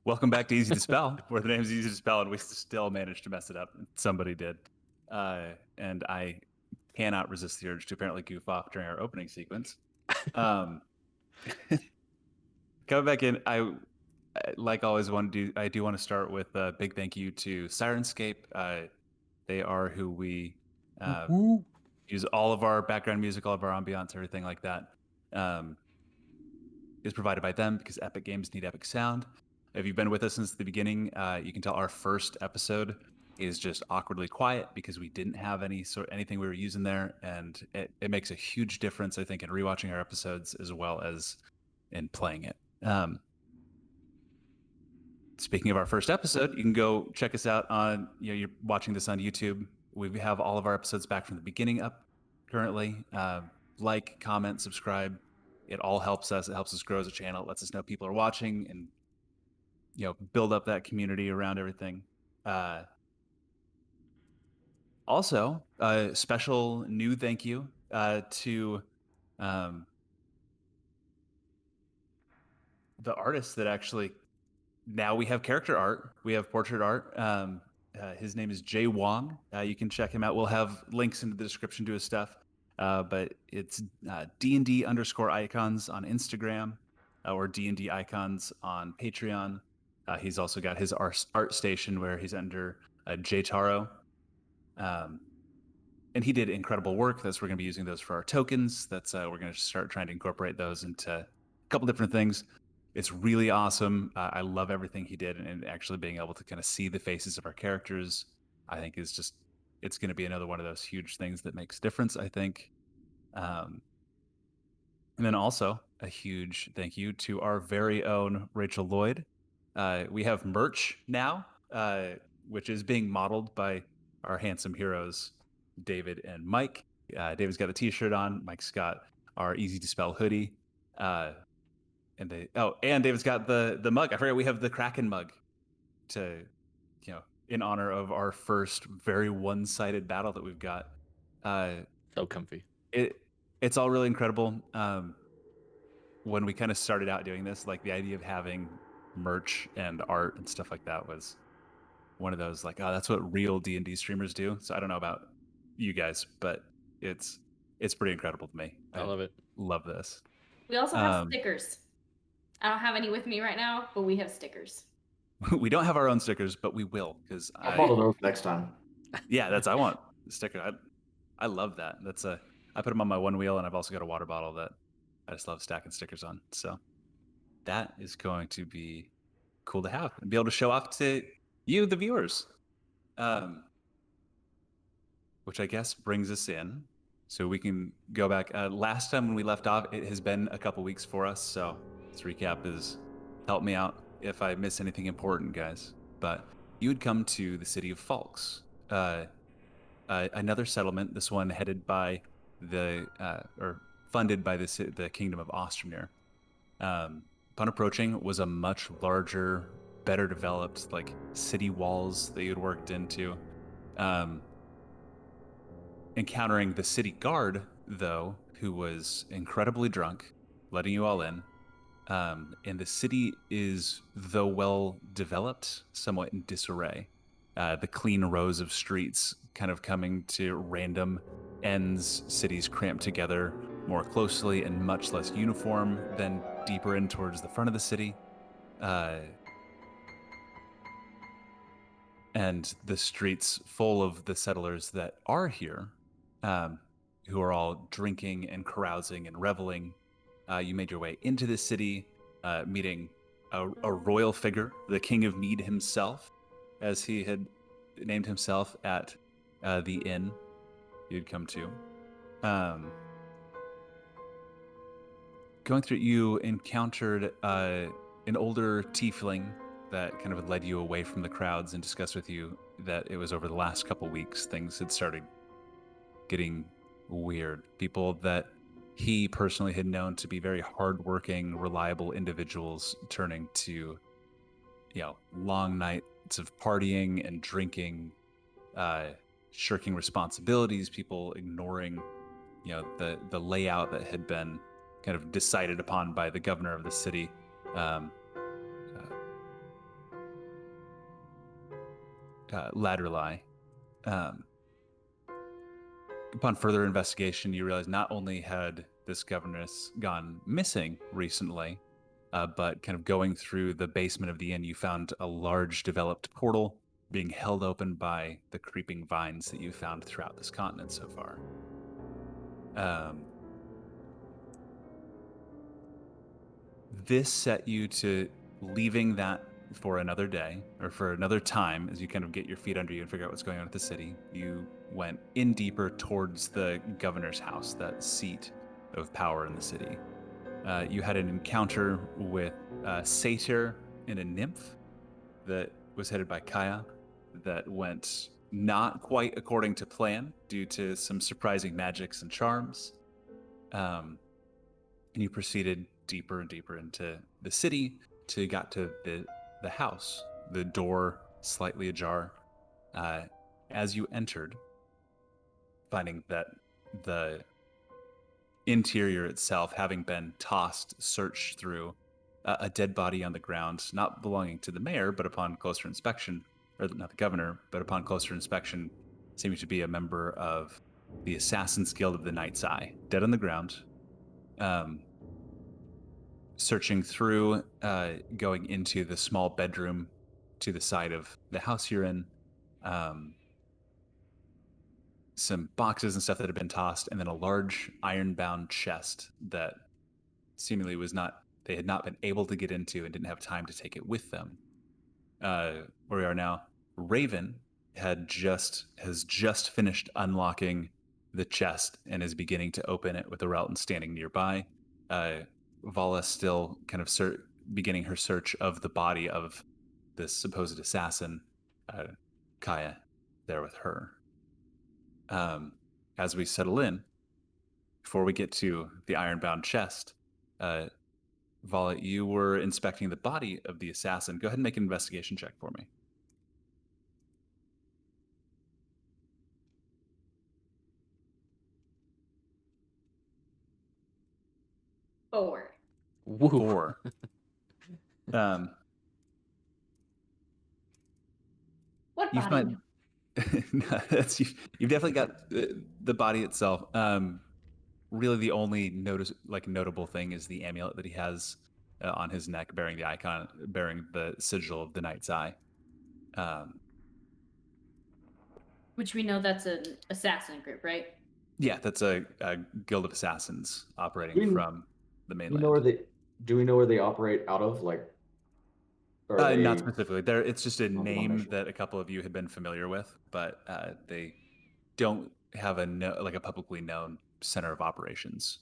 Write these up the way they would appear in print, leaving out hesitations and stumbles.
Welcome back to Easy to Spell, where the name's Easy to Spell, and we still managed to mess it up. Somebody did. And I cannot resist the urge to apparently goof off during our opening sequence. Um, Coming back in, like always want to do. I do want to start with a big thank you to Syrinscape. They are who we Woo-hoo. use all of our background music, all of our ambiance, everything like that. Is provided by them because Epic Games need epic sound. If you've been with us since the beginning, you can tell our first episode is just awkwardly quiet because we didn't have anything we were using there, and it makes a huge difference, I think, in rewatching our episodes as well as in playing it. Speaking of our first episode, you can go check us out on, you're watching this on YouTube. We have all of our episodes back from the beginning up currently. Like, comment, subscribe. It all helps us. It helps us grow as a channel. It lets us know people are watching and build up that community around everything. Also, a special new thank you to the artists that actually now we have character art. We have portrait art. His name is Jay Wong. You can check him out. We'll have links in the description to his stuff. But it's D&D underscore icons on Instagram or D&D icons on Patreon. He's also got his art station where he's under J Taro. And he did incredible work. That's we're going to be using those for our tokens. That's we're going to start trying to incorporate those into a couple different things. It's really awesome. I love everything he did, and actually being able to kind of see the faces of our characters, I think is just it's going to be another one of those huge things that makes a difference, I think. And then also a huge thank you to our very own Rachel Lloyd. We have merch now, which is being modeled by our handsome heroes, David and Mike. David's got a T-shirt on. Mike's got our Easy to Spell hoodie. And David's got the mug. I forgot we have the Kraken mug to, in honor of our first very one-sided battle that we've got. So comfy. It's all really incredible. When we kind of started out doing this, like the idea of having merch and art and stuff like that was one of those like, oh, that's what real D&D streamers do. So I don't know about you guys, but it's pretty incredible to me. I love it. Love this. We also have stickers. I don't have any with me right now, but we have stickers. We don't have our own stickers, but we will because I'll follow those next time. Yeah, I want the sticker. I love that. I put them on my one wheel, and I've also got a water bottle that I just love stacking stickers on. So that is going to be cool to have and be able to show off to you, the viewers. Which I guess brings us in, so we can go back. Last time when we left off, it has been a couple weeks for us. So this recap is help me out if I miss anything important, guys. But you would come to the city of Falx, another settlement. This one headed by or funded by the Kingdom of Ostromir. Upon approaching, was a much larger, better developed like city walls that you'd worked into. Encountering the city guard, though, who was incredibly drunk, letting you all in. And the city is, though well developed, somewhat in disarray. The clean rows of streets kind of coming to random ends, cities cramped together more closely and much less uniform than deeper in towards the front of the city. And the streets full of the settlers that are here, who are all drinking and carousing and reveling. You made your way into the city, meeting a royal figure, the King of Mead himself, as he had named himself at the inn you'd come to. Going through, you encountered an older tiefling that kind of led you away from the crowds and discussed with you that it was over the last couple weeks things had started getting weird. People that he personally had known to be very hardworking, reliable individuals turning to, long nights of partying and drinking, shirking responsibilities, people ignoring, the layout that had been kind of decided upon by the governor of the city. Ladderlie. Upon further investigation, you realize not only had this governess gone missing recently, but kind of going through the basement of the inn, you found a large developed portal being held open by the creeping vines that you found throughout this continent so far. This set you to leaving that for another day, or for another time, as you kind of get your feet under you and figure out what's going on with the city. You went in deeper towards the governor's house, that seat of power in the city. You had an encounter with a satyr and a nymph that was headed by Kaya that went not quite according to plan due to some surprising magics and charms. And you proceeded deeper and deeper into the city till you got to the house, the door slightly ajar. As you entered, finding that the interior itself, having been tossed, searched through, a dead body on the ground, not belonging to the mayor, but upon closer inspection, or not the governor, but upon closer inspection, seeming to be a member of the Assassin's Guild of the Night's Eye, dead on the ground. Searching through, going into the small bedroom to the side of the house you're in, some boxes and stuff that had been tossed, and then a large iron-bound chest that seemingly they had not been able to get into and didn't have time to take it with them. Where we are now, Raven has just finished unlocking the chest and is beginning to open it with the Relton standing nearby. Vala still kind of beginning her search of the body of this supposed assassin, Kaya, there with her. As we settle in, before we get to the iron-bound chest, Vala, you were inspecting the body of the assassin. Go ahead and make an investigation check for me. Four. Woo. 4. What You body? find you've definitely got the body itself. Really, the only notable thing is the amulet that he has on his neck, bearing the sigil of the Night's Eye. Which we know that's an assassin group, right? Yeah, that's a guild of assassins operating from the mainland. Do we know where they operate out of? Like, not specifically. It's just a name sure. that a couple of you had been familiar with, but they don't have a publicly known center of operations.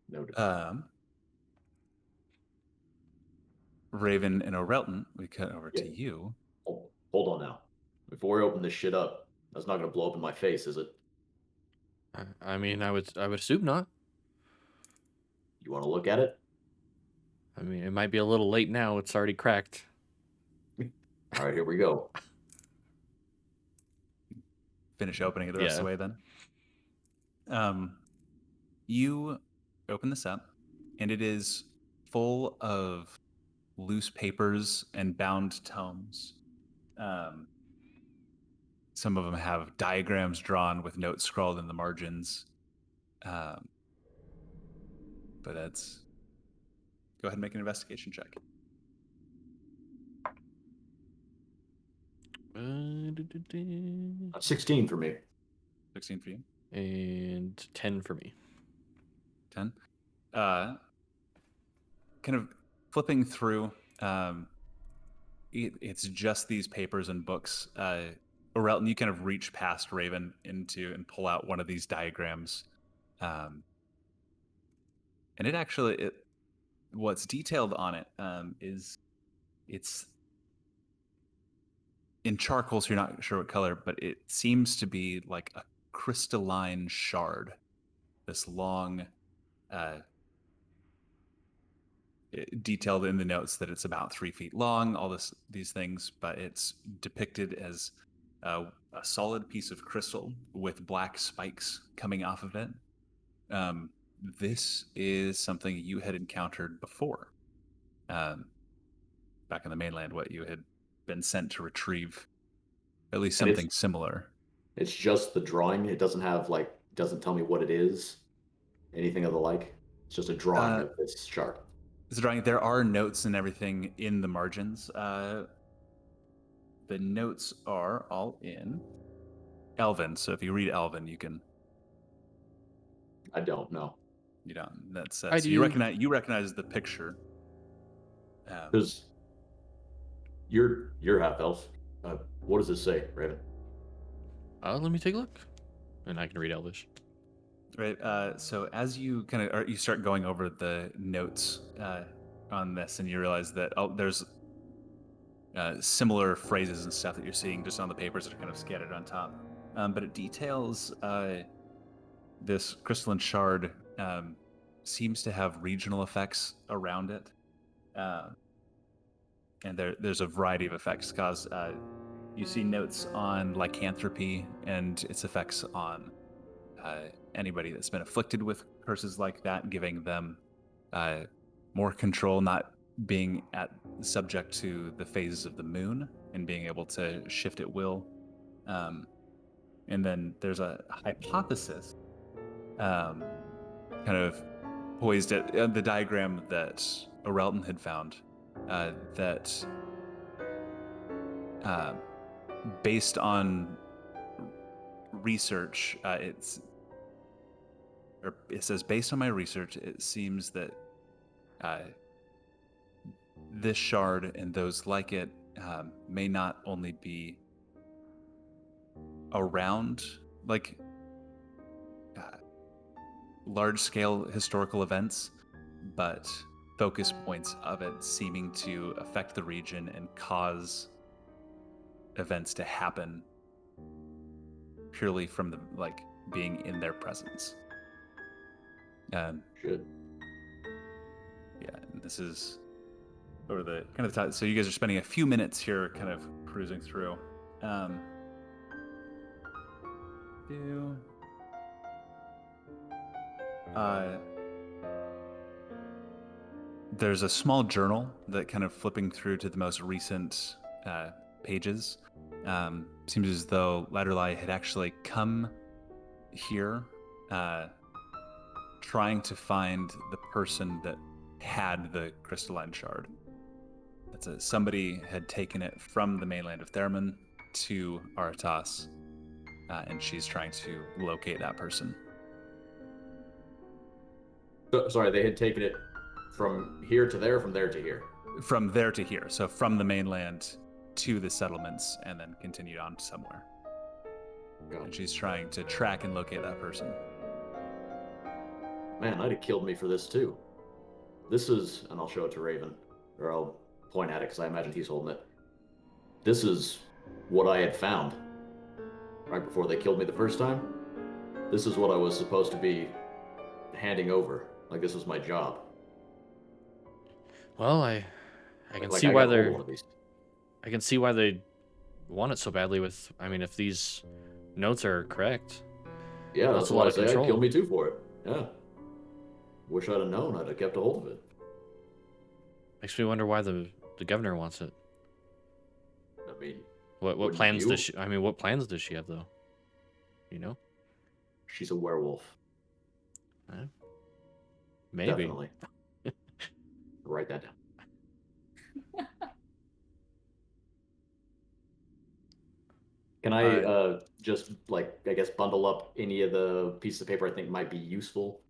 Noted. Raven and O'Relton, we cut over to you. Hold on now. Before we open this shit up, that's not going to blow up in my face, is it? I mean, I would assume not. You want to look at it? I mean, it might be a little late now. It's already cracked. All right, here we go. Finish opening it the rest of the way then. You open this up, and it is full of loose papers and bound tomes. Some of them have diagrams drawn with notes scrawled in the margins. But that's... Go ahead and make an investigation check. 16 for me. 16 for you. And 10 for me. 10. Kind of flipping through, it's just these papers and books. Orelton, you kind of reach past Raven and pull out one of these diagrams. And what's detailed on it is it's in charcoal, so you're not sure what color, but it seems to be like a crystalline shard. This long, detailed in the notes that it's about 3 feet long, these things, but it's depicted as a solid piece of crystal with black spikes coming off of it. This is something you had encountered before, back in the mainland, what you had been sent to retrieve at least And something similar. It's just the drawing. It doesn't have doesn't tell me what it is, anything of the like. It's just a drawing of this shard. This drawing. There are notes and everything in the margins. The notes are all in Elven. So if you read Elven, you can. I don't know. You don't. That's I so you do. recognize the picture. Because you're half elf. What does this say, Raven? Let me take a look, and I can read Elvish. Right. So as you you start going over the notes on this, and you realize that there's similar phrases and stuff that you're seeing just on the papers that are kind of scattered on top. But it details this crystalline shard seems to have regional effects around it, and there's a variety of effects. Cause you see notes on lycanthropy and its effects on anybody that's been afflicted with curses like that, giving them more control, not being subject to the phases of the moon and being able to shift at will. And then there's a hypothesis kind of poised at the diagram that Orelton had found that based on research, it says, based on my research, it seems that this shard and those like it may not only be around large-scale historical events, but focus points of it seeming to affect the region and cause events to happen purely from the being in their presence. Shit. Yeah, and this is over the kind of the top. So you guys are spending a few minutes here, kind of cruising through. There's a small journal that kind of flipping through to the most recent pages. Seems as though Ladderlie had actually come here trying to find the person that had the crystalline shard. Somebody had taken it from the mainland of Theremin to Aratas, and she's trying to locate that person. Sorry, they had taken it from here to there, from there to here. From there to here, so from the mainland to the settlements, and then continued on somewhere. Yeah. And she's trying to track and locate that person. Man, I'd have killed me for this too. This is, and I'll show it to Raven, or I'll point at it because I imagine he's holding it. This is what I had found right before they killed me the first time. This is what I was supposed to be handing over. Like, this was my job. Well, I can Like, see I why got hold of they're. one of these. I can see why they want it so badly. If these notes are correct. Yeah, That's that's a why lot I of say I'd control. kill me too for it. Yeah. Wish I'd have known. I'd have kept a hold of it. Makes me wonder why the governor wants it. I mean, What Wouldn't plans you? does she? I mean, what plans does she have though? You know, she's a werewolf. maybe. Definitely. Write that down. Can I just I guess bundle up any of the pieces of paper I think might be useful,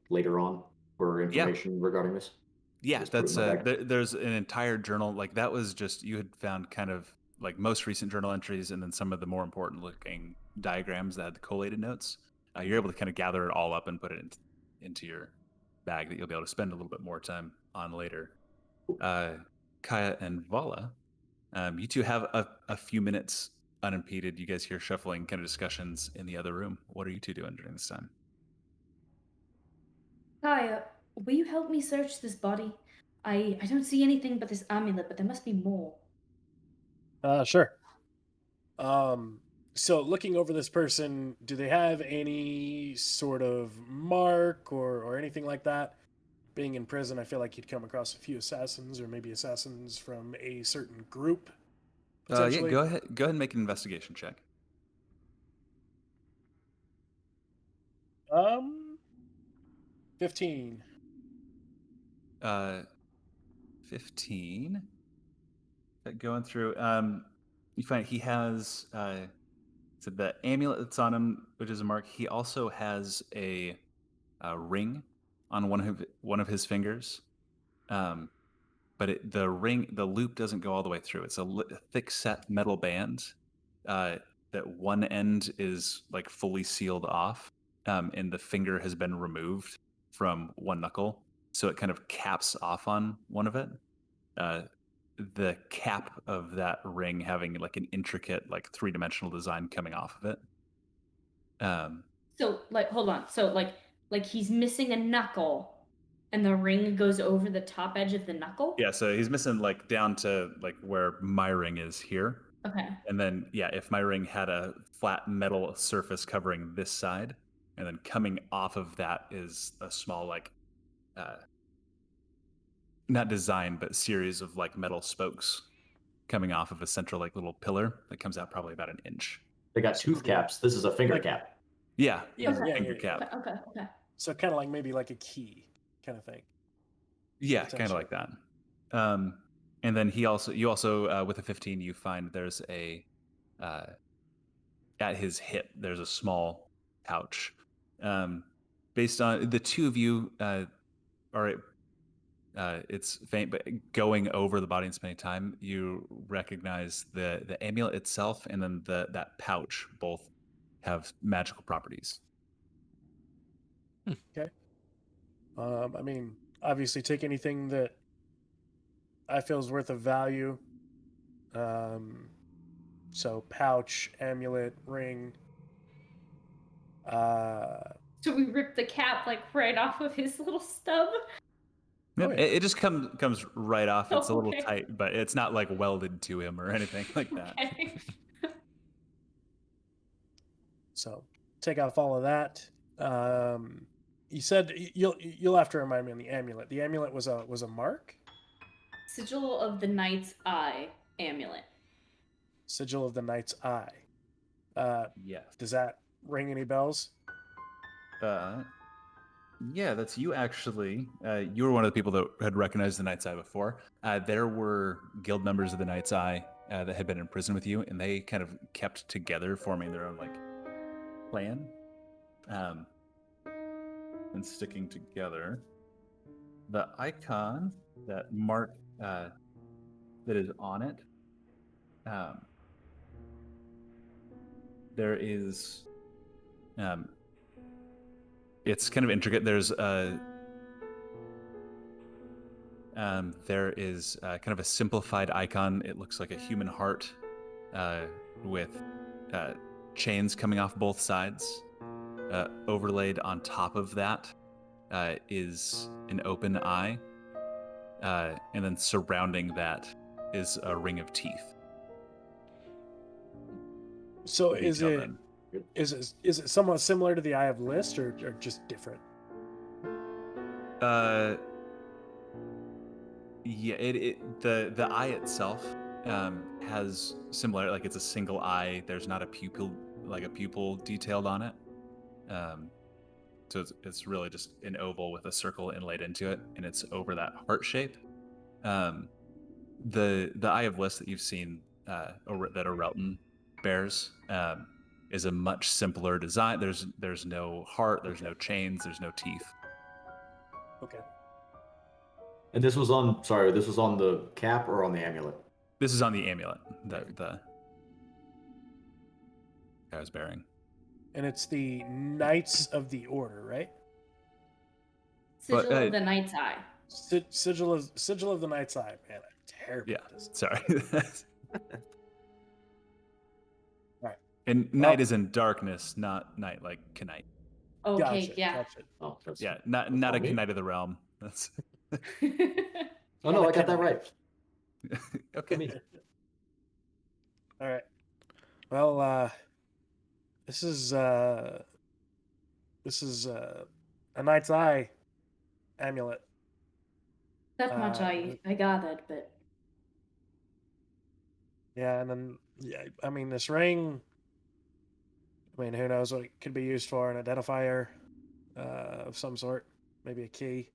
later on, for information regarding this? Yeah, Just put it that's in my bag. there's an entire journal. That was just, you had found kind of most recent journal entries, and then some of the more important looking diagrams that had the collated notes. You're able to kind of gather it all up and put it into your bag that you'll be able to spend a little bit more time on later. Kaya and Vala, you two have a few minutes unimpeded. You guys hear shuffling kind of discussions in the other room. What are you two doing during this time? Kaya, will you help me search this body? I don't see anything but this amulet, but there must be more. Sure. So looking over this person, do they have any sort of mark or anything like that? Being in prison, I feel like you'd come across a few assassins, or maybe assassins from a certain group. Yeah, potentially. go ahead. Go ahead and make an investigation check. 15. 15. Going through, you find he has so the amulet that's on him, which is a mark. He also has a ring on one of his fingers, but the loop doesn't go all the way through. It's a thick set metal band that one end is like fully sealed off, and the finger has been removed from one knuckle, so it kind of caps off on one of it. The cap of that ring having like an intricate, like three-dimensional design coming off of it. So, like, hold on. So, like he's missing a knuckle, and the ring goes over the top edge of the knuckle. Yeah, so he's missing like down to like where my ring is here. Okay. And then, yeah, if my ring had a flat metal surface covering this side, and then coming off of that is a small, like, not design, but series of like metal spokes coming off of a central, like, little pillar that comes out probably about an inch. They got tooth caps. This is a finger Like- cap. Yeah, Yeah, it's a yeah, finger yeah, cap. Okay. So kind of like maybe like a key kind of thing. Yeah, kind of like that. And then you also with a 15, you find there's a at his hip there's a small pouch. Based on the two of you it's faint, but going over the body and spending time, you recognize the amulet itself and then that pouch both have magical properties. I mean, obviously, take anything that I feel is worth of value. So pouch, amulet, ring. So we rip the cap like right off of his little stub. Yep, Oh, yeah. it just comes right off. It's a little Okay. tight, but it's not like welded to him or anything like that. Okay. So take off all of that. You said you'll have to remind me on the amulet. The amulet was a mark. Sigil of the Knight's Eye amulet. Sigil of the Knight's Eye. Yes. Does that ring any bells? Yeah, that's you actually. You were one of the people that had recognized the Night's Eye before. There were guild members of the Night's Eye that had been in prison with you, and they kind of kept together, forming their own like plan, and sticking together. The icon that mark that is on it, there is. It's kind of intricate. There's there is kind of a simplified icon. It looks like a human heart with chains coming off both sides. Overlaid on top of that is an open eye, and then surrounding that is a ring of teeth. So is Detailed it in. is it somewhat similar to the Eye of List or just different? Yeah, the eye itself has similar, like it's a single eye. There's not a pupil detailed on it. So it's really just an oval with a circle inlaid into it, and it's over that heart shape. The Eye of List that you've seen or that Orelton bears is a much simpler design. There's no heart, there's no chains, there's no teeth. Okay. And this was on the cap or on the amulet? This is on the amulet that the guy was bearing. And it's the Knights of the Order, right? Sigil But, of the Knight's Eye. Sigil of the Knight's Eye. Man, I'm terrible Yeah, at this. sorry. Right. And night is in darkness, not night like Knight. Okay, Gotcha, yeah. gotcha. Oh, that's, Yeah, not a all me. Knight of the Realm. That's Oh no, I got that right. okay. All right. Well, this is a Knight's Eye amulet. That much I gathered, but Yeah, and then yeah, I mean this ring. I mean, who knows what it could be used for? An identifier of some sort, maybe a key.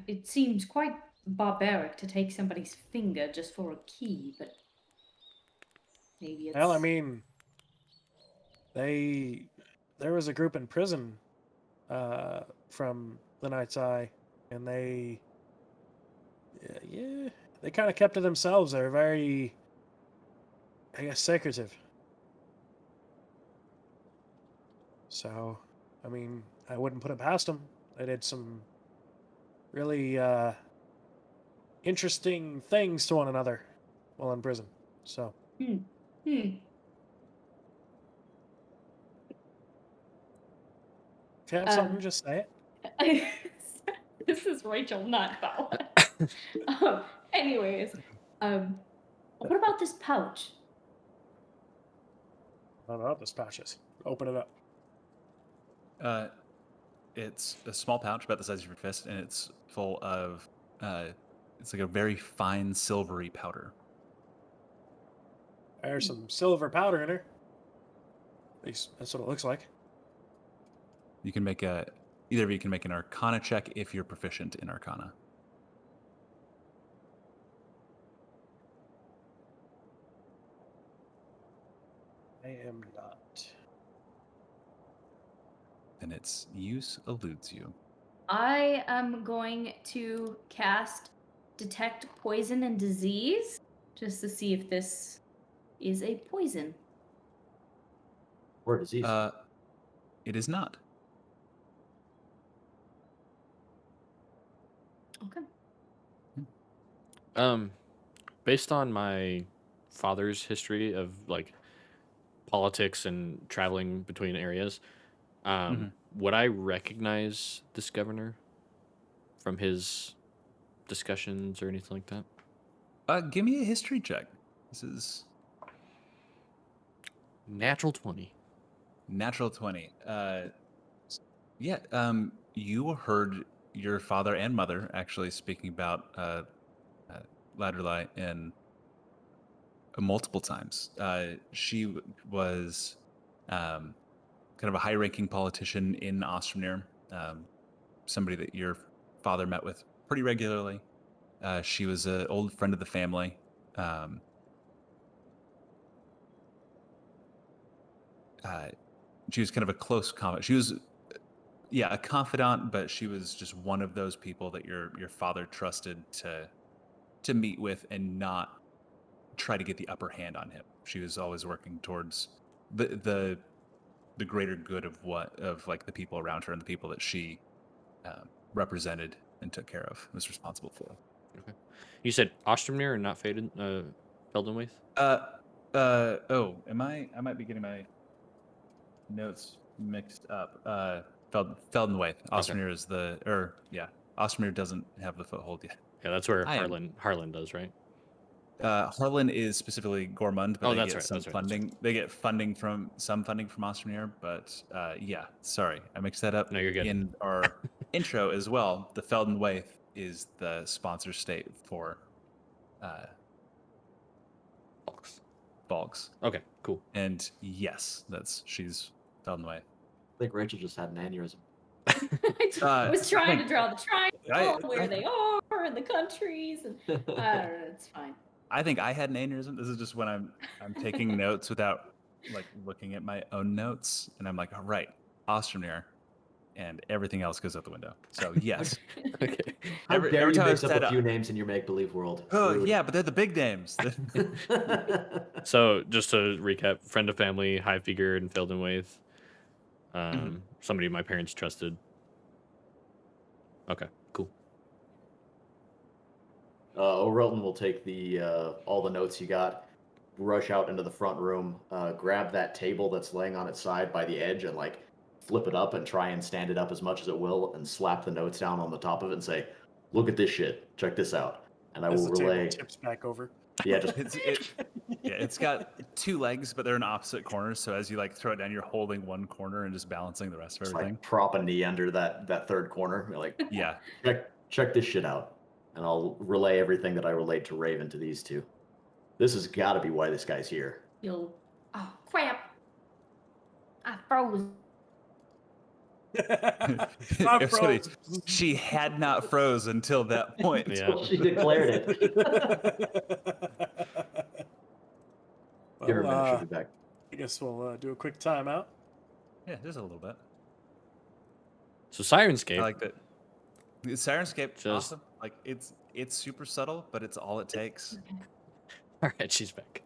It seems quite barbaric to take somebody's finger just for a key, but maybe it's. Well, I mean, there was a group in prison from the Night's Eye, and they kind of kept to themselves. They're very, I guess, secretive. So, I mean, I wouldn't put it past them. They did some really interesting things to one another while in prison. So, Hmm. if you have something, just say it. This is Rachel, not Bella. Anyways, what about this pouch? I don't know what this pouch is. Open it up. It's a small pouch about the size of your fist, and it's full of it's like a very fine silvery powder. There's some silver powder in her. At least that's what it looks like. You can make either of you can make an Arcana check if you're proficient in Arcana. I am not. And its use eludes you. I am going to cast Detect Poison and Disease just to see if this is a poison. Or disease. It is not. Okay. Based on my father's history of like politics and traveling between areas, would I recognize this governor from his discussions or anything like that? Give me a history check. This is Natural 20. natural 20. You heard your father and mother actually speaking about Ladderlie in multiple times. She was kind of a high-ranking politician in Ostromnir, somebody that your father met with pretty regularly. She was an old friend of the family. She was kind of a close confidant. She was, a confidant, but she was just one of those people that your father trusted to meet with and not try to get the upper hand on him. She was always working towards the greater good of like the people around her and the people that she represented and took care of, was responsible for. Okay. You said Ostromnir and not Faded, Feldenwaith? I might be getting my notes mixed up. Feldenwaith. Ostromnir is Ostromnir doesn't have the foothold yet. Yeah, that's where Harlan does, right? Harlan is specifically Gormund, but they get that's some right. funding. They get funding from Ostromnir, but sorry, I mixed that up. No, you're good. In our intro as well, the Feldenwaith is the sponsor state for Falx. Okay, cool. And yes, she's Feldenwaith. I think Rachel just had an aneurysm. I was trying to draw the triangle where they are and the countries, and it's fine. I think I had an aneurysm. This is just when I'm taking notes without like looking at my own notes, and I'm like, all right, Ostromnir, and everything else goes out the window. So yes. Okay. How Every dare you time I mix up said a few names in your make-believe world? Oh Rude. yeah, but they're the big names. So just to recap, friend of family, high figure in Feldenwaith. Somebody my parents trusted. Okay, cool. O'Relton will take the all the notes you got, rush out into the front room, grab that table that's laying on its side by the edge, and like flip it up and try and stand it up as much as it will, and slap the notes down on the top of it and say, "Look at this shit. Check this out." And I As will the table relay. tips back over. Yeah, just It's got two legs, but they're in opposite corners. So as you like throw it down, you're holding one corner and just balancing the rest of just everything. like prop a knee under that third corner. You're like, Yeah. check this shit out. and I'll relay everything that I relayed to Raven to these two. This has got to be why this guy's here. You'll. Oh crap! I froze. I It's funny, froze. she had not froze until that point. Yeah. Well, she declared it. Give her a minute, she'll be back. I guess we'll do a quick timeout. Yeah, just a little bit. So Syrinscape. I like that. Syrinscape, Just- awesome. Like it's super subtle, but it's all it takes. All right, she's back.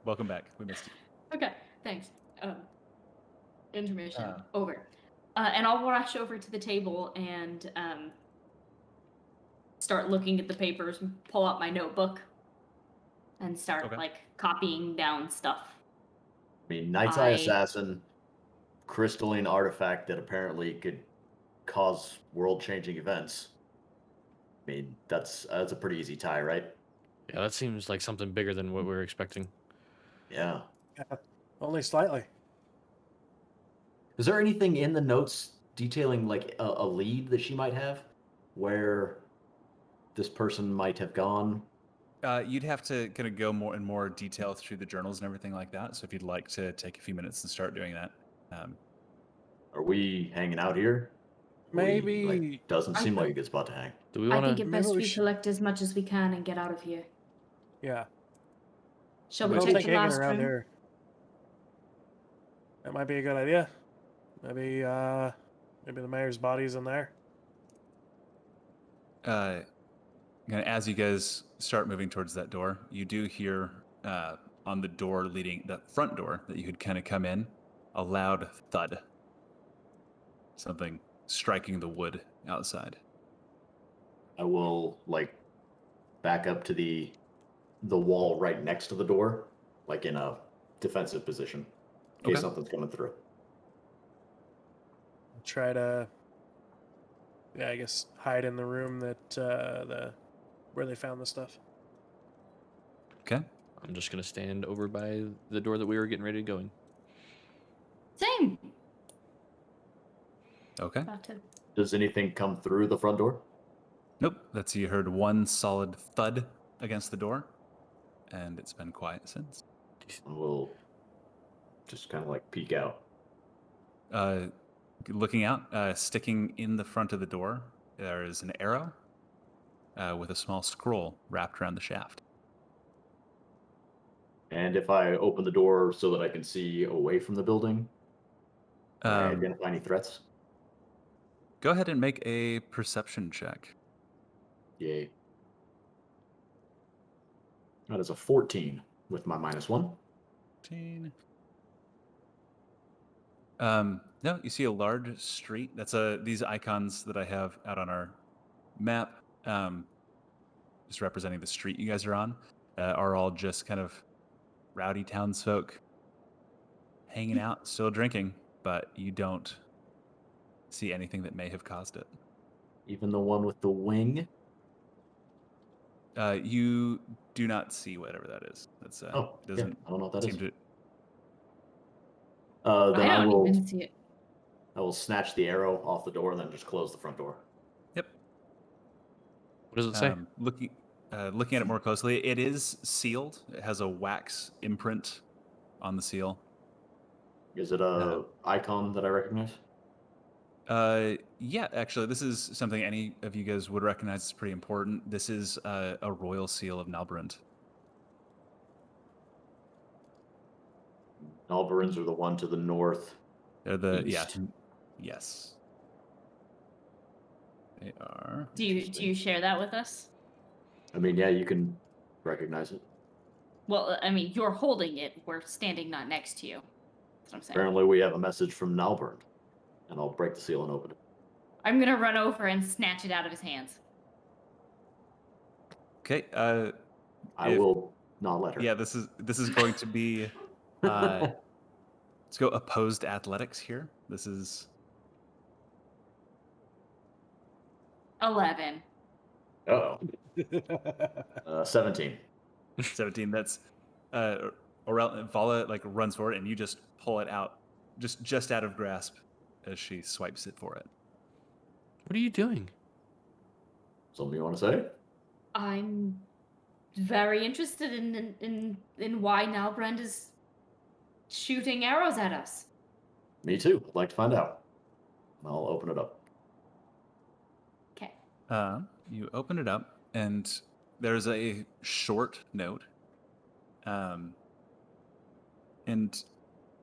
Welcome back. We missed you. Okay, thanks. Intermission Uh. over. And I'll rush over to the table and start looking at the papers, pull out my notebook, and start Okay. like copying down stuff. I mean, Knight's Eye I- Assassin, crystalline artifact that apparently could cause world-changing events. I mean, that's a pretty easy tie, right? Yeah, that seems like something bigger than what we were expecting. Yeah. Only slightly. Is there anything in the notes detailing like a lead that she might have, where this person might have gone? You'd have to kind of go more in more detail through the journals and everything like that. So if you'd like to take a few minutes and start doing that. Are we hanging out here? Maybe. Doesn't I seem like a think- good spot to hang. Do we I want think to? it maybe best we we should- collect as much as we can and get out of here. Yeah. Shall I we don't take think the hanging last around room? here. That might be a good idea. Maybe the mayor's body's in there. As you guys start moving towards that door, you do hear on the door leading, that front door that you had kind of come in, a loud thud. Something striking the wood outside. I will like back up to the wall right next to the door, like in a defensive position, in case Okay. something's coming through. Try to, I guess, hide in the room that where they found the stuff. Okay. I'm just gonna stand over by the door that we were getting ready to go in. Same. Okay. About to. Does anything come through the front door? Nope. That's you heard one solid thud against the door, and it's been quiet since. We'll just kind of like peek out. Looking out, sticking in the front of the door, there is an arrow with a small scroll wrapped around the shaft. And if I open the door so that I can see away from the building, can I Um, identify any threats? Go ahead and make a perception check. Yay. That is a 14 with my -1. 15. No, you see a large street. That's these icons that I have out on our map, just representing the street you guys are on, are all just kind of rowdy townsfolk hanging out, still drinking, but you don't see anything that may have caused it. Even the one with the wing? You do not see whatever that is. That's Oh, yeah, doesn't I don't know what that seem is. to. Then I I don't will even see it. snatch the arrow off the door and then just close the front door. Yep. What does it say? Looking at it more closely, it is sealed. It has a wax imprint on the seal. Is it a icon that I recognize? Yeah, actually, this is something any of you guys would recognize. It's pretty important. This is a royal seal of Nalbrand. Alvarins are the one to the north. They're the East. yes. They are. Do you share that with us? I mean, yeah, you can recognize it. Well, I mean, you're holding it. We're standing not next to you. That's what I'm saying. Apparently, we have a message from Nalburn, and I'll break the seal and open it. I'm gonna run over and snatch it out of his hands. Okay. I If- will not let her. Yeah, this is going to be. Let's go opposed athletics here. This is 11. Uh-oh. 17. 17. That's Vala like runs forward and you just pull it out, just out of grasp as she swipes it for it. What are you doing? Something you want to say? I'm very interested in why Nalbrand is shooting arrows at us. Me too. I'd like to find out. I'll open it up. Okay. You open it up, and there's a short note. And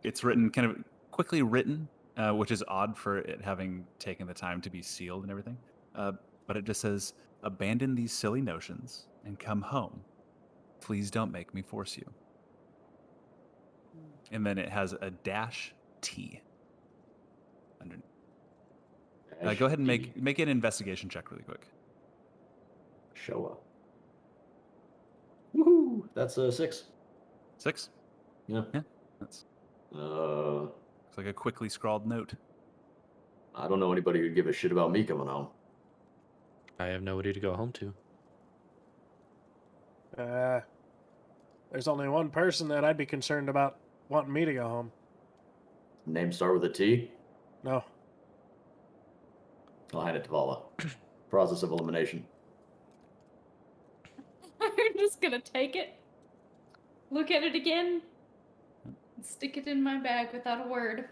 it's written kind of quickly written, which is odd for it having taken the time to be sealed and everything. But it just says, "Abandon these silly notions and come home. Please don't make me force you." And then it has a -T underneath. Go ahead and make an investigation check really quick. Show up. Woohoo! That's a 6. 6? Yeah. Yeah. That's looks like a quickly scrawled note. I don't know anybody who'd give a shit about me coming home. I have nobody to go home to. There's only one person that I'd be concerned about wanting me to go home. Name start with a T. No. I'll hand it to Vala. Process of elimination. I'm just gonna take it, look at it again, and stick it in my bag without a word.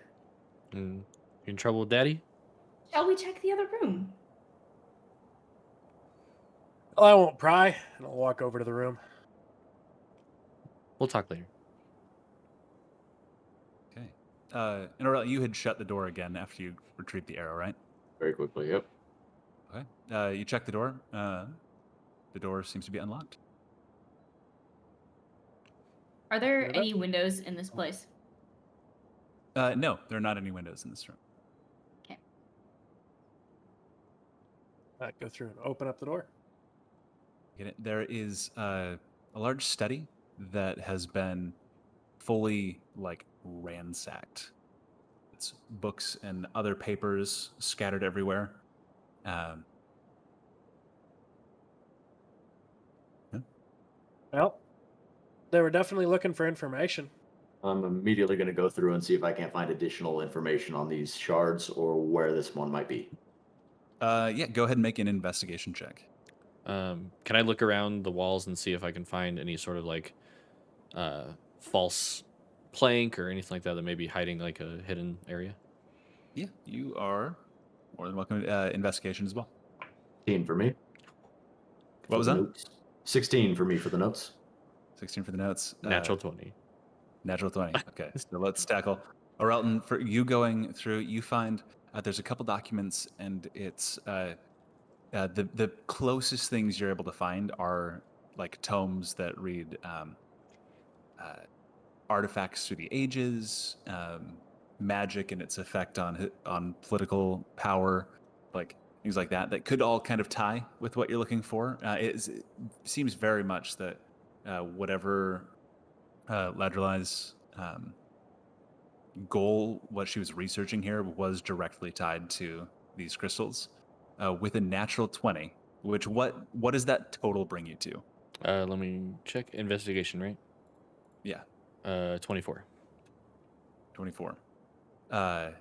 You in trouble with Daddy? Shall we check the other room? Well, I won't pry, and I'll walk over to the room. We'll talk later. Okay. And Aurel, you had shut the door again after you retrieved the arrow, right? Very quickly, yep. Okay. You check the door. The door seems to be unlocked. Are there any windows in this place? No, there are not any windows in this room. Okay. Go through and open up the door. Get it? There is a large study that has been fully ransacked. It's books and other papers scattered everywhere. Well, they were definitely looking for information. I'm immediately going to go through and see if I can't find additional information on these shards or where this one might be. Yeah, go ahead and make an investigation check. Can I look around the walls and see if I can find any sort of false plank or anything like that that may be hiding a hidden area? Yeah, you are more than welcome to investigation as well. 16 for me. What was that? Notes. 16 for me for the notes. 16 for the notes. Natural 20. Natural 20. Okay, so let's tackle. Orelton, for you going through, you find there's a couple documents, and it's the closest things you're able to find are tomes that read artifacts through the ages, magic and its effect on political power, things like that. That could all kind of tie with what you're looking for. It seems very much that whatever Ladreli's goal, what she was researching here, was directly tied to these crystals. With a natural 20, which what does that total bring you to? Let me check. Investigation, right? Yeah. 24. 24. I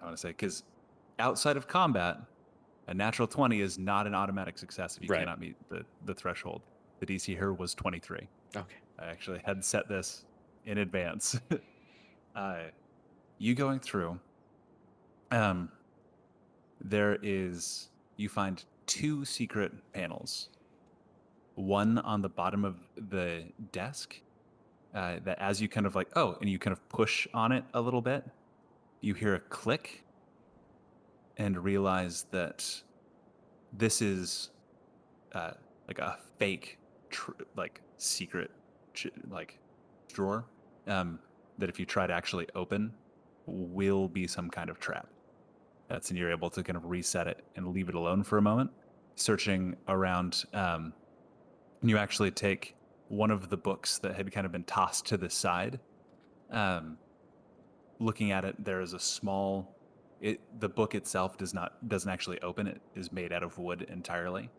want to say, because outside of combat, a natural 20 is not an automatic success if you cannot meet the threshold. The DC here was 23. Okay. I actually had set this in advance. You going through, you find 2 secret panels. One on the bottom of the desk, that as you kind of and you kind of push on it a little bit, you hear a click and realize that this is a fake secret drawer that if you try to actually open will be some kind of trap. And you're able to kind of reset it and leave it alone for a moment. Searching around, you actually take one of the books that had kind of been tossed to the side. Looking at it, there is a small. The book itself doesn't actually open. It is made out of wood entirely,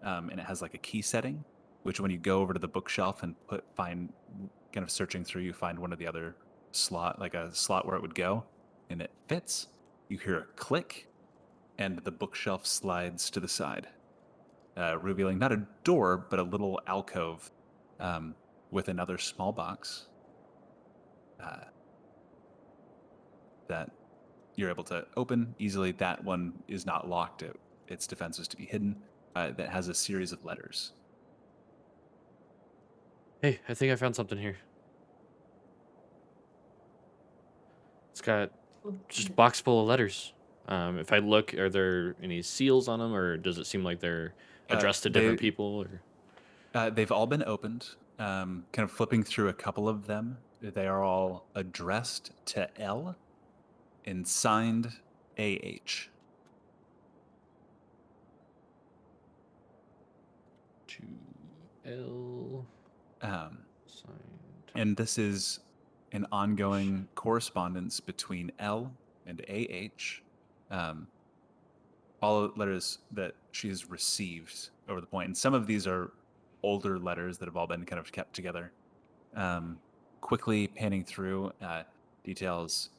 and it has a key setting, which when you go over to the bookshelf and find kind of searching through, you find one of the other slot, a slot where it would go, and it fits. You hear a click, and the bookshelf slides to the side. revealing not a door, but a little alcove with another small box that you're able to open easily. That one is not locked. Its defense is to be hidden. That has a series of letters. Hey, I think I found something here. It's got just a box full of letters. If I look, are there any seals on them, or does it seem like they're addressed to different people? Or They've all been opened. Kind of flipping through a couple of them, they are all addressed to L and signed AH. to L signed. And this is an ongoing correspondence between L and AH. All letters that she's received over the point. And some of these are older letters that have all been kind of kept together. Quickly panning through details.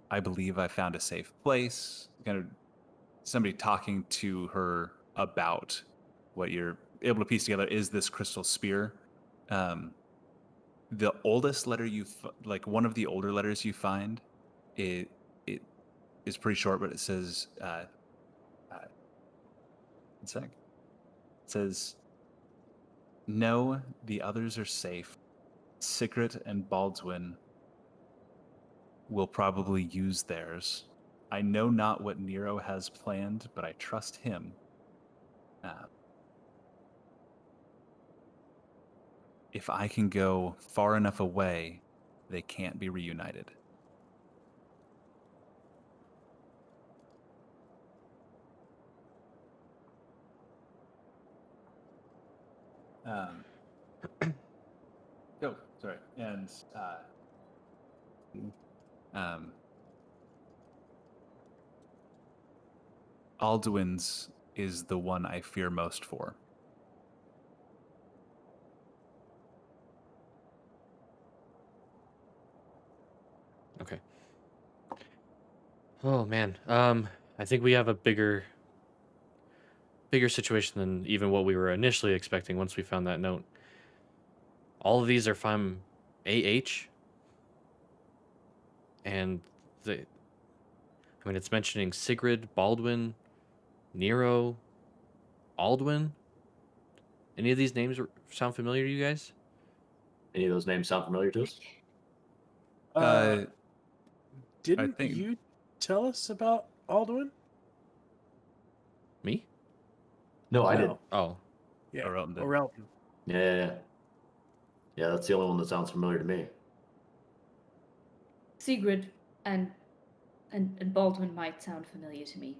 I believe I found a safe place. Kind of somebody talking to her about what you're able to piece together is this crystal spear. The oldest letter like one of the older letters you find, it is pretty short, but it says, one sec. It says, "No, the others are safe. Sigrid and Baldwin will probably use theirs. I know not what Nero has planned, but I trust him. If I can go far enough away, they can't be reunited." Sorry. And Alduin's is the one I fear most for. Okay. Oh man. I think we have a bigger situation than even what we were initially expecting once we found that note. All of these are from AH. And it's mentioning Sigrid, Baldwin, Nero, Aldwin. Any of these names sound familiar to you guys? Any of those names sound familiar to us? Didn't think- you tell us about Alduin? Me? No, I No. didn't. Oh. Yeah. Orelton did. Orelton. Yeah. Yeah, that's the only one that sounds familiar to me. Sigrid and Baldwin might sound familiar to me.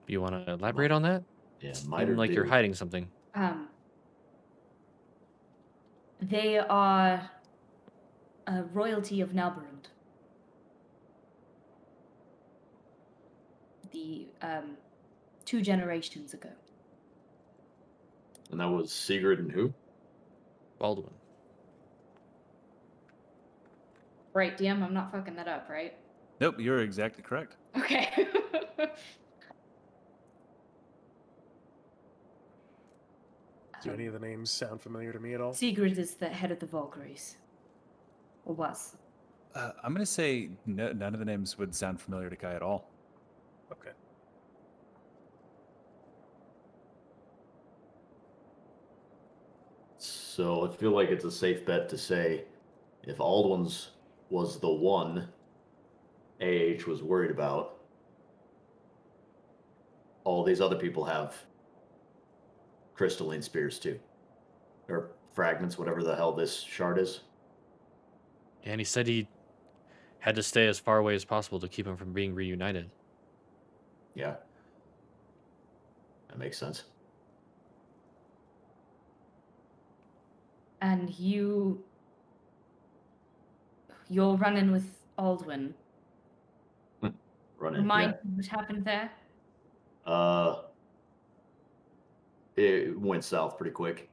You want to elaborate on that? Yeah, might Seem or like you're do. hiding something. They are a royalty of Nalberund. The 2 generations ago. And that was Sigrid and who? Baldwin. Right, DM, I'm not fucking that up, right? Nope, you're exactly correct. Okay. Do any of the names sound familiar to me at all? Sigrid is the head of the Valkyries. Or was. I'm going to say none of the names would sound familiar to Kai at all. Okay. So I feel like it's a safe bet to say if Aldwin's was the one AH was worried about, all these other people have crystalline spears too. Or fragments, whatever the hell this shard is. And he said he had to stay as far away as possible to keep him from being reunited. Yeah. That makes sense. And you're running with Aldwin. Running. Remind me what happened there? Yeah. It went south pretty quick.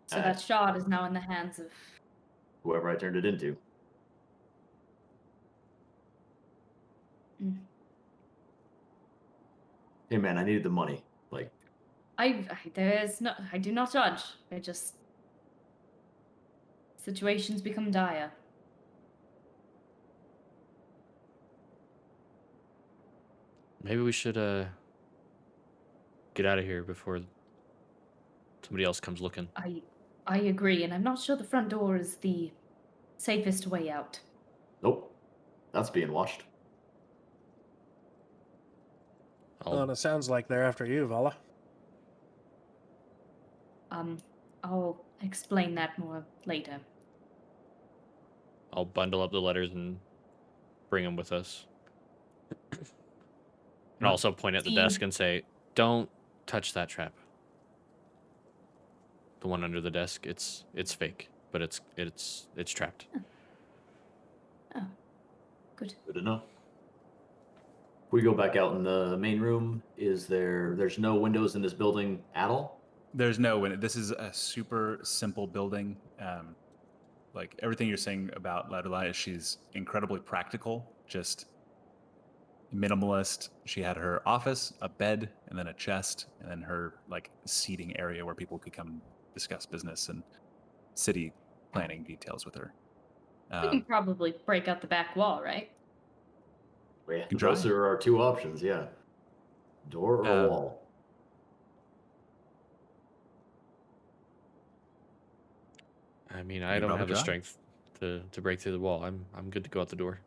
So that shard is now in the hands of Whoever I turned it into. Hey man, I needed the money. Like, I do not judge. I just situations become dire. Maybe we should get out of here before somebody else comes looking. I agree, and I'm not sure the front door is the safest way out. nope, that's being watched. Well, and it sounds like they're after you, Vala. I'll explain that more later. I'll bundle up the letters and bring them with us. And also point at the desk and say, "Don't touch that trap." The one under the desk, it's fake, but it's trapped. Oh, good. Good to know. If we go back out in the main room, there's no windows in this building at all? There's no window. This is a super simple building. Like everything you're saying about Ladulai is she's incredibly practical, just minimalist. She had her office, a bed, and then a chest, and then her like seating area where people could come discuss business and city planning details with her. We can probably break out the back wall, right? Yeah, You those try. are our two options, yeah. Door or wall. I mean, I You don't probably have the try. strength to break through the wall. I'm good to go out the door.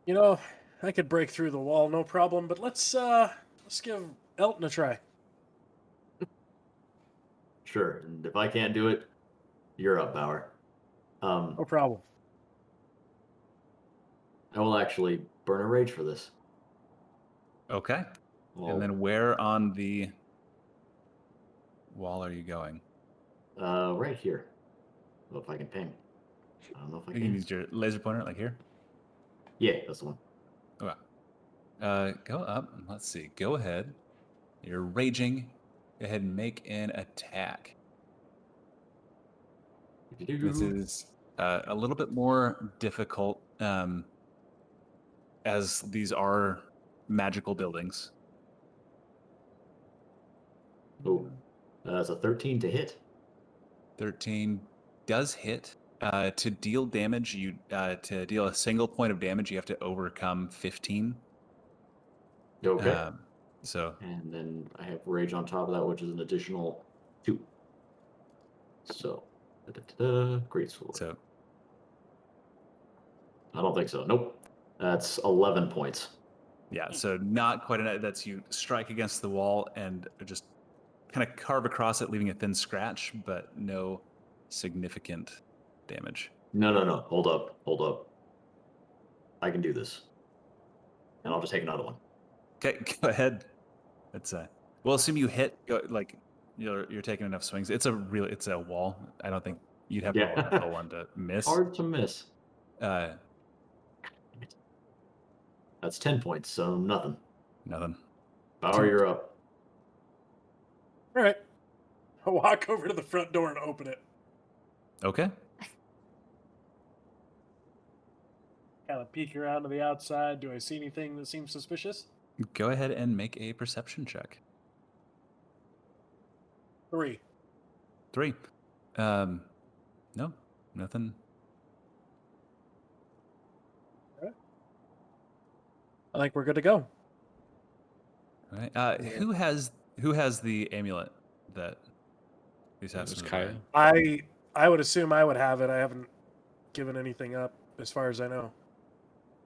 You know, I could break through the wall, no problem. But let's give Elton a try. Sure, and if I can't do it, you're up, Bauer. No problem. I will actually burn a rage for this. Okay. Well, And then where on the wall are you going? right here. Well, if I can ping. I don't know if I You can can. use your laser pointer, like here. Yeah, that's the one. Okay. Go up. Let's see. Go ahead. You're raging. Go ahead and make an attack. This is a little bit more difficult, as these are magical buildings. Oh, that's a 13 to hit. 13 does hit. To deal damage, to deal a single point of damage, you have to overcome 15. Okay. So And then I have rage on top of that, which is an additional 2. So, great sword. so I don't think so. Nope. That's 11 points. yeah, so not quite enough. That's you strike against the wall and just kind of carve across it, leaving a thin scratch, but no significant damage. No. Hold up. I can do this. And I'll just take another one. Okay, go ahead. It's we'll assume you hit. Like you're taking enough swings. It's a wall. I don't think you'd have to roll a natural one to miss. Hard to miss. Uh, That's 10 points, so nothing. nothing. Bauer, you're up. All right. I'll walk over to the front door and open it. Okay. Kind of peek around to the outside. Do I see anything that seems suspicious? Go ahead and make a perception check. 3. 3. No, nothing. I think we're good to go. All right. Who has the amulet that these have? It was Kaya. I would assume I would have it. I haven't given anything up as far as I know.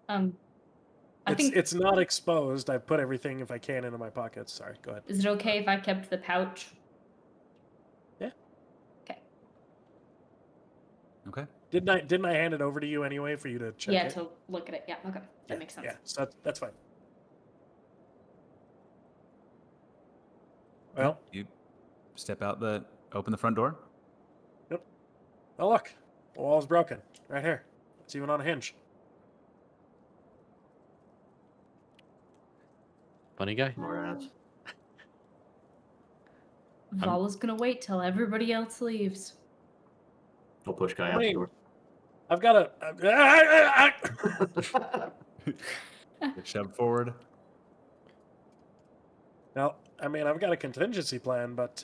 I think. It's not exposed. I put everything if I can into my pockets. Sorry, go ahead. Is it okay if I kept the pouch? Yeah. Okay. Okay. Didn't I hand it over to you anyway for you to check Yeah, it? to look at it. Yeah. Okay. That makes sense. Yeah, so that's fine. Well, You open the front door. oh look, the wall's broken right here. It's even on a hinge. Funny guy. Rats. Vala's gonna wait till everybody else leaves. I'll push Kai out the door. I've got a. Shove forward. Well, I mean, I've got a contingency plan, but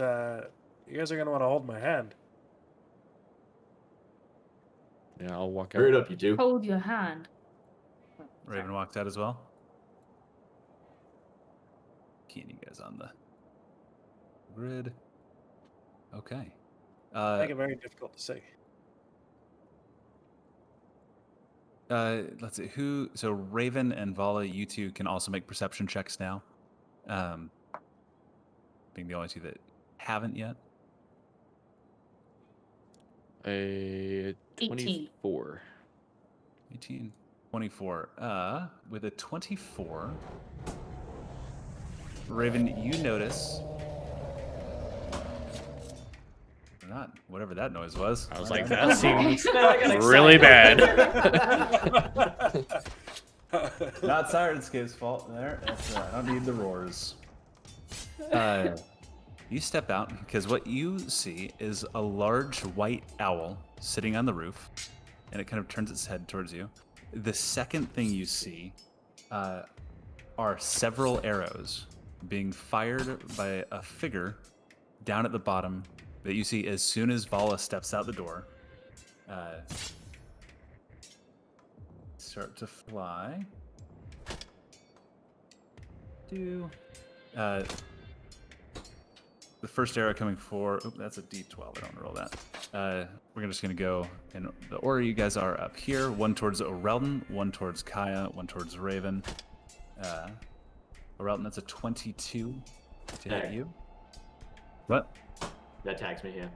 you guys are going to want to hold my hand. Yeah, I'll walk Hurry out. it up, you two. Hold your hand. Raven walked out as well. Keying you guys on the grid. Okay. Make it very difficult to see. Let's see who. So Raven and Vala, you two can also make perception checks now. Being the only two that haven't yet. A 24. 18, 24. With a 24, Raven, you notice. Or not, whatever that noise was. I was My like, bad. that seems Now I got really excited. bad. Not Syrinscape's fault there. I don't need the roars. You step out because what you see is a large white owl sitting on the roof, and it kind of turns its head towards you. The second thing you see are several arrows being fired by a figure down at the bottom that you see as soon as Vala steps out the door. Start to fly. The first arrow coming for, that's a D12, I don't roll that. We're just gonna go in the order you guys are up here. One towards Orelton, one towards Kaya, one towards Raven. Orelton, that's a 22 to hit Hey. you. What? That tags me, yeah.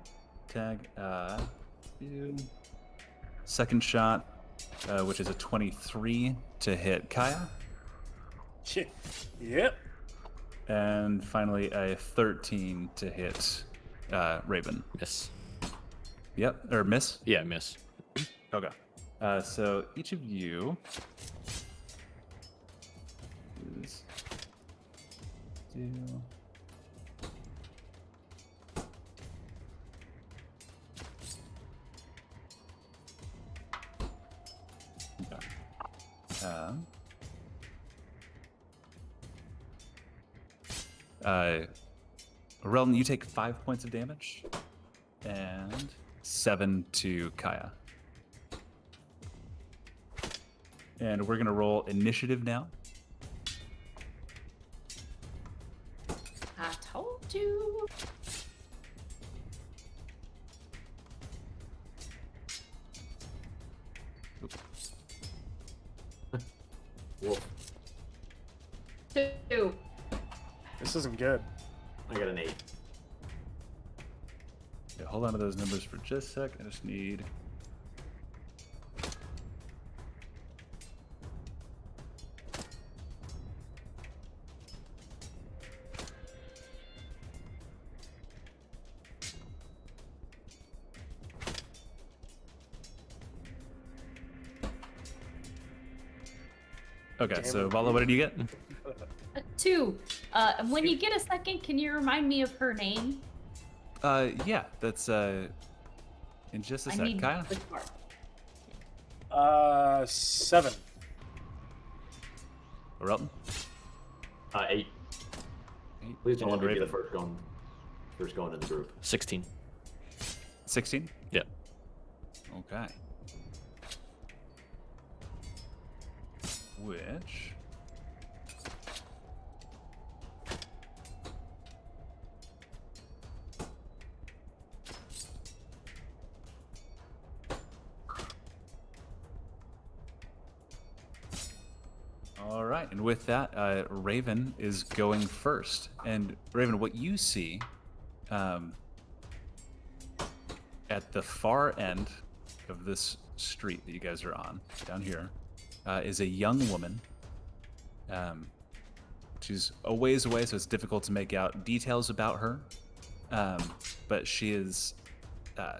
Tag, second shot, which is a 23 to hit Kaya. Yep. And finally, a 13 to hit Raven. Miss. Yep, or miss? Yeah, miss. Okay. So each of you is do. Okay. Relton, you take 5 points of damage, and 7 to Kaya. And we're gonna roll initiative now. I told you. Wolf. 2. This isn't good. I got an 8. Okay, hold on to those numbers for just a sec. I just need. Okay, so Vala, what did you get? A 2. When you get a second, can you remind me of her name? Yeah, that's in just a I sec. need Kaya? the card. 7. Or Relton? 8. 8. Please don't let And me be the Raven? first going in the group. 16. 16? Yeah. Okay. Which... All right, and with that, Raven is going first. And Raven, what you see at the far end of this street that you guys are on, down here, is a young woman. She's a ways away, so it's difficult to make out details about her. But she is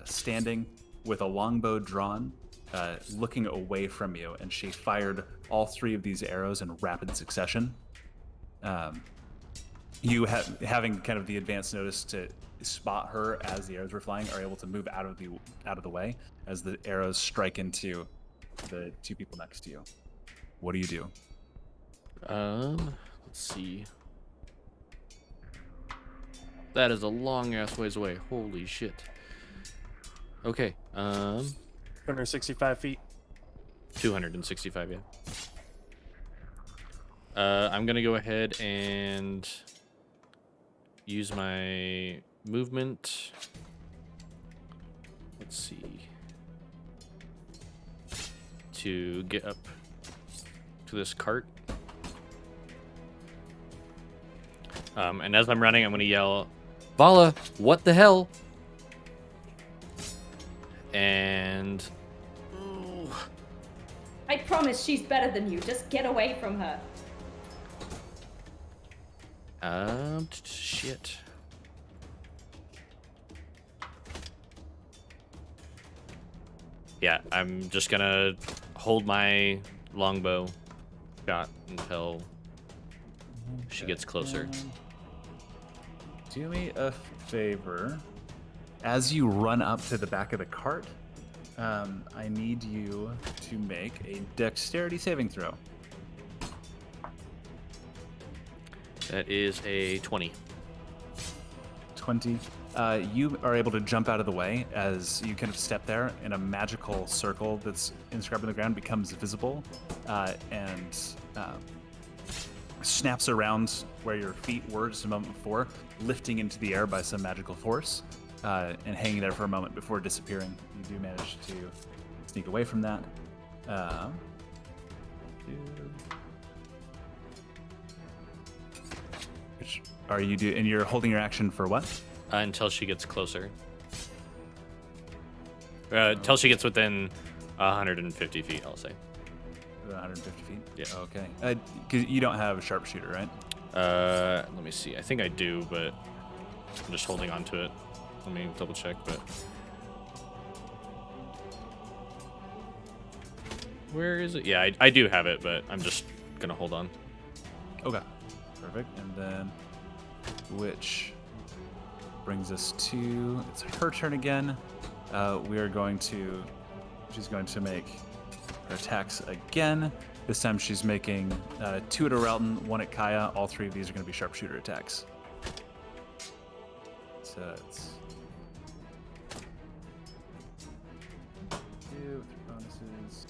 standing with a longbow drawn, looking away from you, and she fired all 3 of these arrows in rapid succession. You having kind of the advanced notice to spot her as the arrows were flying, are able to move out of the way as the arrows strike into the 2 people next to you. What do you do? Let's see. That is a long ass ways away. Holy shit. Okay. 165 feet. 265, yeah. I'm gonna go ahead and use my movement. Let's see. To get up to this cart. And as I'm running, I'm gonna yell, Vala, what the hell? And I promise she's better than you. Just get away from her. Shit. Yeah, I'm just gonna hold my longbow shot until she gets closer. Do me a favor. As you run up to the back of the cart, I need you to make a dexterity saving throw. That is a 20. 20. You are able to jump out of the way as you kind of step there, and a magical circle that's inscribed on the ground becomes visible and snaps around where your feet were just a moment before, lifting into the air by some magical force and hanging there for a moment before disappearing. You do manage to sneak away from that. Which are you do? And you're holding your action for what? Until she gets closer. Until she gets within 150 feet, I'll say. 150 feet? Yeah. Okay. Because you don't have a sharpshooter, right? Let me see. I think I do, but I'm just holding on to it. Let me double check, but... Where is it? Yeah, I do have it, but I'm just gonna hold on. Okay. Perfect. And then, which brings us to, it's her turn again. She's going to make her attacks again. This time she's making 2 at Orelton, 1 at Kaya. All 3 of these are going to be sharpshooter attacks. So it's 2 bonuses.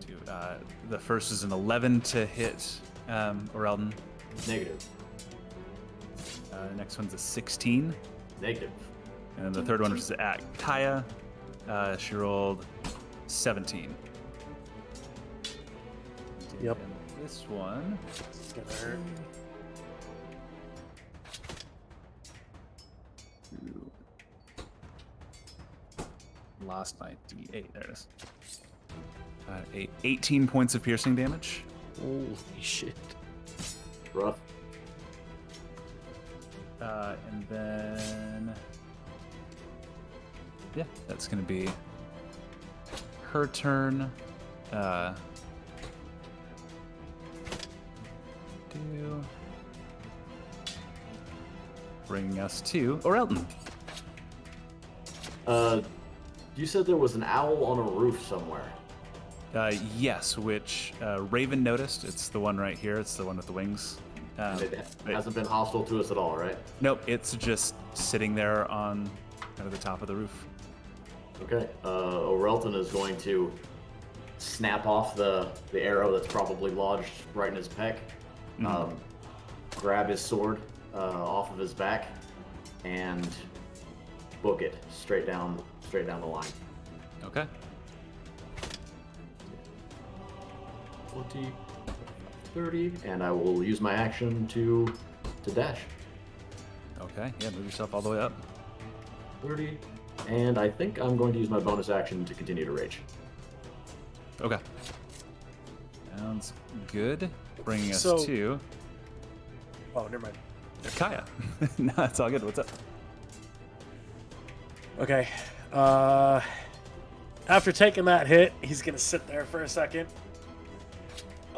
2. The first is an 11 to hit Orelton. Negative. The next one's a 16. Negative. And then the third one is at Kaya. She rolled 17. Yep. And this one. It's gonna hurt. Lost my D8. There it is. 18 points of piercing damage. Holy shit. Rough. And then. Yeah, that's going to be her turn. Bringing us to Orelton. You said there was an owl on a roof somewhere. Yes, which Raven noticed. It's the one right here. It's the one with the wings. It hasn't been hostile to us at all, right? Nope, it's just sitting there on kind of the top of the roof. Okay. Orelton is going to snap off the arrow that's probably lodged right in his pec, grab his sword off of his back, and book it straight down the line. Okay. 20, 30, and I will use my action to dash. Okay, yeah, move yourself all the way up. 30, and I think I'm going to use my bonus action to continue to rage. Okay. Sounds good. Bringing us So- to Oh, never mind. Kaya. No, it's all good. What's up? Okay. After taking that hit, he's gonna sit there for a second.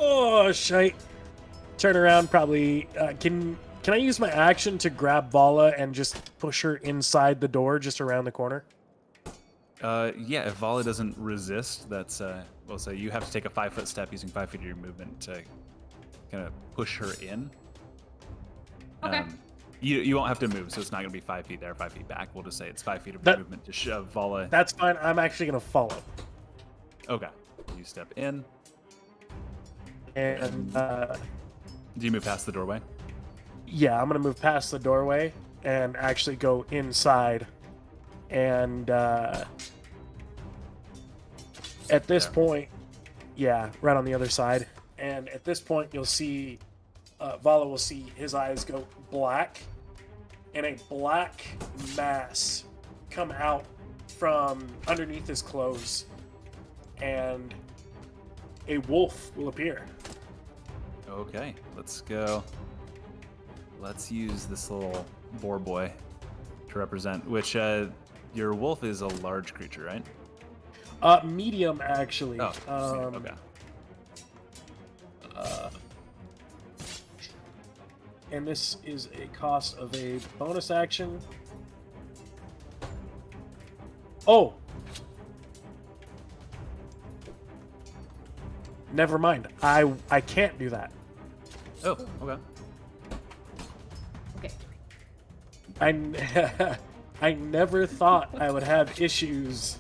Oh shite! Turn around. Probably. Can I use my action to grab Vala and just push her inside the door, just around the corner? Yeah, if Vala doesn't resist, that's well, so you have to take a 5-foot step using 5 feet of your movement to kind of push her in. Okay. You won't have to move, so it's not going to be 5 feet there, 5 feet back. We'll just say it's 5 feet of That- movement to shove Vala. That's fine. I'm actually gonna follow. Okay. You step in. And Do you move past the doorway? yeah, I'm gonna move past the doorway and actually go inside. And at this There. point, yeah, right on the other side. And at this point, you'll see Vala will see his eyes go black, and a black mass come out from underneath his clothes, and a wolf will appear. Okay, let's go. Let's use this little boar boy to represent, which your wolf is a large creature, right? Medium, actually. Oh, okay. And this is a cost of a bonus action. Oh! Never mind. I can't do that. Oh, okay. Okay. I never thought I would have issues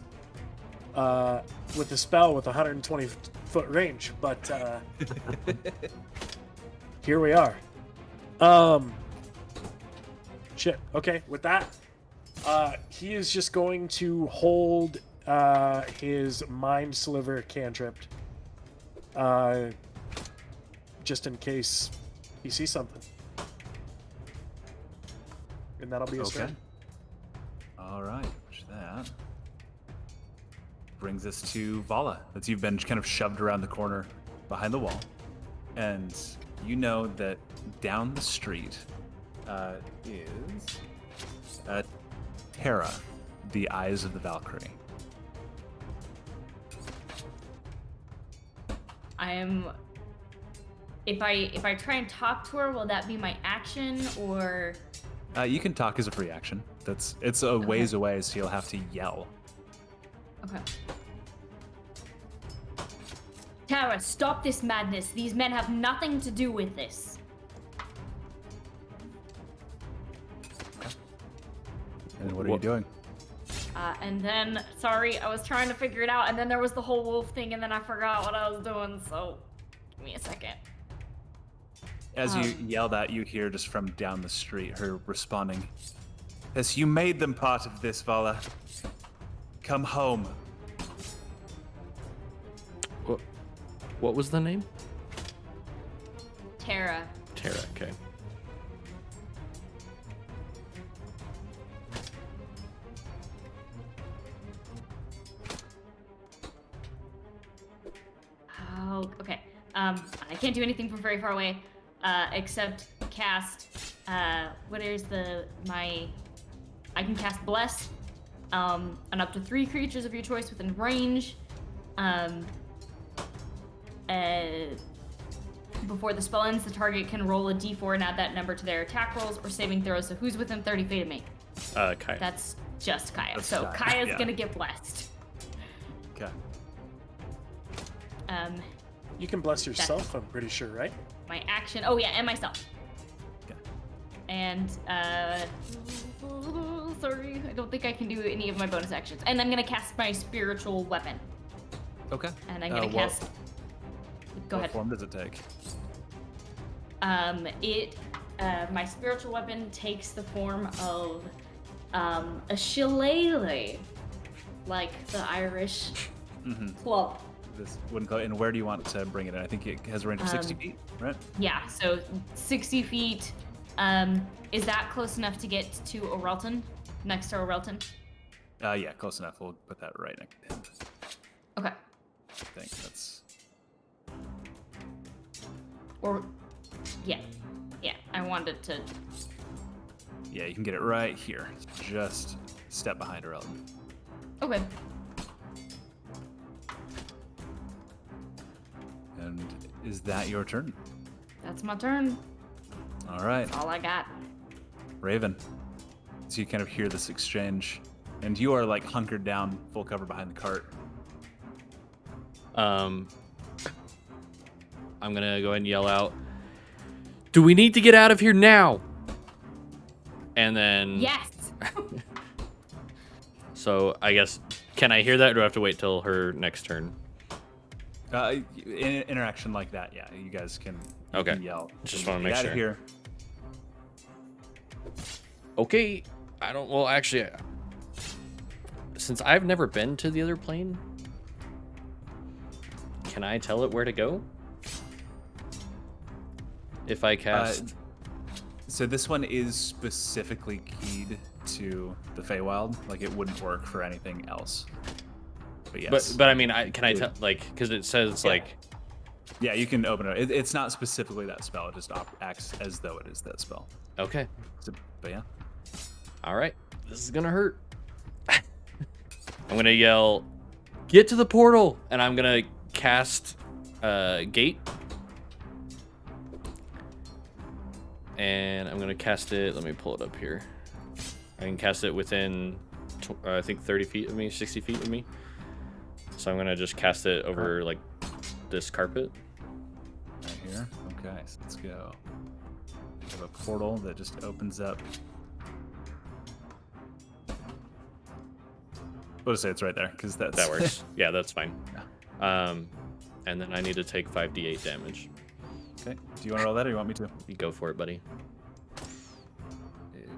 with a spell with 120-foot range, but here we are. Shit. Okay, with that, he is just going to hold his Mind Sliver cantrip, just in case he sees something, and that'll be his Okay. turn. All right, which that brings us to Vala. That's you've been kind of shoved around the corner behind the wall, and you know that down the street is Terra, the Eyes of the Valkyrie. I am. If I try and talk to her, will that be my action or? You can talk as a free action. It's a ways away, so you'll have to yell. Okay. Tara, stop this madness. These men have nothing to do with this. And what are you doing? And then, sorry, I was trying to figure it out, and then there was the whole wolf thing, and then I forgot what I was doing, so give me a second. As you yell that, you hear just from down the street her responding, "Yes, you made them part of this, Vala. Come home." What was the name? Tara. Terra. Okay. Oh, okay. I can't do anything from very far away, except cast. What is I can cast Bless, on up to 3 creatures of your choice within range. Before the spell ends, the target can roll a d4 and add that number to their attack rolls or saving throws. So who's within 30 feet of me? Kaya. That's just Kaya. That's so Kaya, Kaya's yeah. gonna get blessed. Okay. You can bless yourself, I'm pretty sure, right? My action. Oh yeah, and myself. Okay. And sorry, I don't think I can do any of my bonus actions. And I'm gonna cast my spiritual weapon. Okay. And I'm gonna cast. Go what ahead. form does it take? My spiritual weapon takes the form of a shillelagh, like the Irish club. This wooden club. And where do you want to bring it in? I think it has a range of 60 feet, right? Yeah, so 60 feet. Is that close enough to get to Orelton? Next to Orelton? Yeah, close enough. We'll put that right next to him. Okay. I think that's. Or, yeah. Yeah, I wanted to. Yeah, you can get it right here. Just step behind her. Okay. And is that your turn? That's my turn. All right, That's all I got. Raven. So you kind of hear this exchange, and you are like hunkered down, full cover behind the cart. I'm gonna go ahead and yell out, "Do we need to get out of here now?" And then Yes. So I guess can I hear that, or do I have to wait till her next turn? In an interaction like that, yeah, you guys can, you Okay. can yell. Just "Get wanna make outta sure." Here. Okay. I don't. Well, actually, since I've never been to the other plane, can I tell it where to go? If I cast. So this one is specifically keyed to the Feywild. Like it wouldn't work for anything else. But yes. But I mean, can I tell, like, because it says Yeah. like. Yeah, you can open it. It's not specifically that spell. It just acts as though it is that spell. Okay. So, but yeah. All right. This is gonna hurt. I'm gonna yell, "Get to the portal!" And I'm gonna cast Gate. And I'm gonna cast it. Let me pull it up here. I can cast it within, I think 30 feet of me, 60 feet of me. So I'm gonna just cast it over like this carpet. Right here. Okay, so let's go. We have a portal that just opens up. We'll just say it's right there because that works. Yeah, that's fine. And then I need to take 5d8 damage. Okay. Do you want to roll that, or you want me to? You go for it, buddy.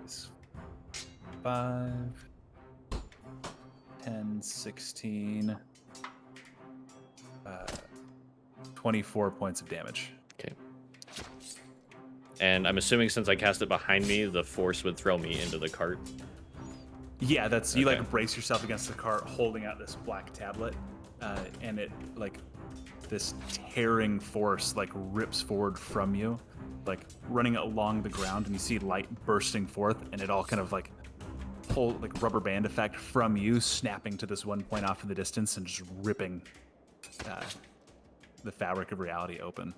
Is 5, 10, 16, 24 points of damage. Okay. And I'm assuming since I cast it behind me, the force would throw me into the cart. Yeah, that's you. Okay. Like brace yourself against the cart, holding out this black tablet, and it like this tearing force like rips forward from you, like running along the ground, and you see light bursting forth, and it all kind of like pull like rubber band effect from you, snapping to this one point off in the distance and just ripping the fabric of reality open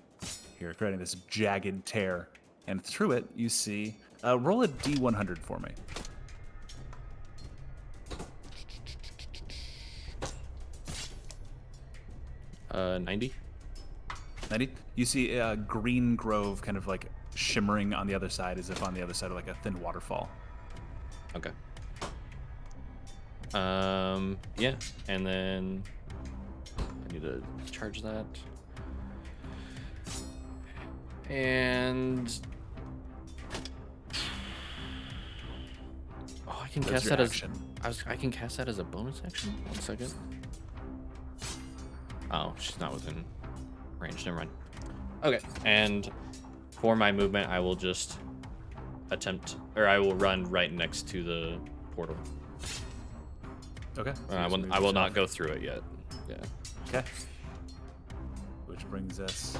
here, creating this jagged tear. And through it, you see, roll a D100 for me. 90. 90. You see a green grove kind of like shimmering on the other side, as if on the other side of like a thin waterfall. Okay. Yeah, and then I need to charge that. And I can That's cast your that action. I can cast that as a bonus action. 1 second. Oh, she's not within range. Never mind. Okay, and for my movement, I will just I will run right next to the portal. Okay. so I just move will not yourself. go through it yet. Yeah. Okay. Which brings us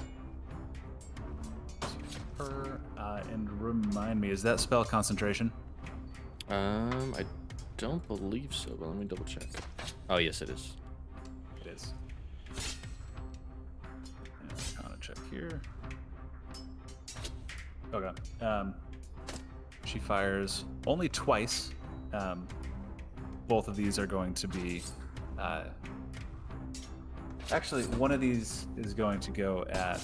to her. And remind me, is that spell concentration? I don't believe so, but let me double check. Oh, yes, it is. It is. Arcana check here. Okay. She fires only twice. Both of these are going to be. Actually, one of these is going to go at.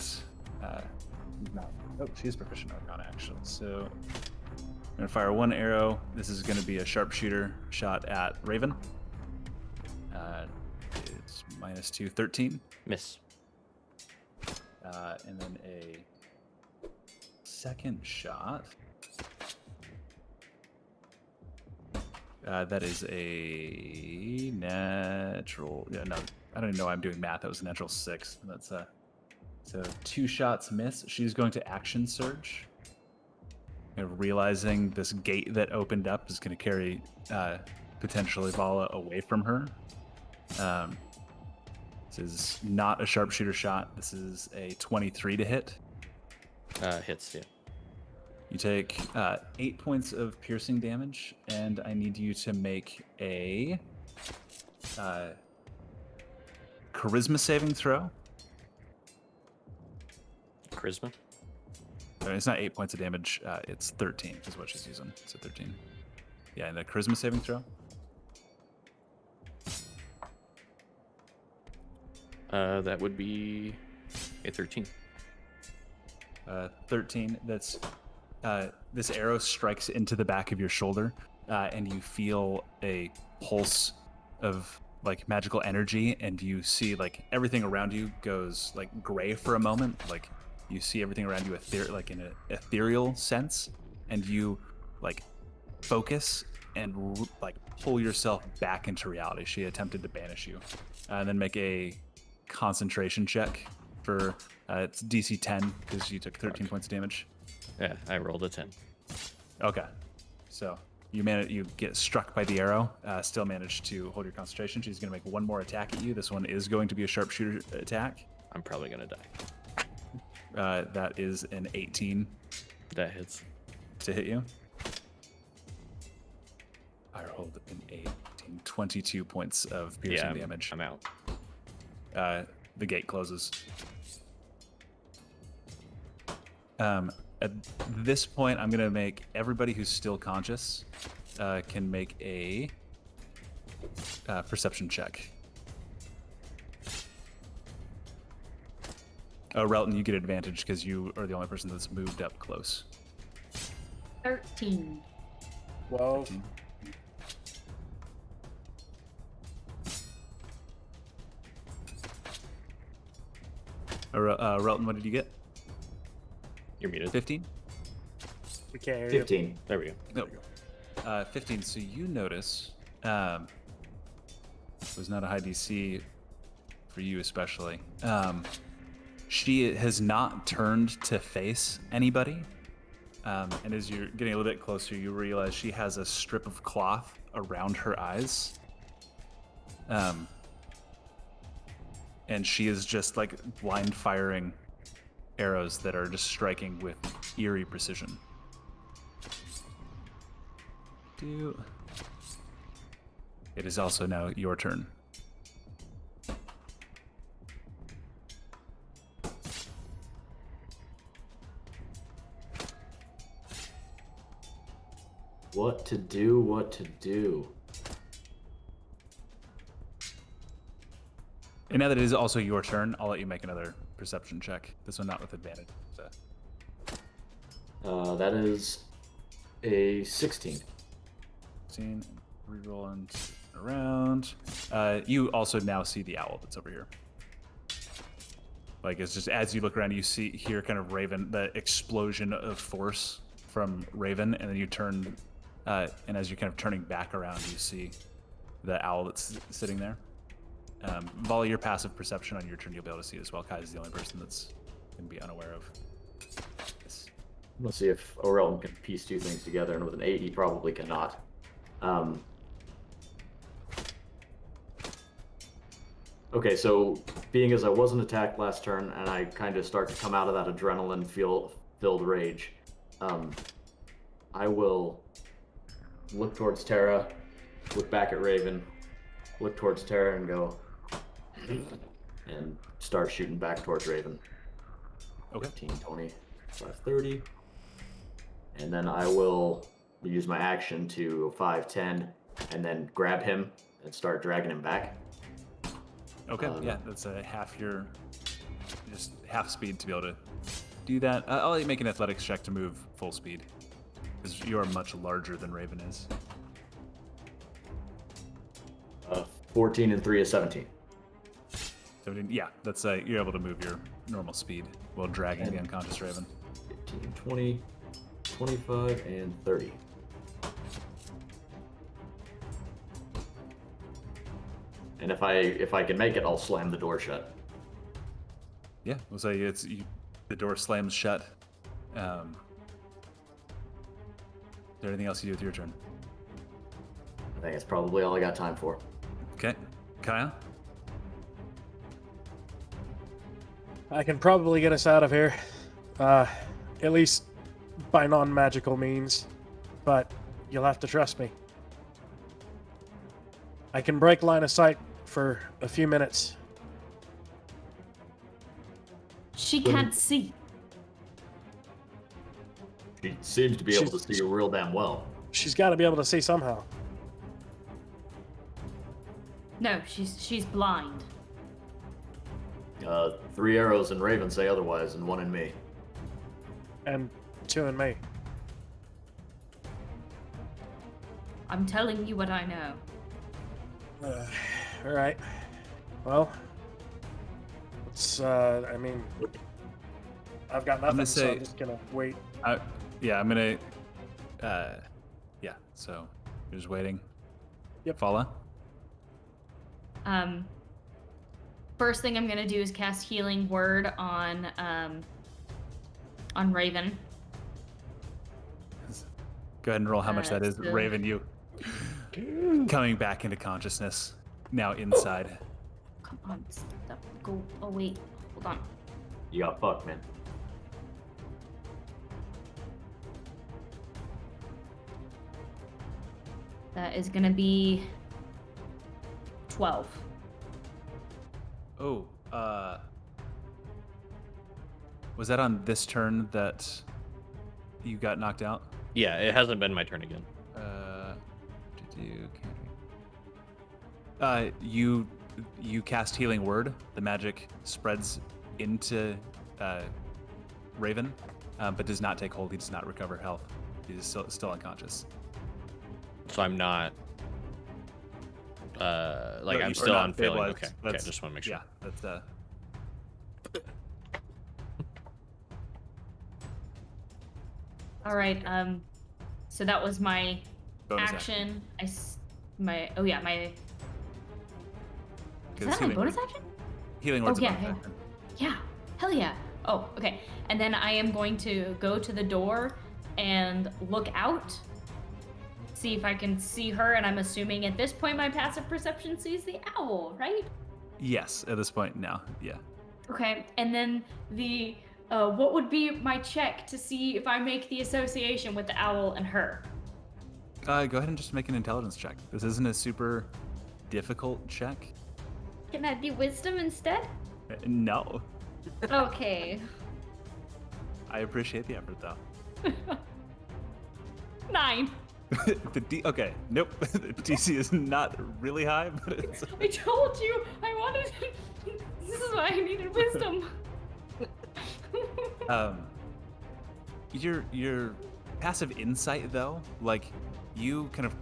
No. Oh, she's proficient Arcana, actually. So I'm going to fire one arrow. This is going to be a sharpshooter shot at Raven. It's -2, 13. Miss. And then a second shot. That is a natural. Yeah, no, I don't even know why I'm doing math. That was a natural 6. That's so 2 shots miss. She's going to action surge. And realizing this gate that opened up is going to carry potentially Vala away from her. This is not a sharpshooter shot. This is a 23 to hit. Hits, yeah. You take 8 points of piercing damage, and I need you to make a charisma saving throw. Charisma? I mean, it's not 8 points of damage. It's 13 is what she's using. So 13. Yeah, and the charisma saving throw. That would be a 13. 13. That's this arrow strikes into the back of your shoulder, and you feel a pulse of like magical energy, and you see like everything around you goes like gray for a moment. Like you see everything around you like in an ethereal sense, and you like focus and like pull yourself back into reality. She attempted to banish you, and then make a concentration check for it's DC 10 because you took 13 points of damage. Yeah, I rolled a 10. Okay, so you get struck by the arrow, still manage to hold your concentration. She's going to make one more attack at you. This one is going to be a sharpshooter attack. I'm probably gonna die. That is an 18 That hits. to hit you. I rolled an 18, 22 points of piercing damage. I'm out. The gate closes. At this point, I'm going to make everybody who's still conscious can make a perception check. Relton, you get advantage because you are the only person that's moved up close. 13. 12. Relton, what did you get? You're muted. 15? We can't hear you. 15. There we go. No. 15. So you notice it was not a high DC for you especially. She has not turned to face anybody. And as you're getting a little bit closer, you realize she has a strip of cloth around her eyes. And she is just like blind firing arrows that are just striking with eerie precision. It is also now your turn. What to do, what to do. And now that it is also your turn, I'll let you make another perception check. This one not with advantage. So. That is a 16. 16, rerolling around. You also now see the owl that's over here. Like it's just as you look around, you hear kind of Raven, the explosion of force from Raven, and then you turn, and as you're kind of turning back around, you see the owl that's sitting there. Volley your passive perception on your turn, you'll be able to see it as well. Kai is the only person that's going to be unaware of this. Let's see if Aurelm can piece two things together, and with an 8, he probably cannot. Okay, so being as I wasn't attacked last turn, and I kind of start to come out of that adrenaline-filled rage, I will look towards Terra, look back at Raven, look towards Terra, and go, and start shooting back towards Raven. Okay. 15, 20, 25, 30. And then I will use my action to 5, 10, and then grab him and start dragging him back. Okay, yeah, that's a just half speed to be able to do that. I'll let you make an athletics check to move full speed, because you are much larger than Raven is. 14 and 3 is 17. 17, yeah, that's you're able to move your normal speed while dragging the unconscious Raven. 15, 20, 25, and 30. And if I can make it, I'll slam the door shut. Yeah, we'll say the door slams shut. Is there anything else you do with your turn? I think that's probably all I got time for. Okay, Kyle? I can probably get us out of here. At least by non-magical means. But you'll have to trust me. I can break line of sight for a few minutes. She can't see. She seems to be able to see you real damn well. She's got to be able to see somehow. No, she's blind. 3 arrows in Raven say otherwise, and 1 in me. And 2 in me. I'm telling you what I know. All right. Well, it's. I mean, I've got nothing, gonna so say- I'm just gonna wait. Yeah, I'm gonna. Yeah. So you're just waiting. Yep. Fala. First thing I'm gonna do is cast Healing Word on Raven. Go ahead and roll how much that is, so- Raven. You coming back into consciousness now inside. Come on, stop. Go. Oh wait, hold on. You got fucked, man. That is gonna be 12. Oh, was that on this turn that you got knocked out? Yeah, it hasn't been my turn again. You cast Healing Word. The magic spreads into Raven, but does not take hold. He does not recover health. He is still unconscious. So I'm not. No, I'm you still are on not failing. stabilized. Okay, okay, That's- just want to make sure. Yeah, that's All right. So that was my bonus action. My oh yeah, my. 'Cause Is that my Healing bonus Word- action? Healing Word's a yeah, bonus yeah. action. Yeah. Hell yeah. Oh, okay. And then I am going to go to the door and look out. See if I can see her, and I'm assuming at this point my passive perception sees the owl, right? Yes, at this point now. Yeah. Okay. And then the what would be my check to see if I make the association with the owl and her? Go ahead and just make an intelligence check. This isn't a super difficult check. Can I do wisdom instead? No. Okay. I appreciate the effort though. 9. Okay, nope. The DC is not really high, but it's I told you I wanted. This is why I needed wisdom. your passive insight though, like you kind of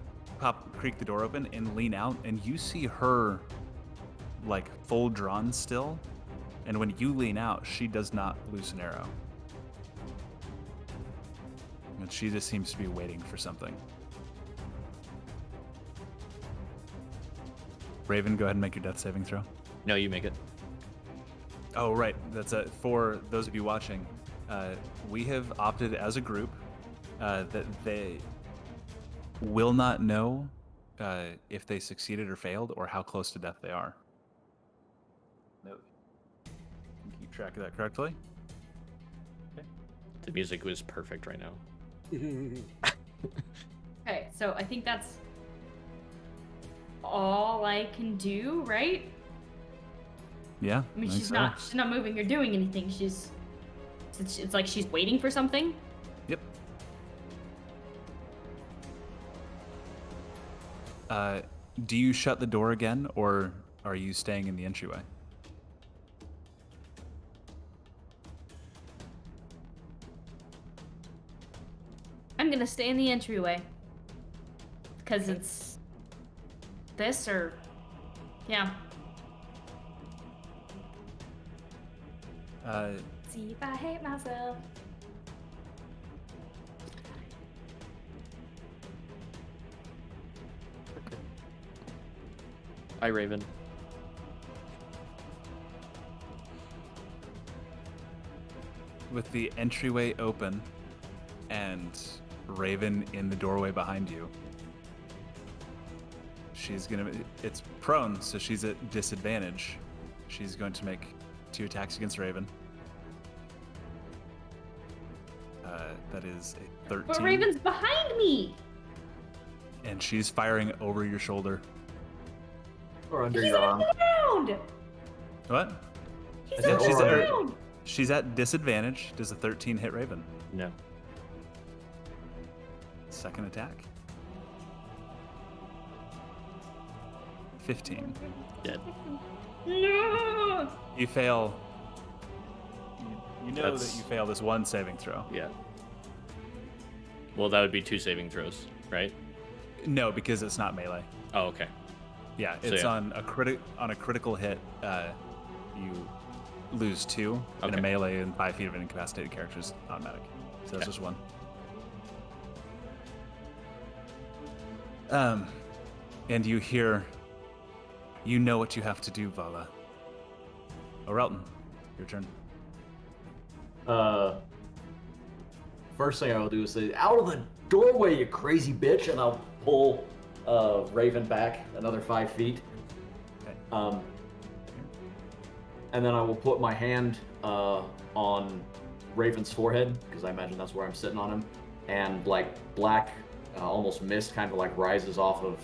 creak the door open and lean out, and you see her like full drawn still, and when you lean out, she does not loose an arrow, and she just seems to be waiting for something. Raven, go ahead and make your death saving throw. No, you make it. Oh, right. That's for those of you watching. We have opted as a group that they will not know if they succeeded or failed or how close to death they are. No. Keep track of that correctly. The music was perfect right now. Okay, so I think that's all I can do, right? Yeah. I mean, think she's so. not moving or doing anything. It's like she's waiting for something. Yep. Do you shut the door again, or are you staying in the entryway? I'm gonna stay in the entryway. Because it's this or yeah. See if I hate myself. Hi, Raven. With the entryway open and Raven in the doorway behind you, it's prone, so she's at disadvantage. She's going to make 2 attacks against Raven. That is a 13. But Raven's behind me. And she's firing over your shoulder. Or under He's your on arm. the ground. What? He's Yeah, on she's the at- ground. She's at disadvantage. Does a 13 hit Raven? No. Second attack. 15. Dead. No. You fail. You know That's- that you fail this one saving throw. Yeah. Well, that would be 2 saving throws, right? No, because it's not melee. Oh, okay. Yeah, So, it's yeah. on a critical hit. You lose 2, and Okay. a melee and 5 feet of an incapacitated character is automatic. So that's Okay. just 1. And you hear, you know what you have to do, Vala. Orelton, your turn. First thing I will do is say, "Out of the doorway, you crazy bitch!" And I'll pull Raven back another 5 feet. Okay. And then I will put my hand on Raven's forehead, because I imagine that's where I'm sitting on him, and like black, almost mist, kind of like rises off of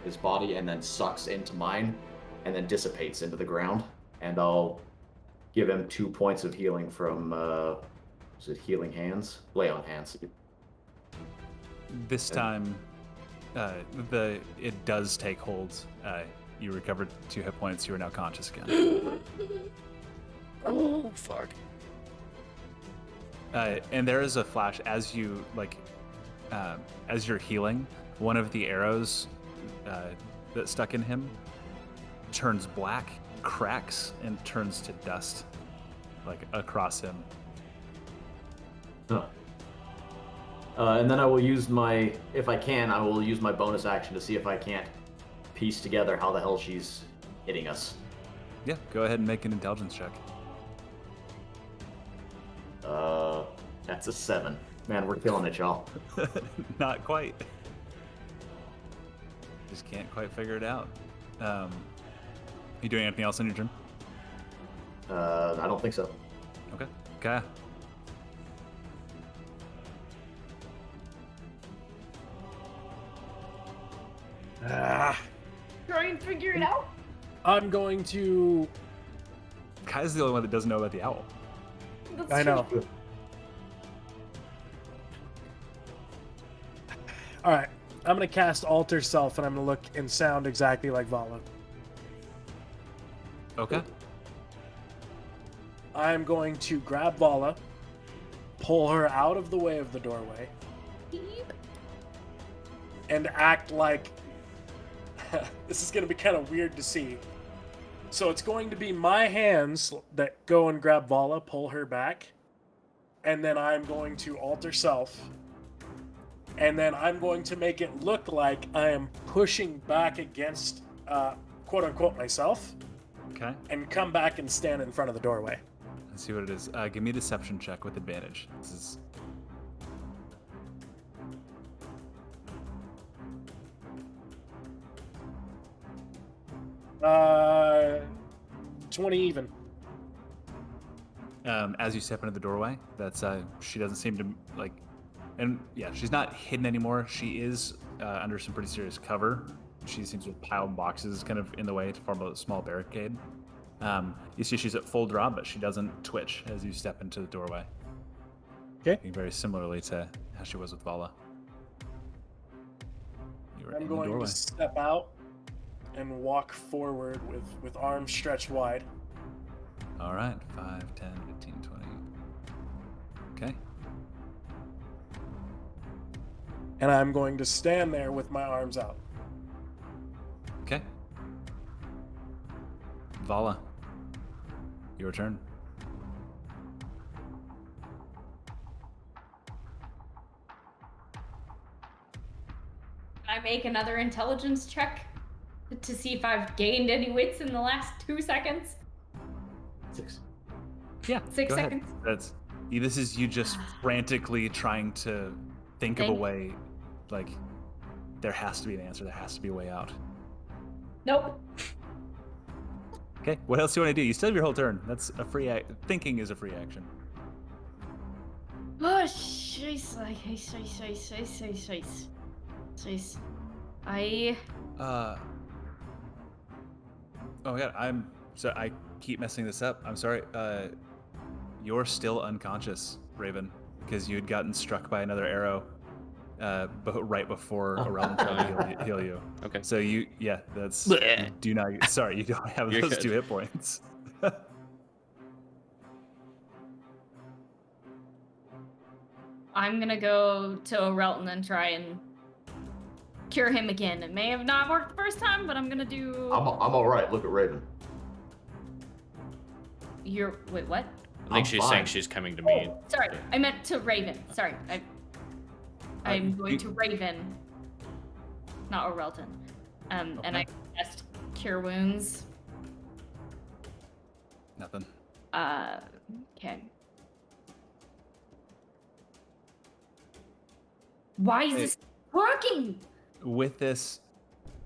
his body and then sucks into mine, and then dissipates into the ground. And I'll give him 2 points of healing from, is it Healing Hands? Lay on Hands. This time, it does take hold. You recovered 2 hit points. You are now conscious again. Oh, fuck. And there is a flash as you as you're healing. One of the arrows that stuck in him turns black, cracks, and turns to dust, like across him. Huh. And then I will use if I can, I will use my bonus action to see if I can't piece together how the hell she's hitting us. Yeah, go ahead and make an intelligence check. That's a 7. Man, we're killing it, y'all. Not quite. Just can't quite figure it out. You doing anything else on your turn? I don't think so. Okay. Kaya. Try and figure it out. I'm going to. Kaya's the only one that doesn't know about the owl. That's I true. know. All right. I'm going to cast Alter Self, and I'm going to look and sound exactly like Vala. Okay. I'm going to grab Vala, pull her out of the way of the doorway, and act like this is going to be kind of weird to see. So it's going to be my hands that go and grab Vala, pull her back, and then I'm going to alter self, and then I'm going to make it look like I am pushing back against quote unquote myself, Okay. and come back and stand in front of the doorway. Let's see what it is. Give me a deception check with advantage. This is 20 even. As you step into the doorway. That's she doesn't seem to like, and yeah, she's not hidden anymore. She is under some pretty serious cover. She seems to have piled boxes kind of in the way to form a small barricade. You see she's at full draw, but she doesn't twitch as you step into the doorway. Okay. Very similarly to how she was with Vala. You were I'm in the going doorway. to step out and walk forward with arms stretched wide. All right, 5, 10, 15, 20. Okay. And I'm going to stand there with my arms out. Okay. Vala, your turn. Can I make another intelligence check to see if I've gained any wits in the last 2 seconds? 6. Yeah. 6 go ahead. seconds. This is you just frantically trying to think of a Think. way. Like, there has to be an answer. There has to be a way out. Nope. Okay. What else do you want to do? You still have your whole turn. That's a free thinking is a free action. Oh, jeez. Jeez. I. Oh my god. I keep messing this up. I'm sorry. You're still unconscious, Raven, because you had gotten struck by another arrow, but right before Aurelin tried to heal you. Okay. So that's. Bleh. You do not. Sorry, you don't have You're those good. 2 hit points. I'm gonna go to Orelton and try and cure him again. It may have not worked the first time, but I'm gonna do. I'm all right. Look at Raven. Wait, what? I think I'm she's fine. saying she's coming to me. Sorry, I meant to Raven. Sorry, I'm going to Raven, not Orelton. And I cast Cure Wounds. Nothing. Okay. Why is this working? With this,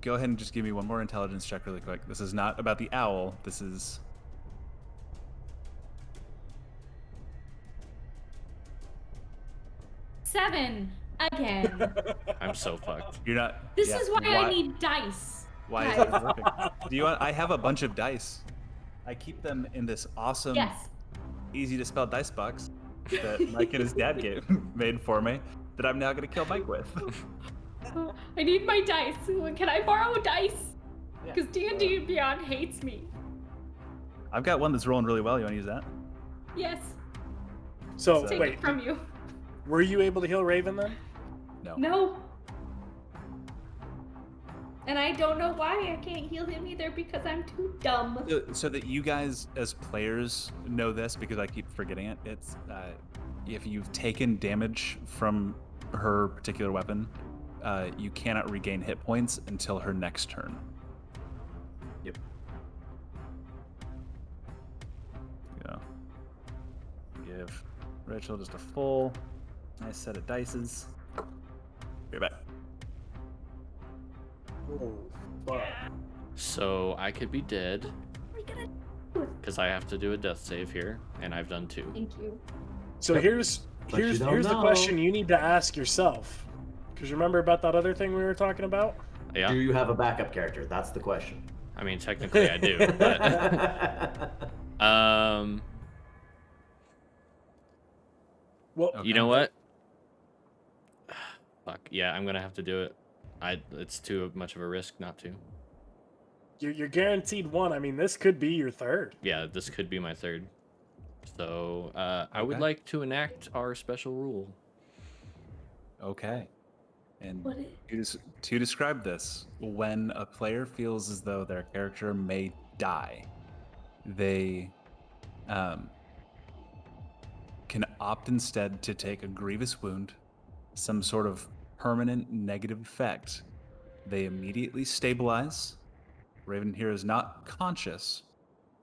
go ahead and just give me one more intelligence check really quick. This is not about the owl. This is... Seven again. I'm so fucked. You're not... This yeah, is why I need dice. Why is it working? Do you want... I have a bunch of dice. I keep them in this awesome, Yes. easy to spell dice box that Mike and his dad made for me that I'm now going to kill Mike with. I need my dice. Can I borrow dice? Yeah. Because D&D Beyond hates me. I've got one that's rolling really well. You want to use that? Yes. So Take wait, it from you. were you able to heal Raven then? No. No. And I don't know why I can't heal him either because I'm too dumb. So that you guys as players know this, because I keep forgetting it, it's if you've taken damage from her particular weapon, you cannot regain hit points until her next turn. Yep. Yeah. Give Rachel just a full nice set of dices. Be back. Oh, fuck. So I could be dead What are we gonna do? because I have to do a death save here, and I've done 2. Thank you. So Yep. here's But you don't the know. question you need to ask yourself. Because remember about that other thing we were talking about? Yeah, Do you have a backup character? That's the question. I mean technically I do, but Well, Okay. you know what? Fuck yeah, I'm gonna have to do it. It's too much of a risk not to. you're guaranteed one. I mean, this could be your third. Yeah, this could be my third. So I would Okay. like to enact our special rule. Okay. And What to describe this, when a player feels as though their character may die, they can opt instead to take a grievous wound, some sort of permanent negative effect. They immediately stabilize. Raven here is not conscious,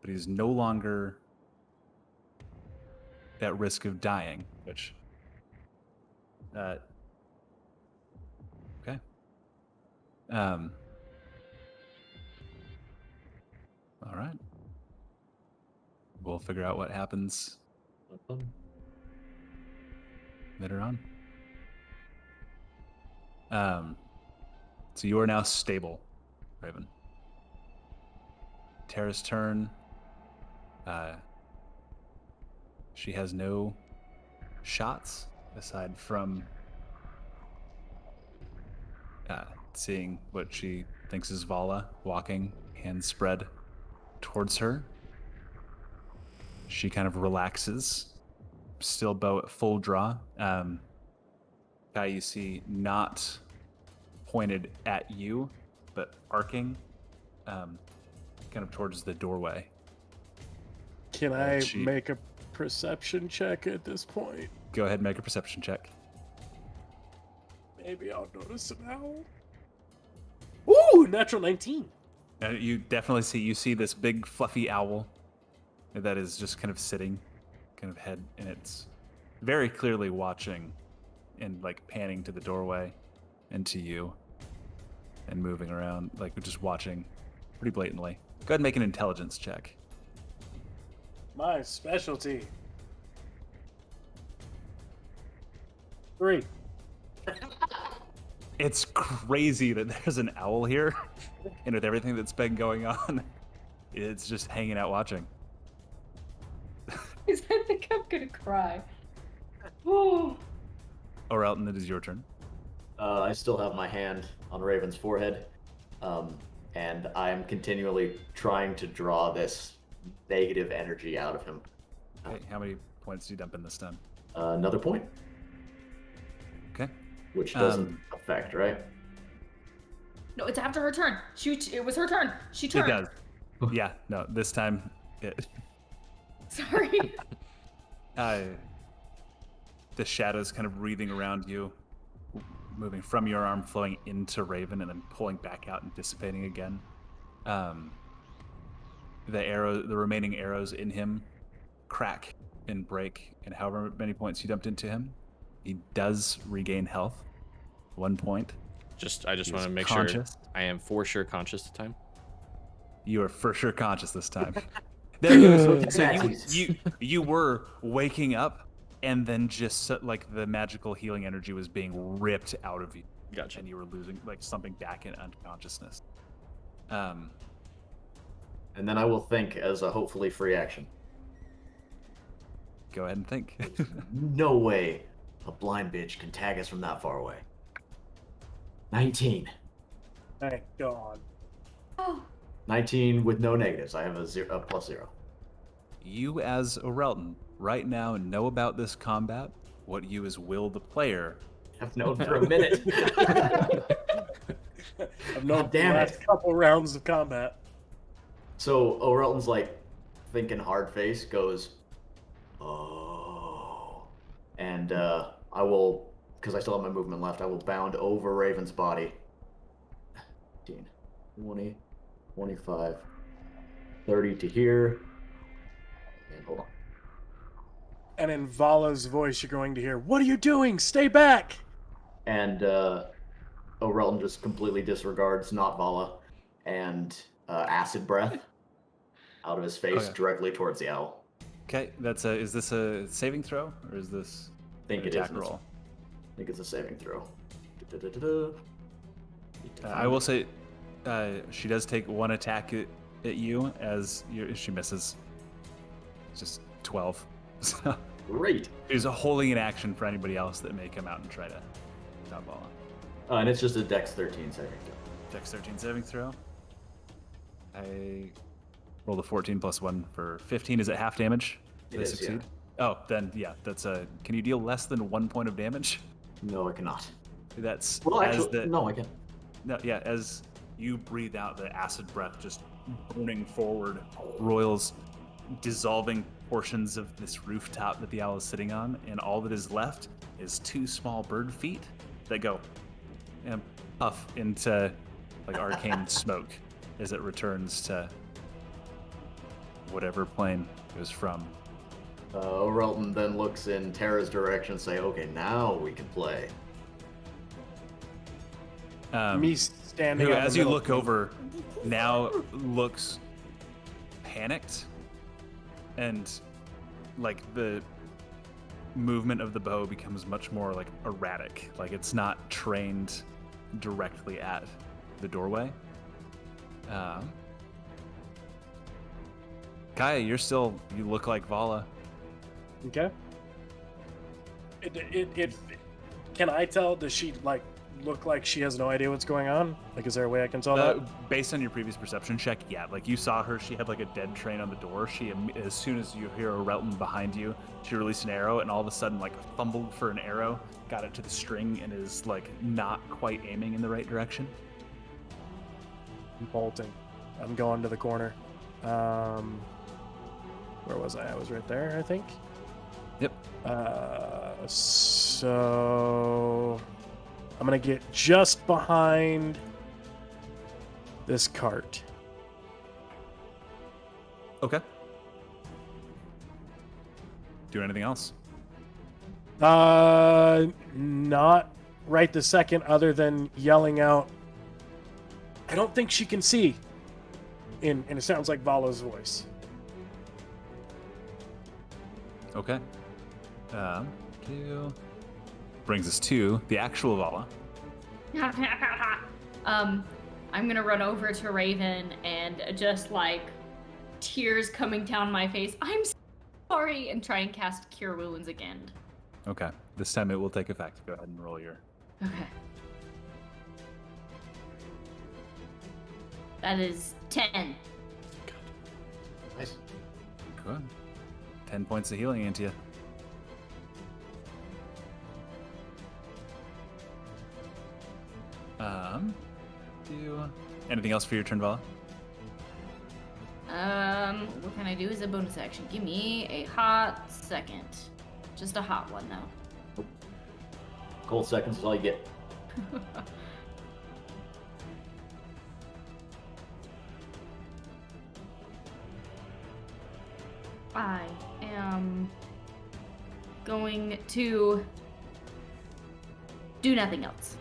but he's no longer at risk of dying, which okay. All right. We'll figure out what happens later on. So you are now stable, Raven. Tara's turn. She has no shots aside from seeing what she thinks is Vala walking, hands spread towards her. She kind of relaxes, still bow at full draw. Kai, you see, not pointed at you, but arcing kind of towards the doorway. Can I she- make a perception check at this point? Go ahead and make a perception check. Maybe I'll notice an owl. Ooh, natural 19. You definitely see this big fluffy owl that is just kind of sitting, kind of head, and it's very clearly watching and like panning to the doorway and to you and moving around, like just watching pretty blatantly. Go ahead and make an intelligence check. My specialty. 3. It's crazy that there's an owl here, and with everything that's been going on, it's just hanging out watching. I think I'm gonna cry. Oh. Or Elton, it is your turn. I still have my hand on Raven's forehead, and I'm continually trying to draw this negative energy out of him. Okay, how many points do you dump in this time? Another point, Okay. which doesn't affect, right? No, it's after her turn. It was her turn. She It turned. does. Yeah, no, this time it, Sorry. the shadows kind of breathing around you, moving from your arm, flowing into Raven, and then pulling back out and dissipating again. The remaining arrows in him crack and break, and however many points you dumped into him, he does regain health. 1 point. I just He want is to make conscious. sure I am for sure conscious this time. You are for sure conscious this time. There you go. So Maxis. you were waking up, and then just like the magical healing energy was being ripped out of you. Gotcha. And you were losing, like, something back in unconsciousness. And then I will think as a hopefully free action. Go ahead and think. No way a blind bitch can tag us from that far away. 19. Thank God. Oh. 19 with no negatives. I have a +0. You, as Orelton, right now know about this combat what you, as Will the player, I've known for a minute. I've known the damn last it. couple rounds of combat. So Orelton's like thinking hard face, goes, oh. And I will, because I still have my movement left, I will bound over Raven's body. 15, 20, 25, 30 to here. And hold on. And in Vala's voice, you're going to hear, "What are you doing? Stay back!" And Orelton just completely disregards not Vala and acid breath out of his face Okay. directly towards the owl. Okay, that's a. Is this a saving throw, or is this I think an it is. attack roll? I think it's a saving throw. Da-da-da-da-da. I will say, she does take one attack at you as she misses. It's just 12. So Great. she's holding an action for anybody else that may come out and try to stop Vala. And it's just a Dex 13 saving throw. Dex 13 saving throw. I rolled a 14 plus 1 for 15. Is it half damage? It They is, yeah. succeed? Oh, then yeah, that's a. Can you deal less than 1 point of damage? No, I cannot. That's Well, as actually, the no, I can. no, yeah, as you breathe out the acid breath just burning forward, roils dissolving portions of this rooftop that the owl is sitting on, and all that is left is 2 small bird feet that go and puff into like arcane smoke as it returns to whatever plane it was from. Orelton then looks in Terra's direction and say, okay, now we can play. Me standing Who, on the as you middle look over, now looks panicked, and like the movement of the bow becomes much more like erratic, like it's not trained directly at the doorway. Kaya, you look like Vala. Okay. Can I tell? Does she like look like she has no idea what's going on? Like, is there a way I can tell that? Based on your previous perception check, yeah, like you saw her, she had like a dead train on the door. She, as soon as you hear a Relton behind you, she released an arrow and all of a sudden like fumbled for an arrow, got it to the string, and is like not quite aiming in the right direction. I'm bolting. I'm going to the corner. Where was I? I was right there, I think. Yep. So I'm gonna get just behind this cart. Okay. Do anything else? Not right this second, other than yelling out. I don't think she can see. And it sounds like Vala's voice. Okay. Brings us to the actual Vala. I'm gonna run over to Raven and just like tears coming down my face. I'm sorry, and try and cast Cure Wounds again. Okay. This time it will take effect. Go ahead and roll your. Okay. That is 10. Nice. Good. 10 points of healing into you. Anything else for your turn, Vala? What can I do as a bonus action? Give me a hot second. Just a hot one, though. Cold seconds is all you get. I am going to do nothing else.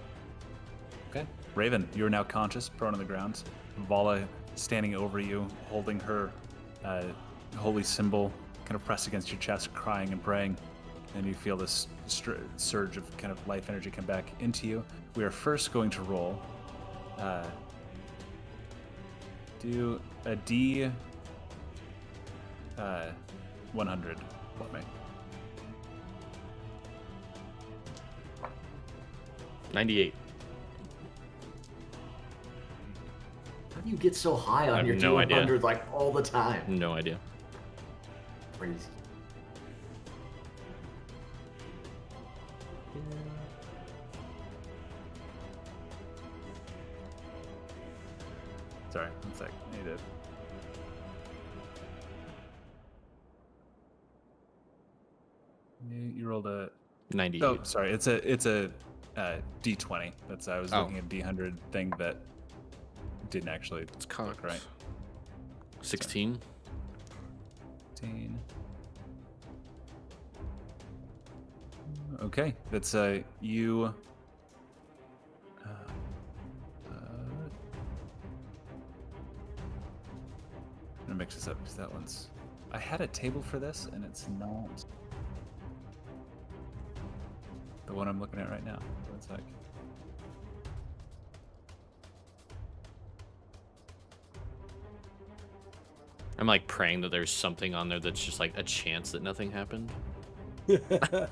Okay. Raven, you are now conscious, prone on the ground. Vala standing over you, holding her holy symbol kind of pressed against your chest, crying and praying. And you feel this surge of kind of life energy come back into you. We are first going to roll. Do a D 100 for me. 98. How do you get so high on have your no idea. 200 like all the time? No idea. Crazy. Sorry, one sec. I need to. You rolled a. 98. Oh, sorry. It's a D20. That's I was looking at D100 thing that didn't actually It's cocked. look right. 16. 15. Okay, that's you. I'm gonna mix this up because that one's. I had a table for this, and it's not the one I'm looking at right now. One sec. I'm like praying that there's something on there that's just like a chance that nothing happened. And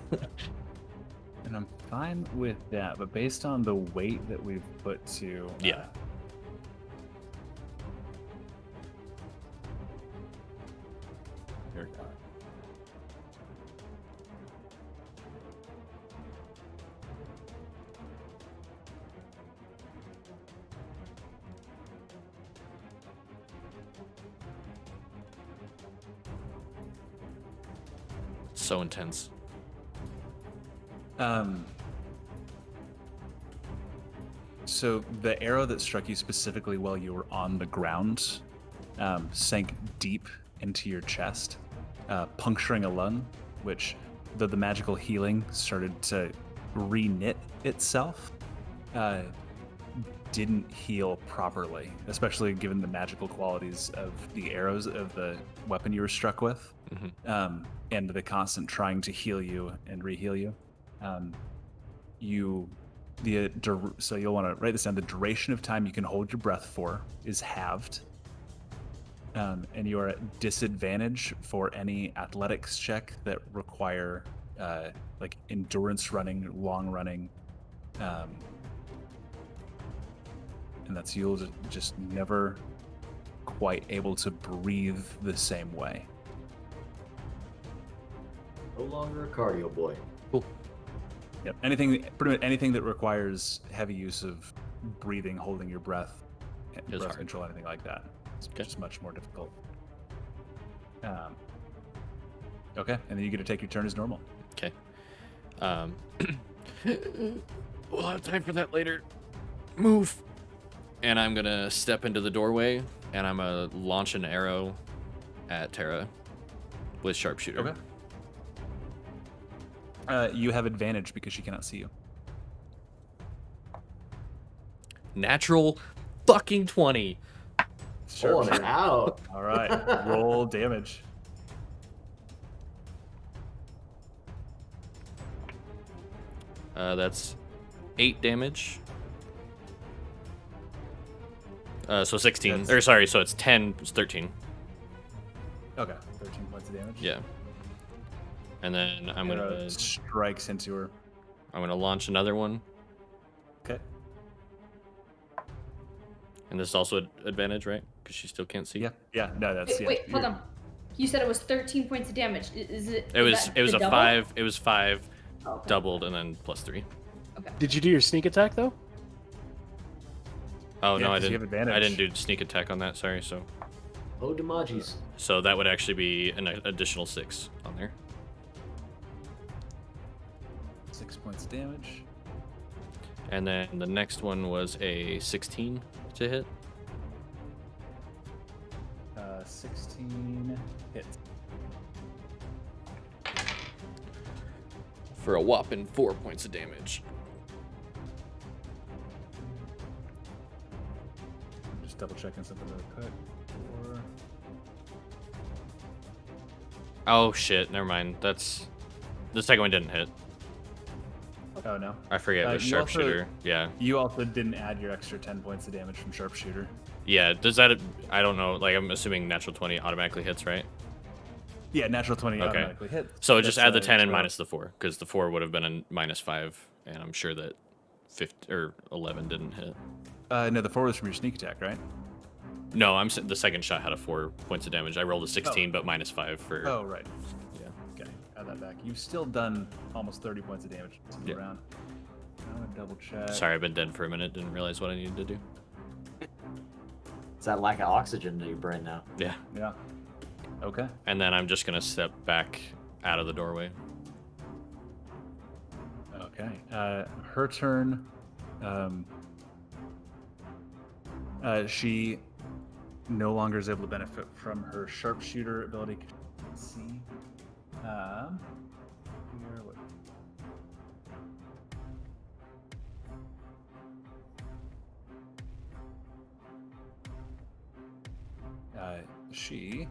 I'm fine with that, but based on the weight that we've put to Yeah. Your car. So intense. So the arrow that struck you specifically while you were on the ground sank deep into your chest, puncturing a lung, which, though the magical healing started to re-knit itself, didn't heal properly, especially given the magical qualities of the arrows of the weapon you were struck with, and the constant trying to heal you and re-heal you. So you'll want to write this down. The duration of time you can hold your breath for is halved, and you are at disadvantage for any athletics check that require like endurance running, long running, and that's you'll just never quite able to breathe the same way. No longer a cardio boy. Cool. Yep. Pretty much anything that requires heavy use of breathing, holding your breath, Is breath hard. control, anything like that. It's Okay. just much more difficult. Okay, and then you get to take your turn as normal. Okay. We'll have time for that later. Move. And I'm gonna step into the doorway, and I'm gonna launch an arrow at Terra with sharpshooter. Okay. You have advantage because she cannot see you. Natural fucking 20. Pulling it out. All right, roll damage. That's 8 damage. So 16. That's- Or sorry, so it's 10. It's 13. Okay, 13 points of damage. Yeah. And then I'm Arrow gonna strikes into her. launch another one, Okay. and this is also advantage, right? Because she still can't see. Yeah. No, that's Wait, hold on. You said it was 13 points of damage. Is it? It was is that it was the a double? 5. It was 5 Oh, okay. doubled and then plus 3. Okay. Did you do your sneak attack though? Oh Yeah, no, I 'cause you didn't. have I advantage. didn't do sneak attack on that. Sorry. Oh, Demagis. So that would actually be an additional 6 on there. 6 points of damage. And then the next one was a 16 to hit. 16 hits. For a whopping 4 points of damage. I'm just double checking something really quick. Oh shit, never mind. That's the second one didn't hit. Oh no. I forget it was you also- sharpshooter. Yeah. You also didn't add your extra 10 points of damage from sharpshooter. Yeah, does that I don't know, like I'm assuming natural 20 automatically hits, right? Yeah, natural 20 Okay. automatically hits. So just add the That's, 10 and that's minus the 4 cuz the 4 would have been a -5 and I'm sure that 50 or 11 didn't hit. no, the 4 was from your sneak attack, right? No, the second shot had a 4 points of damage. I rolled a 16 but -5 for Oh, right. yeah. Okay, add that back. You've still done almost 30 points of damage this Yeah. round. I'm gonna double check. Sorry, I've been dead for a minute. Didn't realize what I needed to do. It's that lack of oxygen to your brain now. Yeah. Yeah. Okay. And then I'm just going to step back out of the doorway. Okay. Her turn. She no longer is able to benefit from her sharpshooter ability. Let's see. Here, what- she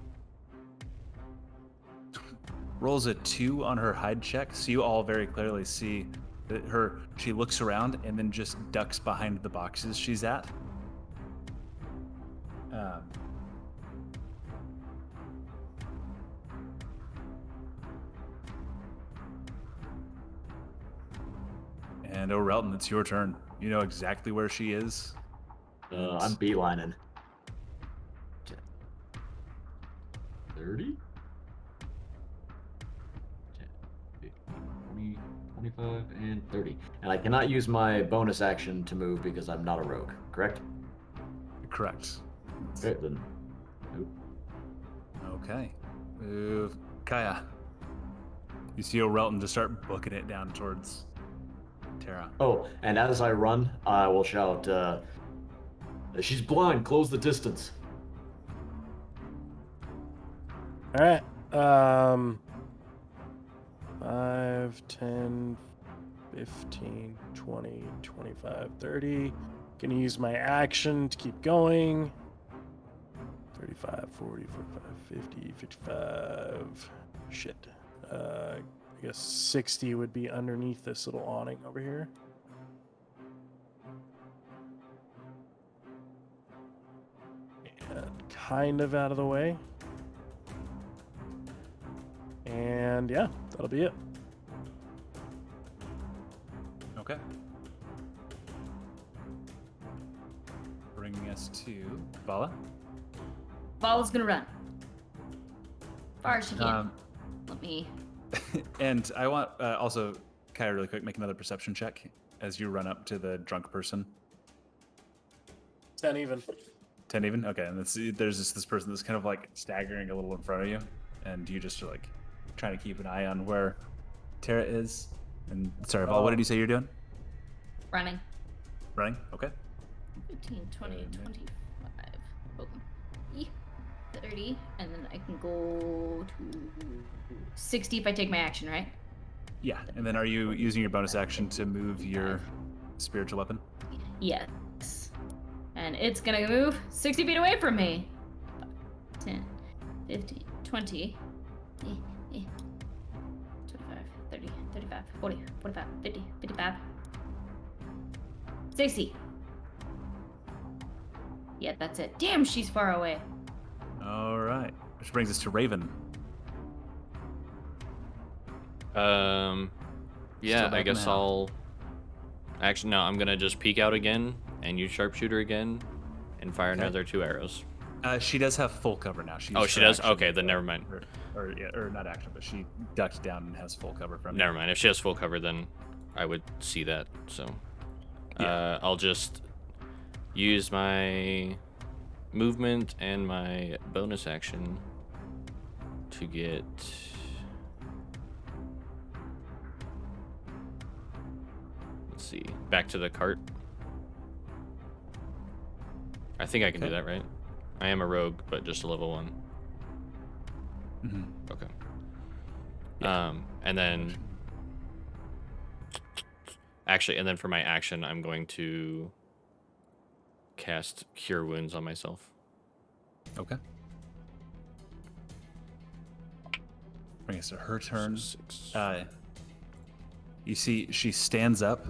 rolls a 2 on her hide check, so you all very clearly see that she looks around and then just ducks behind the boxes she's at. And O'Relton, it's your turn. You know exactly where she is. I'm beelining. 30? 10, 15, 20, 25, and 30. And I cannot use my bonus action to move because I'm not a rogue, correct? Correct. Okay, then. Nope. Okay. Kaya. You see O'Relton just start booking it down towards Tara. Oh, and as I run, I will shout, she's blind, close the distance. All right. 5, 10, 15, 20, 25, 30. Gonna use my action to keep going. 35, 40, 45, 50, 55. Shit. I guess 60 would be underneath this little awning over here. And kind of out of the way. And yeah, that'll be it. Okay. Bringing us to Vala. Vala's gonna run. Far as she can. Um, Let me. and I want also, Kaya, really quick, make another perception check as you run up to the drunk person. 10 even. 10 even? Okay, and there's this person that's kind of like staggering a little in front of you, and you just are like trying to keep an eye on where Tara is. And sorry, Val, what did you say you're doing? Running. Running? Okay. 15, 20, 25. Oh. 30. And then I can go to 60 if I take my action, right? Yeah, and then are you using your bonus action to move your spiritual weapon? Yes. And it's gonna move 60 feet away from me. 10, 15, 20, 25, 30, 35, 40, 45, 50, 55, 60. Yeah, that's it. Damn, she's far away. All right. Which brings us to Raven. Yeah, Still back I in guess the house. I'll. Actually, no, I'm gonna just peek out again and use sharpshooter again, and fire Okay. another 2 arrows. She does have full cover now. She Oh, used she her does? action, Okay, then never mind. Or not action, but she ducked down and has full cover from you. Never mind. If she has full cover, then I would see that. So, Yeah. I'll just use my movement and my bonus action to get. Let's see, back to the cart. I think I can do Okay. that, right? I am a rogue, but just a level 1. Mhm. Okay. Yeah. And then actually, and then for my action, I'm going to cast Cure Wounds on myself. Okay. Bring us to her turn. So 6. You see, she stands up,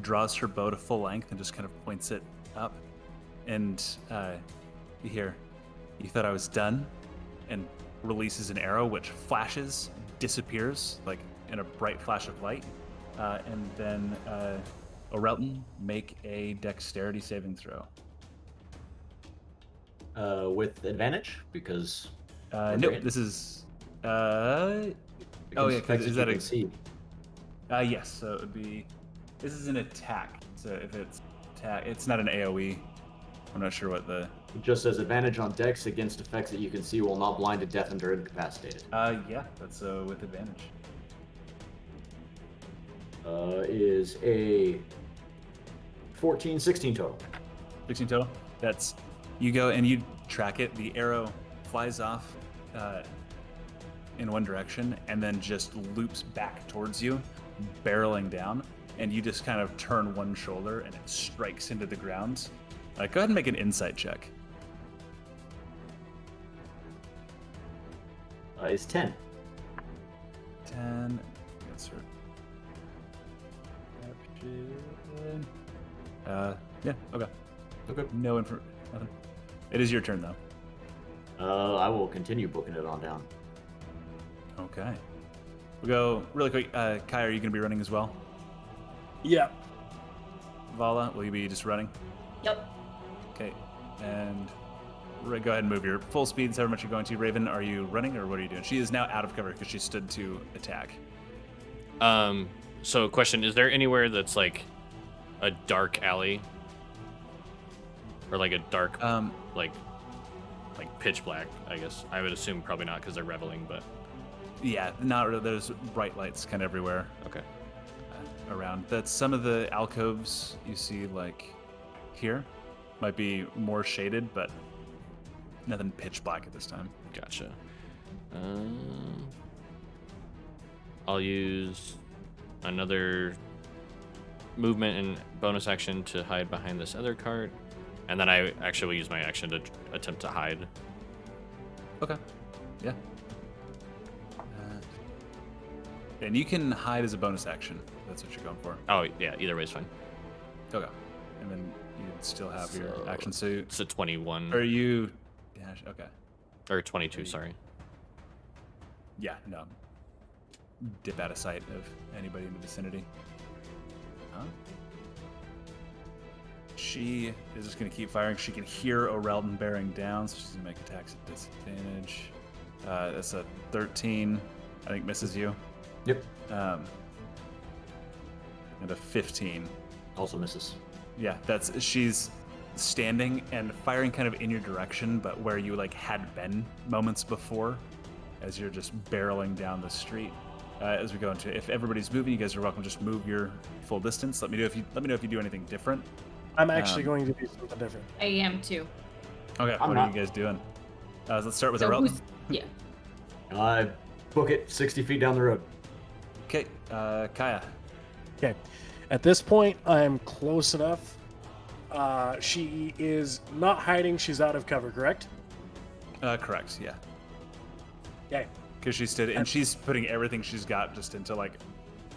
draws her bow to full length, and just kind of points it up. And you hear, "You thought I was done?" And releases an arrow, which flashes, disappears, like in a bright flash of light. And then Orelton, make a dexterity saving throw. With advantage because Nope, this is. Oh, yeah, 'cause is that a. see? Yes, so it would be. This is an attack. So if it's attack, it's not an AoE. I'm not sure what the. It just says advantage on dex against effects that you can see while not blinded, deafened, or incapacitated. Yeah, that's with advantage. Is a 14, 16 total. 16 total. That's. You go and you track it. The arrow flies off in one direction and then just loops back towards you, barreling down. And you just kind of turn one shoulder and it strikes into the ground. Go ahead and make an insight check. Is 10. 10. That's her. Yeah, okay. Okay. No info. Nothing. It is your turn, though. I will continue booking it on down. Okay. We'll go really quick. Kai, are you going to be running as well? Yeah. Vala, will you be just running? Yep. Okay. And go ahead and move your full speeds, however much you're going to. Raven, are you running or what are you doing? She is now out of cover because she stood to attack. So question, is there anywhere that's like a dark alley? Or like a dark, like pitch black, I guess. I would assume probably not because they're reveling, but... Yeah, not really. There's bright lights kind of everywhere Okay. around. That's some of the alcoves you see, like here, might be more shaded, but nothing pitch black at this time. Gotcha. I'll use another movement and bonus action to hide behind this other cart. And then I actually will use my action to attempt to hide. Okay. Yeah. And you can hide as a bonus action. That's what you're going for. Oh, yeah, either way is fine. Okay. And then you'd still have your So, action suit. It's a 21. Or you dash. Okay. Or 22, sorry. Yeah, no. Dip out of sight of anybody in the vicinity. Huh? She is just going to keep firing. She can hear Orelton bearing down, so she's going to make attacks at disadvantage. That's a 13. I think misses you. Yep. And a 15. Also misses. Yeah, she's standing and firing kind of in your direction, but where you like had been moments before, as you're just barreling down the street. As we go into, if everybody's moving, you guys are welcome to just move your full distance. Let me know if you do anything different. I'm actually going to do something different. I am too. Okay, I'm what not. are you guys doing? Let's start with So Orelton. who's, yeah. I book it 60 feet down the road. Okay, Kaya. Okay. At this point, I'm close enough. She is not hiding. She's out of cover, correct? Correct, yeah. Okay. Because she stood, and she's putting everything she's got just into like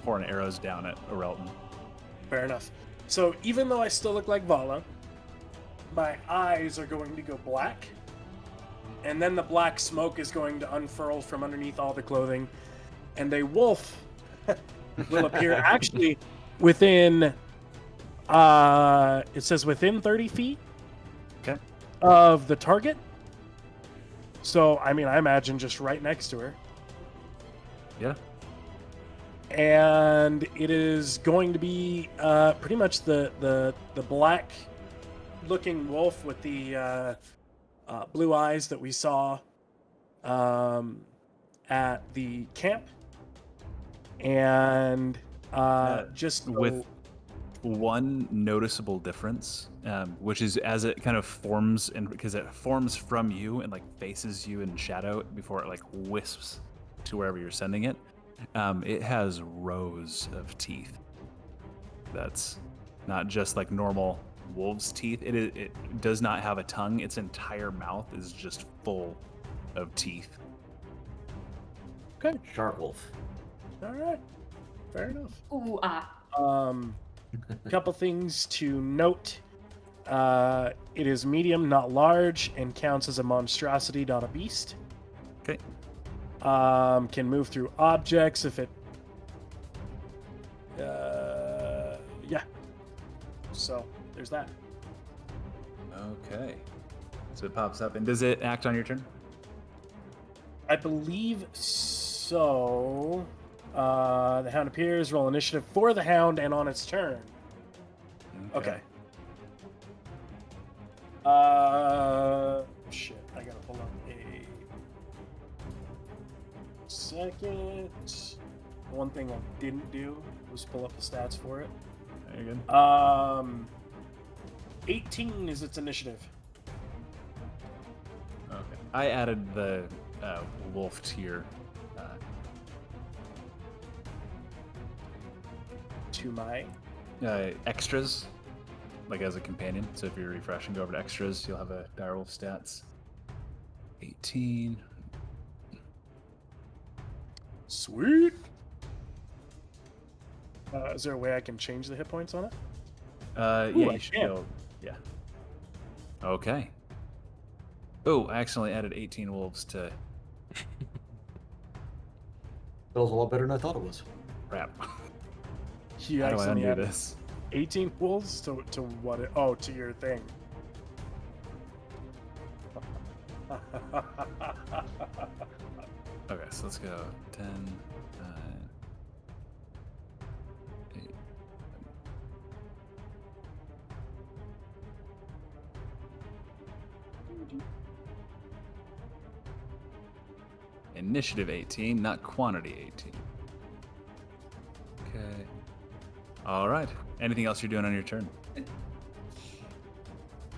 pouring arrows down at Orelton. Fair enough. So even though I still look like Vala, my eyes are going to go black, and then the black smoke is going to unfurl from underneath all the clothing, and a wolf will appear actually within, it says within 30 feet Okay. of the target. So, I mean, I imagine just right next to her. Yeah. And it is going to be pretty much the black looking wolf with the blue eyes that we saw at the camp, and just with one noticeable difference, which is as it kind of forms, and because it forms from you and like faces you in shadow before it like wisps to wherever you're sending it. It has rows of teeth. That's not just like normal wolf's teeth. It does not have a tongue. Its entire mouth is just full of teeth. Okay. Shark wolf. All right. Fair enough. Ooh, ah. Couple things to note. It is medium, not large, and counts as a monstrosity, not a beast. Okay. Can move through objects if it. Yeah. So there's that. Okay. So it pops up, and does it act on your turn? I believe so. The hound appears. Roll initiative for the hound and on its turn. Okay. Shit. I gotta pull up a second. One thing I didn't do was pull up the stats for it. There you go. 18 is its initiative. Okay. I added the wolf to your. To my. Extras, like as a companion. So if you refresh and go over to extras, you'll have a direwolf stats. 18. Sweet. Is there a way I can change the hit points on it? Yeah, I you should can. go. Yeah. Okay. Oh, I accidentally added 18 wolves to Feels a lot better than I thought it was. crap. You How do I accidentally undo added this? 18 wolves to what? To your thing. Okay, so let's go 10, 9, 8. Initiative 18, not quantity 18. Okay. All right. Anything else you're doing on your turn?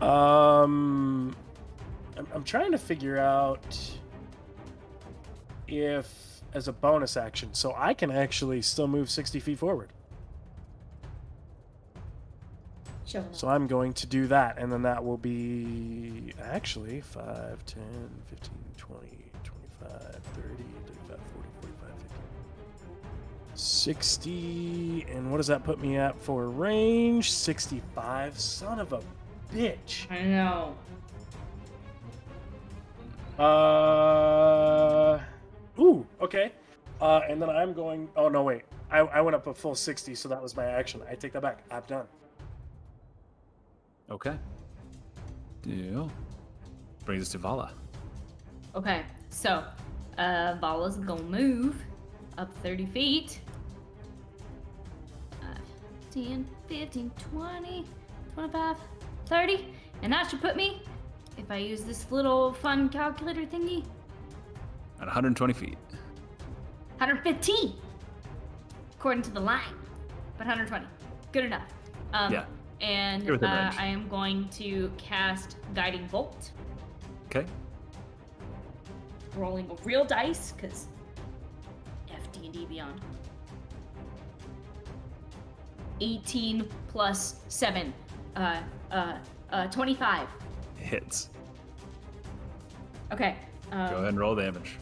I'm trying to figure out if, as a bonus action, so I can actually still move 60 feet forward. Sure. So I'm going to do that, and then that will be actually 5, 10, 15, 20, 25, 30, 35, 40, 45, 50. 60, and what does that put me at for range? 65. Son of a bitch. I know. Ooh, okay. And then I'm going. Oh no, wait. I went up a full 60, so that was my action. I take that back. I'm done. Okay. Deal. Brings us to Vala. Okay, so Vala's gonna move up 30 feet. 10, 15, 20, 25, 30. And that should put me, if I use this little fun calculator thingy, At 120 feet. 115. According to the line. But 120. Good enough. Yeah. And You're within range. I am going to cast Guiding Bolt. Okay. Rolling a real dice, because FD&D Beyond. 18 plus 7. 25. Hits. Okay. Go ahead and roll damage.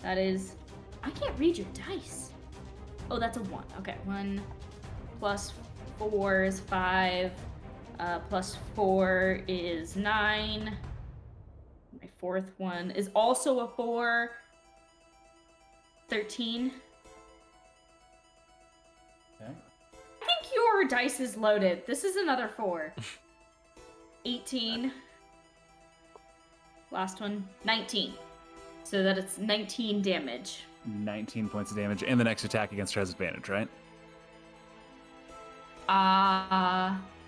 That is... I can't read your dice. Oh, that's a 1. Okay. 1 plus 4 is 5. Plus 4 is 9. My fourth one is also a 4. 13. Okay. I think your dice is loaded. This is another 4. 18. Last one. 19. So that it's 19 damage. 19 points of damage, and the next attack against her has advantage, right?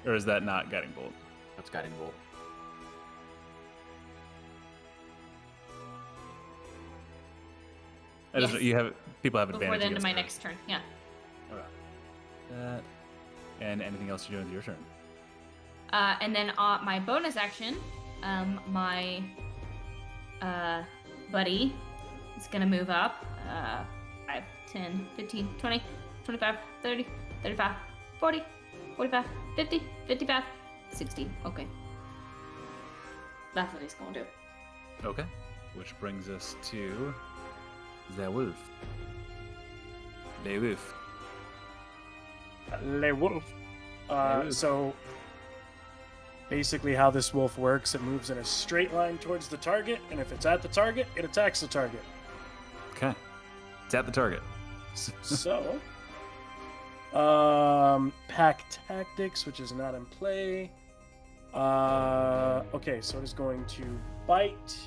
Or is that not guiding bolt? That's guiding bolt. Yes. People have Before advantage the end of against my her. next turn. Yeah. Okay. That. And anything else you're doing with your turn? And then my bonus action, my buddy is gonna move up. 5, 10, 15, 20, 25, 30, 35, 40, 45, 50, 55, 60. Okay. That's what he's gonna do. Okay. Which brings us to the wolf. The wolf. Le wolf. So basically how this wolf works, it moves in a straight line towards the target, and if it's at the target, it attacks the target. Okay. It's at the target. So, pack tactics, which is not in play. Okay, so it is going to bite.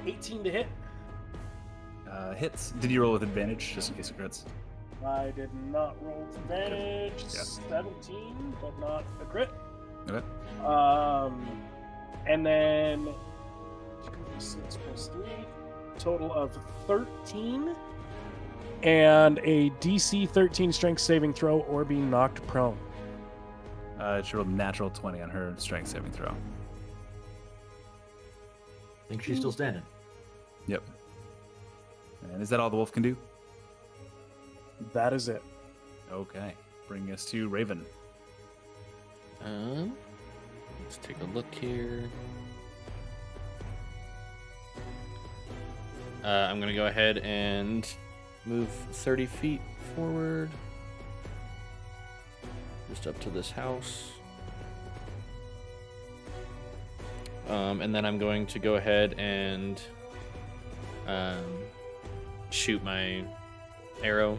18 to hit. Hits. Did you roll with advantage, just in case it crits? I did not roll advantage. Yeah. 17, but not a crit. Okay. And then 6 plus 3, total of 13, and a DC 13 strength saving throw or be knocked prone. She rolled natural 20 on her strength saving throw. I think she's still standing. Yep. And is that all the wolf can do? That is it. Okay. Bring us to Raven. Let's take a look here. I'm gonna go ahead and move 30 feet forward, just up to this house. And then I'm going to go ahead and shoot my arrow.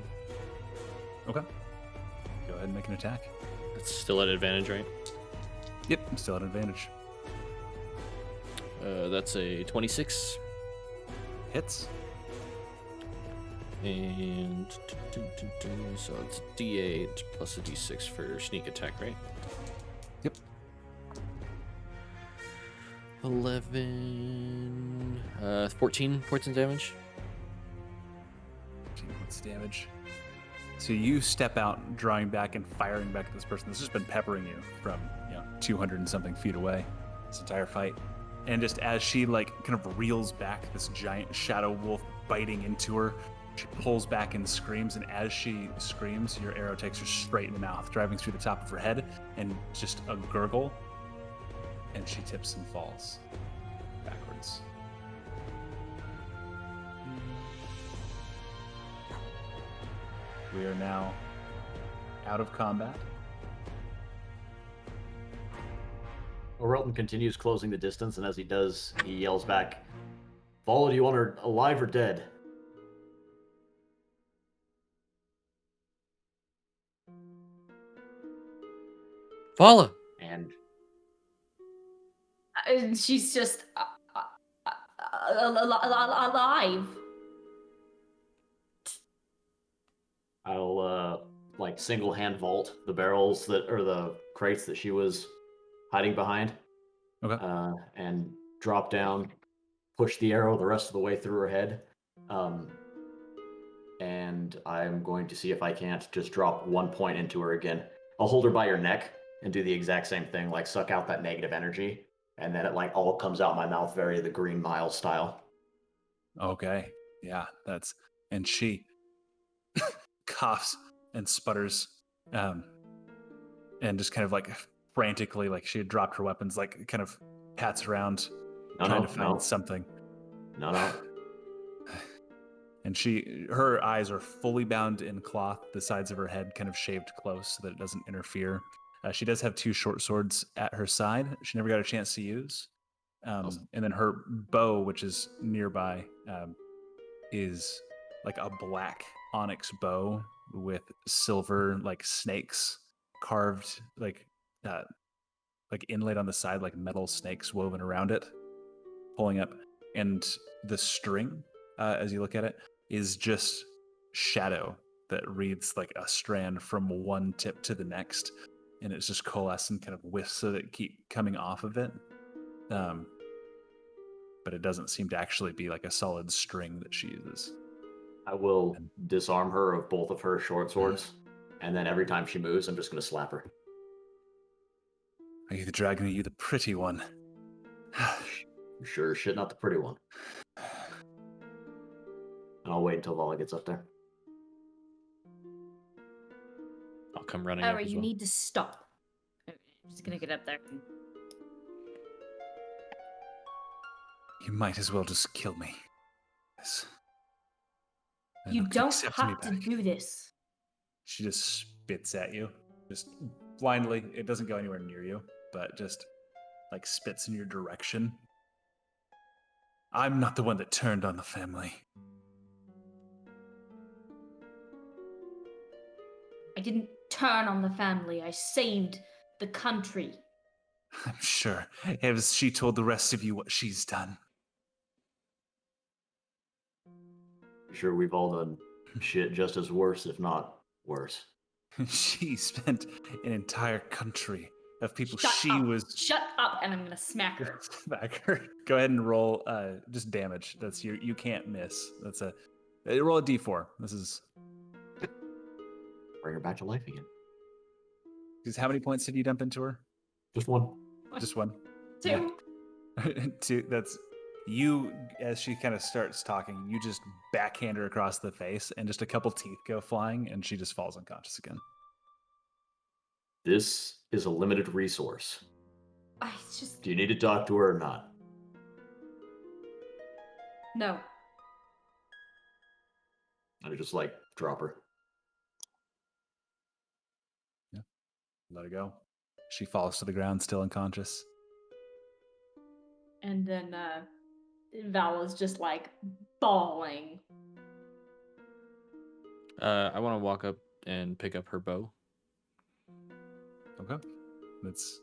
Okay. Go ahead and make an attack. It's still at advantage, right? Yep, still at advantage. That's a 26. Hits. And so it's D8 plus a D6 for sneak attack, right? Yep. 11, 14 points of damage. 15 points of damage. So you step out, drawing back and firing back at this person that's just been peppering you from 200 and something feet away this entire fight. And just as she kind of reels back, this giant shadow wolf biting into her, she pulls back and screams. And as she screams, your arrow takes her straight in the mouth, driving through the top of her head, and just a gurgle, and she tips and falls backwards. We are now out of combat. Orelton continues closing the distance, and as he does, he yells back, "Follow, do you want her alive or dead?" Follow. And She's just alive. I'll single hand vault the barrels or the crates that she was hiding behind. Okay. And drop down, push the arrow the rest of the way through her head. And I'm going to see if I can't just drop 1 point into her again. I'll hold her by her neck and do the exact same thing, suck out that negative energy, and then it all comes out my mouth, very the Green Mile style. Okay. Yeah, and she coughs and sputters, and just kind of frantically, she had dropped her weapons, kind of pats around, trying to find something. No. And her eyes are fully bound in cloth, the sides of her head kind of shaved close so that it doesn't interfere. She does have 2 short swords at her side. She never got a chance to use. Awesome. And then her bow, which is nearby, is a black onyx bow with silver snakes carved, inlaid on the side, metal snakes woven around it, pulling up. And the string, as you look at it, is just shadow that reads like a strand from one tip to the next. and it's just coalescent kind of whiffs that keep coming off of it. But it doesn't seem to actually be like a solid string that she uses. I will disarm her of both of her short swords, and then every time she moves, I'm just going to slap her. Are you the dragon or are you the pretty one? Sure as shit, not the pretty one. And I'll wait until Vala gets up there. I'll come running up Ira, as you well. need to stop. Okay, I'm just gonna get up there. You might as well just kill me. Yes. And You don't accept me have to back. do this. She just spits at you, just blindly. It doesn't go anywhere near you, but just like spits in your direction. I'm not the one that turned on the family. I didn't turn on the family. I saved the country. I'm sure. Has she told the rest of you what she's done? Sure, we've all done shit just as worse, if not worse. She spent an entire country of people Shut up, and I'm gonna smack her. Smack her. Go ahead and roll just damage. That's you can't miss. That's roll a d4. This is Bring her back to life again. because how many points did you dump into her? Just one. Just one. 2. Two. That's you. As she kind of starts talking, you just backhand her across the face, and just a couple teeth go flying, and she just falls unconscious again. This is a limited resource. It's just Do you need to talk to her or not? no. I just like drop her. Let her go. She falls to the ground, still unconscious. And then Vala's just like bawling. I want to walk up and pick up her bow. Okay. It's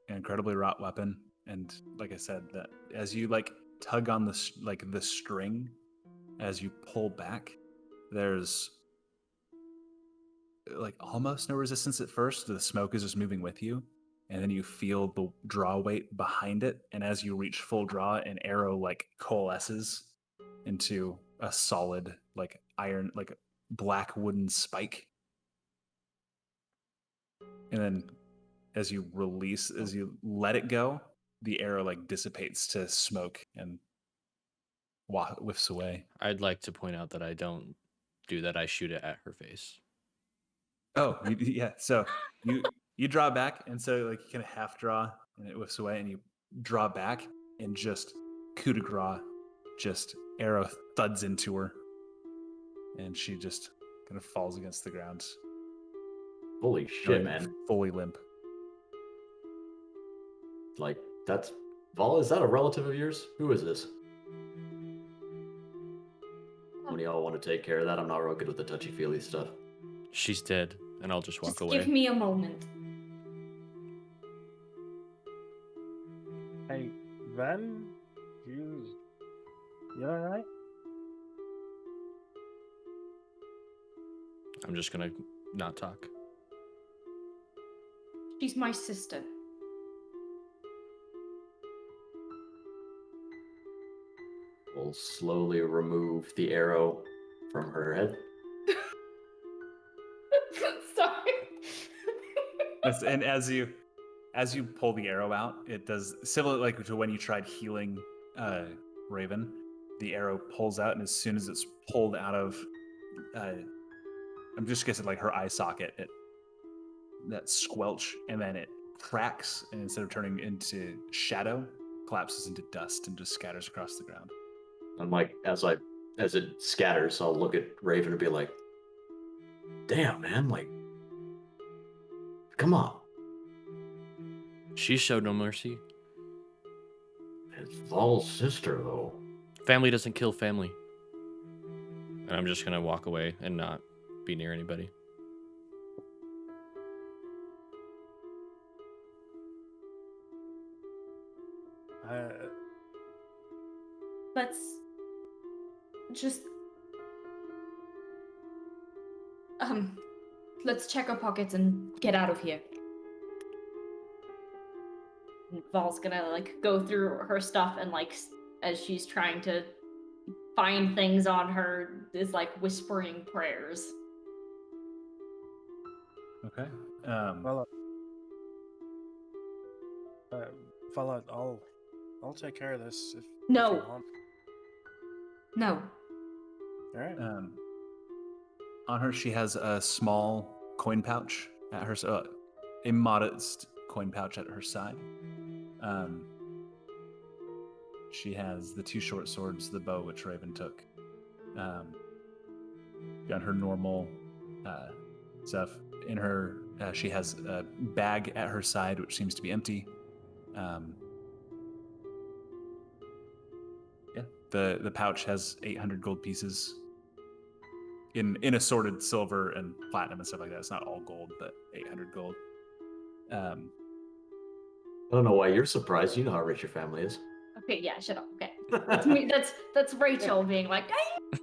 an incredibly wrought weapon, and like I said, that as you like tug on the string, as you pull back, there's like almost no resistance at first. The smoke is just moving with you, and then you feel the draw weight behind it, and as you reach full draw, an arrow like coalesces into a solid like iron, like black wooden spike. And then as you let it go, the arrow like dissipates to smoke and whiffs away. I'd like to point out that I don't do that. I shoot it at her face. Oh, yeah. So you draw back, and so like you kind of half draw, and it whiffs away, and you draw back, and just coup de grace, just arrow thuds into her, and she just kind of falls against the ground, Holy shit, man. fully limp. Like, that's... Vala, is that a relative of yours? Who is this? When y'all want to take care of that, I'm not real good with the touchy-feely stuff. She's dead, and I'll just walk Just away. give me a moment. Hey, Ven, you alright? I'm just gonna not talk. She's my sister. We'll slowly remove the arrow from her head. Sorry. And as you pull the arrow out, it does similar like to when you tried healing Raven. The arrow pulls out, and as soon as it's pulled out of, I'm just guessing like her eye socket, that squelch, and then it cracks, and instead of turning into shadow, collapses into dust and just scatters across the ground. I'm like, as it scatters, I'll look at Raven and be like, damn, man, like, come on. She showed no mercy. It's Val's sister, though. Family doesn't kill family. And I'm just gonna walk away and not be near anybody. Let's just let's check our pockets and get out of here. And Val's gonna like go through her stuff and like as she's trying to find things on her is like whispering prayers. Okay. Well, Vala, I'll take care of this if No. you want. No. All right. On her, she has a small coin pouch at her, a modest coin pouch at her side. She has the 2 short swords, the bow which Raven took. Got her normal stuff. In her, she has a bag at her side which seems to be empty. Yeah, the pouch has 800 gold pieces in assorted silver and platinum and stuff like that. It's not all gold, but 800 gold. I don't know why you're surprised. You know how rich your family is. Okay, yeah, shut up. Okay. That's me. That's Rachel being like,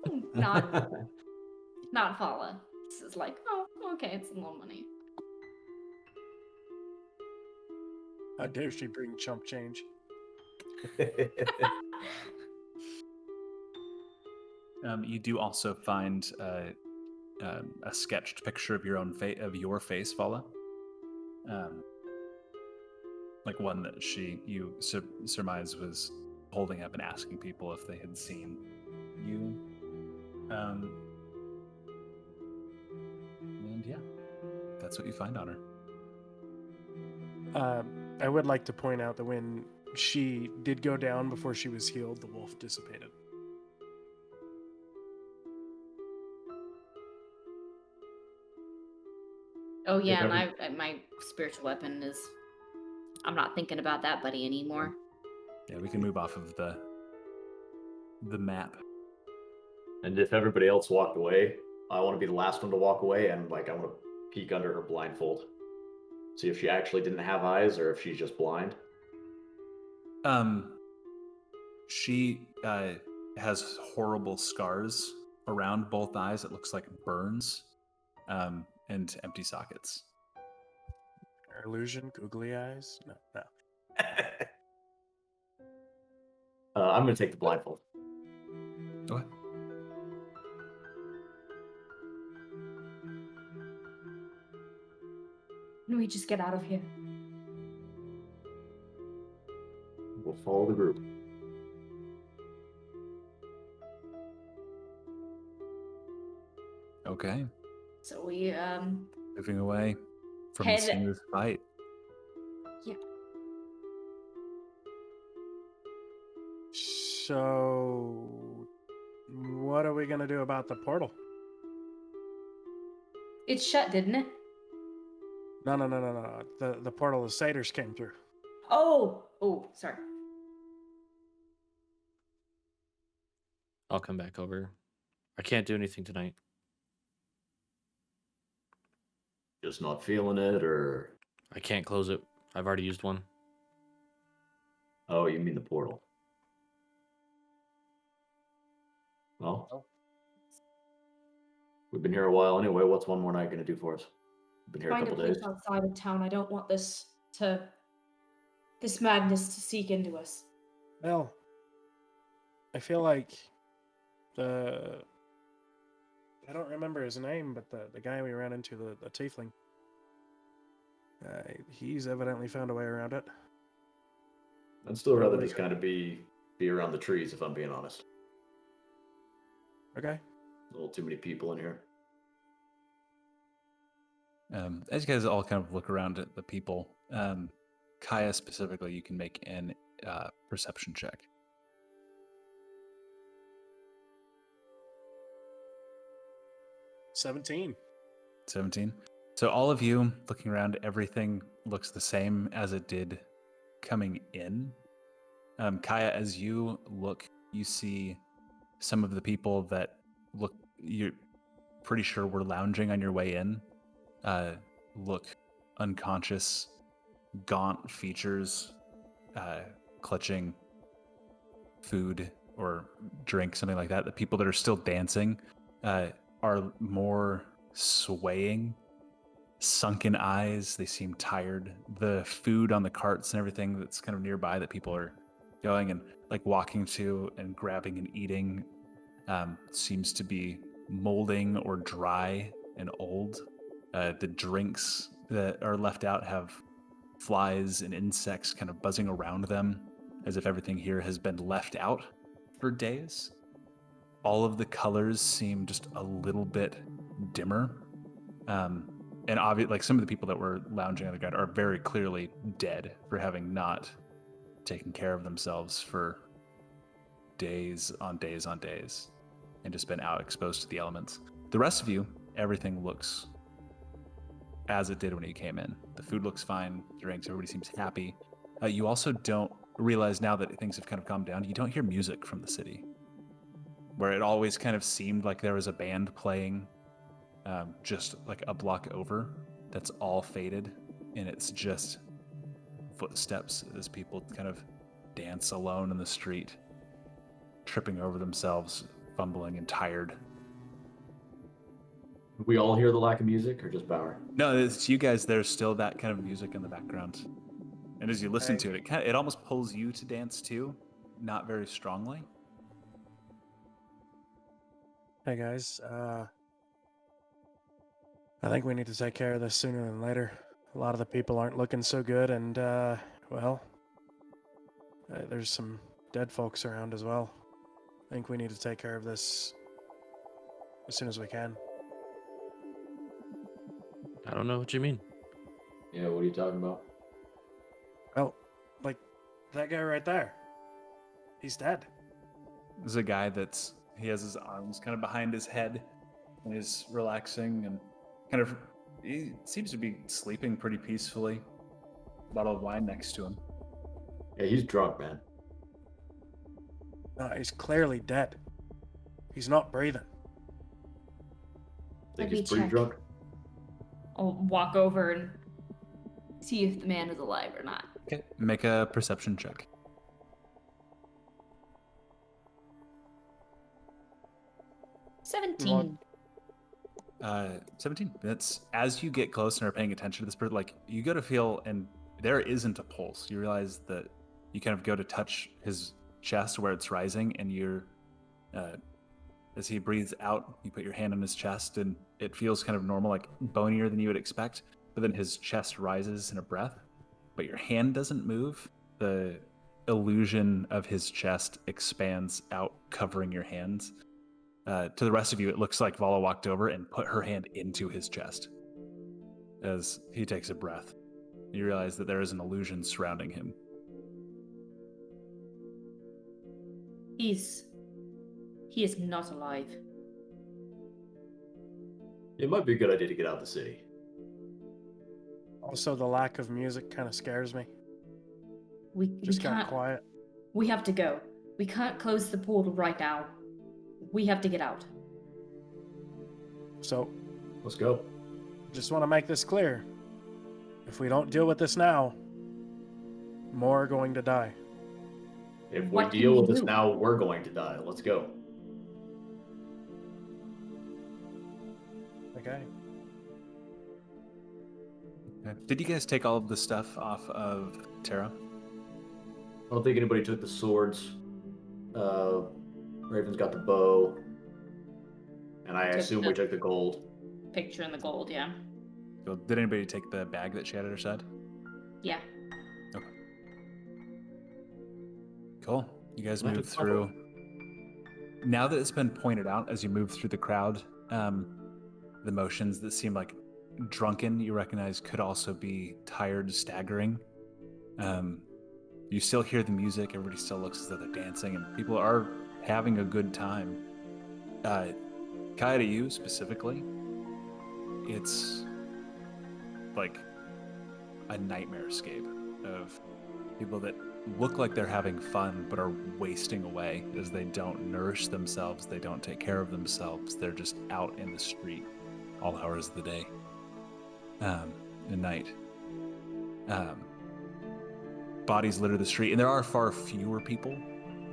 "Dang!" not Fala. This is like, oh, okay, it's a little money. How dare she bring chump change? You do also find a sketched picture of your own your face, Fala. Like one that you surmise was holding up and asking people if they had seen you. And yeah, that's what you find on her. I would like to point out that when she did go down before she was healed, the wolf dissipated. Oh yeah, If and my spiritual weapon is. I'm not thinking about that buddy anymore. Yeah, we can move off of the map. And if everybody else walked away, I want to be the last one to walk away, and like I want to peek under her blindfold, see if she actually didn't have eyes or if she's just blind. She has horrible scars around both eyes. It looks like burns, and empty sockets. Illusion, googly eyes? No. I'm going to take the blindfold. Okay. Can we just get out of here? We'll follow the group. Okay. So we Moving away from Head- the scene of this fight. So, what are we gonna do about the portal? it's shut, didn't it? No. The portal the satyrs came through. Oh, sorry. I'll come back over. I can't do anything tonight. Just not feeling it, or I can't close it. I've already used one. oh, you mean the portal? Well, we've been here a while anyway. What's one more night going to do for us? We've been here a Find a couple place days. outside of town. I don't want this madness to seek into us. Well, I feel like I don't remember his name, but the guy we ran into, the tiefling, he's evidently found a way around it. I'd still rather just kind of be around the trees, if I'm being honest. Okay. A little too many people in here. As you guys all kind of look around at the people, Kaya specifically, you can make an perception check. 17. 17. So all of you looking around, everything looks the same as it did coming in. Kaya, as you look, you see some of the people that you're pretty sure were lounging on your way in, look unconscious, gaunt features, clutching food or drink, something like that. The people that are still dancing are more swaying sunken eyes. They seem tired. The food on the carts and everything that's kind of nearby that people are going and like walking to and grabbing and eating seems to be molding or dry and old. The drinks that are left out have flies and insects kind of buzzing around them, as if everything here has been left out for days. All of the colors seem just a little bit dimmer. And obviously, like some of the people that were lounging on the ground are very clearly dead for having not taken care of themselves for days on days on days and just been out exposed to the elements. The rest of you, everything looks as it did when you came in. The food looks fine, drinks, everybody seems happy. You also don't realize now that things have kind of calmed down, you don't hear music from the city. Where it always kind of seemed like there was a band playing just like a block over, that's all faded, and it's just footsteps as people kind of dance alone in the street, tripping over themselves, fumbling and tired. We all hear the lack of music, or just Bauer? No, it's you guys. There's still that kind of music in the background, and as you listen to it, it almost pulls you to dance too, not very strongly. Hey guys, I think we need to take care of this sooner than later. A lot of the people aren't looking so good, and there's some dead folks around as well. I think we need to take care of this as soon as we can. I don't know what you mean. Yeah, what are you talking about? Well, like that guy right there. He's dead. There's a guy he has his arms kind of behind his head and he's relaxing and kind of, he seems to be sleeping pretty peacefully. A bottle of wine next to him. Yeah, he's drunk, man. No, he's clearly dead. He's not breathing. Think Let me he's pretty check. drunk? I'll walk over and see if the man is alive or not. Okay, make a perception check. $17. 17. That's as you get close and are paying attention to this person, like you go to feel, and there isn't a pulse. You realize that you kind of go to touch his chest where it's rising, and you're, as he breathes out, you put your hand on his chest, and it feels kind of normal, like bonier than you would expect. But then his chest rises in a breath, but your hand doesn't move. The illusion of his chest expands out, covering your hands. To the rest of you, it looks like Vala walked over and put her hand into his chest. As he takes a breath, you realize that there is an illusion surrounding him. He is not alive. It might be a good idea to get out of the city. Also, the lack of music kind of scares me. We Just got can't. quiet. We have to go. We can't close the portal right now. We have to get out. So, Let's go. just want to make this clear. If we don't deal with this now, more are going to die. If we What can deal we with this do? now, we're going to die. Let's go. Okay. Did you guys take all of the stuff off of Terra? I don't think anybody took the swords. Raven's got the bow. And I Took assume the- we took the gold. Picture in the gold, yeah. So did anybody take the bag that she had at her side? Yeah. Cool. You guys Left move it through. Now that it's been pointed out as you move through the crowd, the motions that seem like drunken, you recognize could also be tired, staggering. You still hear the music. Everybody still looks as though they're dancing, and people are having a good time. Kaya, to you specifically, it's like a nightmare-scape of people that look like they're having fun but are wasting away as they don't nourish themselves, they don't take care of themselves, they're just out in the street all hours of the day and night. Bodies litter the street, and there are far fewer people,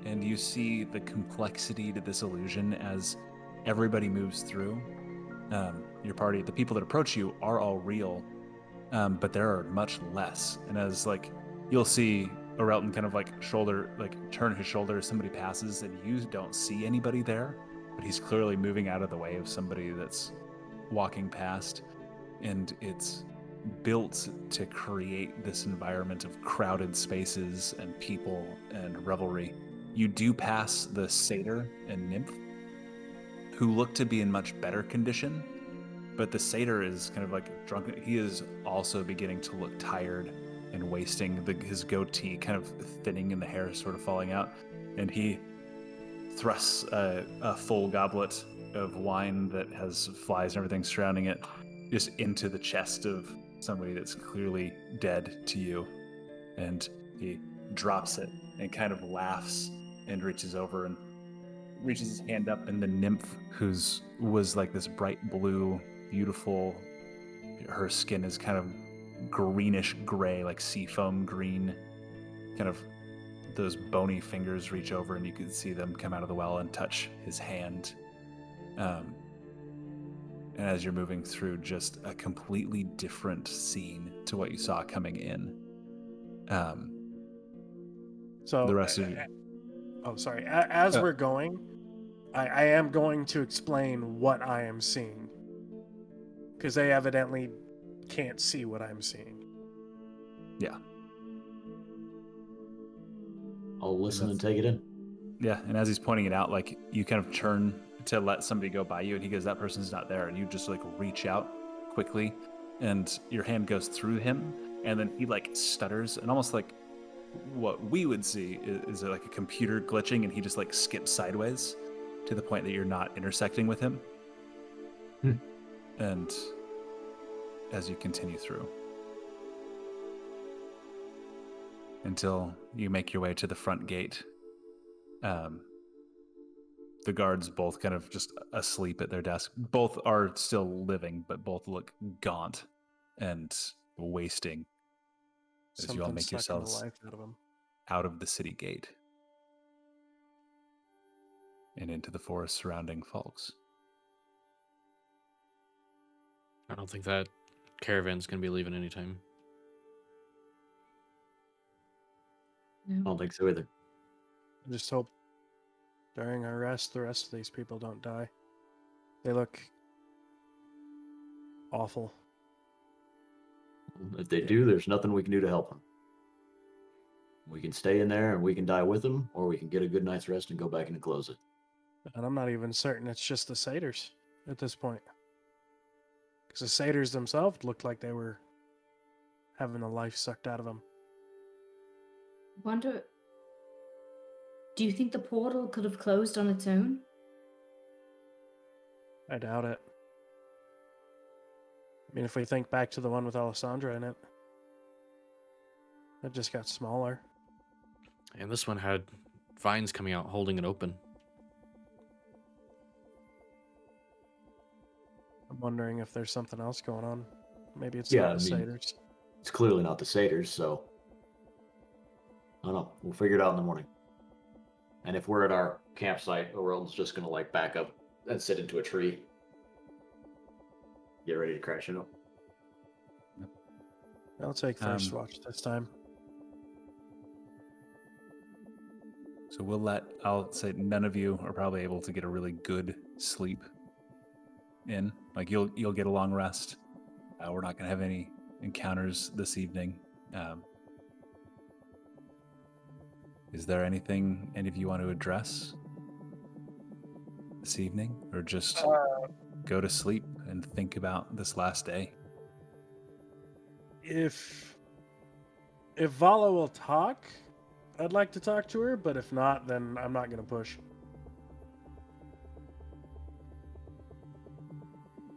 and you see the complexity to this illusion as everybody moves through. your party, the people that approach you are all real, but there are much less. And as like you'll see Orelton kind of like turn his shoulder as somebody passes, and you don't see anybody there, but he's clearly moving out of the way of somebody that's walking past, and it's built to create this environment of crowded spaces and people and revelry. You do pass the satyr and nymph, who look to be in much better condition, but the satyr is kind of like drunk. He is also beginning to look tired and wasting, his goatee kind of thinning and the hair sort of falling out, and he thrusts a full goblet of wine that has flies and everything surrounding it just into the chest of somebody that's clearly dead to you, and he drops it and kind of laughs and reaches over and reaches his hand up, and the nymph, whose was like this bright blue, beautiful, her skin is kind of greenish gray, like seafoam green, kind of those bony fingers reach over and you can see them come out of the well and touch his hand. And as you're moving through, just a completely different scene to what you saw coming in. So the rest of you. Oh, sorry. As we're going, I am going to explain what I am seeing, because they evidently can't see what I'm seeing. Yeah. I'll listen and take it in. Yeah, and as he's pointing it out, like, you kind of turn to let somebody go by you, and he goes, that person's not there, and you just like reach out quickly, and your hand goes through him, and then he like stutters, and almost like what we would see is like a computer glitching, and he just like skips sideways to the point that you're not intersecting with him. And as you continue through, until you make your way to the front gate, the guards both kind of just asleep at their desk. Both are still living, but both look gaunt and wasting as you all make yourselves out of the city gate and into the forest surrounding Falx. I don't think that caravan's going to be leaving anytime. I don't think so either. I just hope during our rest, the rest of these people don't die. They look awful. If they do, there's nothing we can do to help them. We can stay in there and we can die with them, or we can get a good night's rest and go back in and close it. And I'm not even certain it's just the satyrs at this point. Because the satyrs themselves looked like they were having the life sucked out of them. Wonder, do you think the portal could have closed on its own? I doubt it. I mean, if we think back to the one with Alessandra in it, it just got smaller. And this one had vines coming out holding it open. I'm wondering if there's something else going on. Maybe it's Yeah, not I the mean, satyrs. It's clearly not the satyrs, so I don't know. We'll figure it out in the morning. And if we're at our campsite, Orelton's just gonna like back up and sit into a tree. Get ready to crash in. I'll take first watch this time. So I'll say none of you are probably able to get a really good sleep in. Like, you'll get a long rest. We're not going to have any encounters this evening. Is there anything any of you want to address this evening, or just go to sleep and think about this last day? If Vala will talk, I'd like to talk to her, but if not, then I'm not going to push.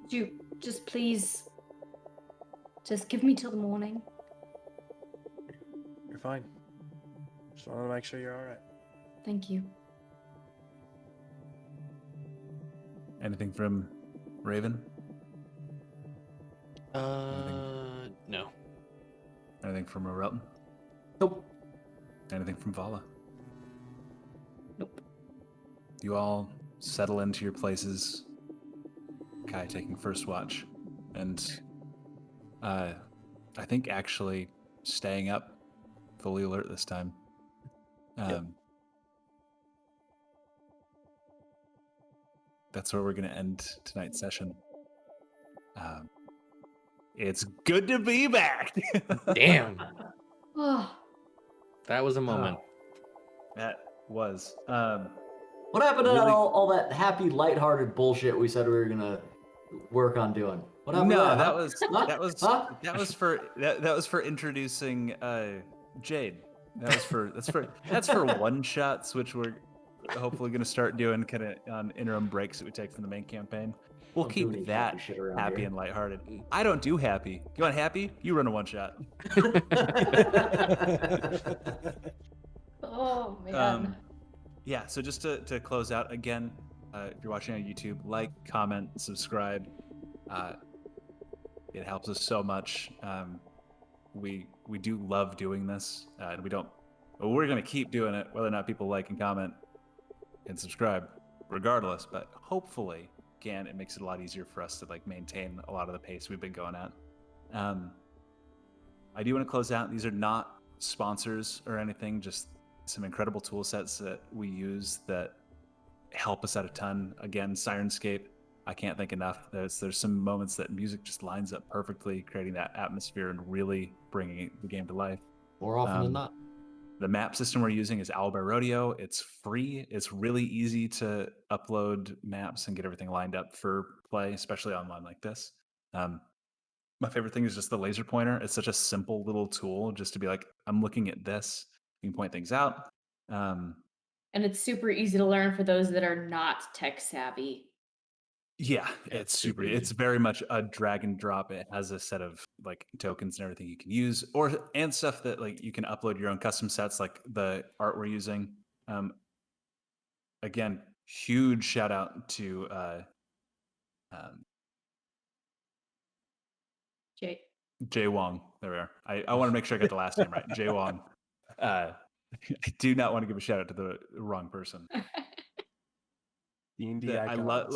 Do you just please just give me till the morning? You're fine. Just want to make sure you're all right. Thank you. Anything from Raven? No. Anything from Orelton? Nope. Anything from Vala? Nope. You all settle into your places, Kai taking first watch, and I think actually staying up, fully alert this time. That's where we're going to end tonight's session. It's good to be back. Damn. Oh, That was a moment. That was. What happened to Really- all that happy, lighthearted bullshit we said we were gonna work on doing? What happened? No, to that huh? was Huh? that was Huh? that was for introducing Jade. That's for one shots, which we're hopefully going to start doing kind of on interim breaks that we take from the main campaign. We'll Don't do any keep that happy shit around happy here. and lighthearted. I don't do happy. You want happy? You run a one shot. oh man. Yeah, so just to close out again, if you're watching on YouTube, like, comment, subscribe. It helps us so much. We do love doing this, and we're gonna keep doing it, whether or not people like and comment and subscribe, regardless. But hopefully, again, it makes it a lot easier for us to like maintain a lot of the pace we've been going at. I do want to close out. These are not sponsors or anything, just some incredible tool sets that we use that help us out a ton. Again, Syrinscape, I can't think enough. There's some moments that music just lines up perfectly, creating that atmosphere and really bringing the game to life. More often than not. The map system we're using is Owlbear Rodeo. It's free. It's really easy to upload maps and get everything lined up for play, especially online like this. My favorite thing is just the laser pointer. It's such a simple little tool just to be like, I'm looking at this. You can point things out. And it's super easy to learn for those that are not tech savvy. Yeah, Yeah, it's it's super. super It's very much a drag and drop. It has a set of like tokens and everything you can use, and stuff that like you can upload your own custom sets, like the art we're using. Again, huge shout out to Jay Wong. There we are. I want to make sure I got the last name right. Jay Wong. I do not want to give a shout out to the wrong person. D&D I icons. love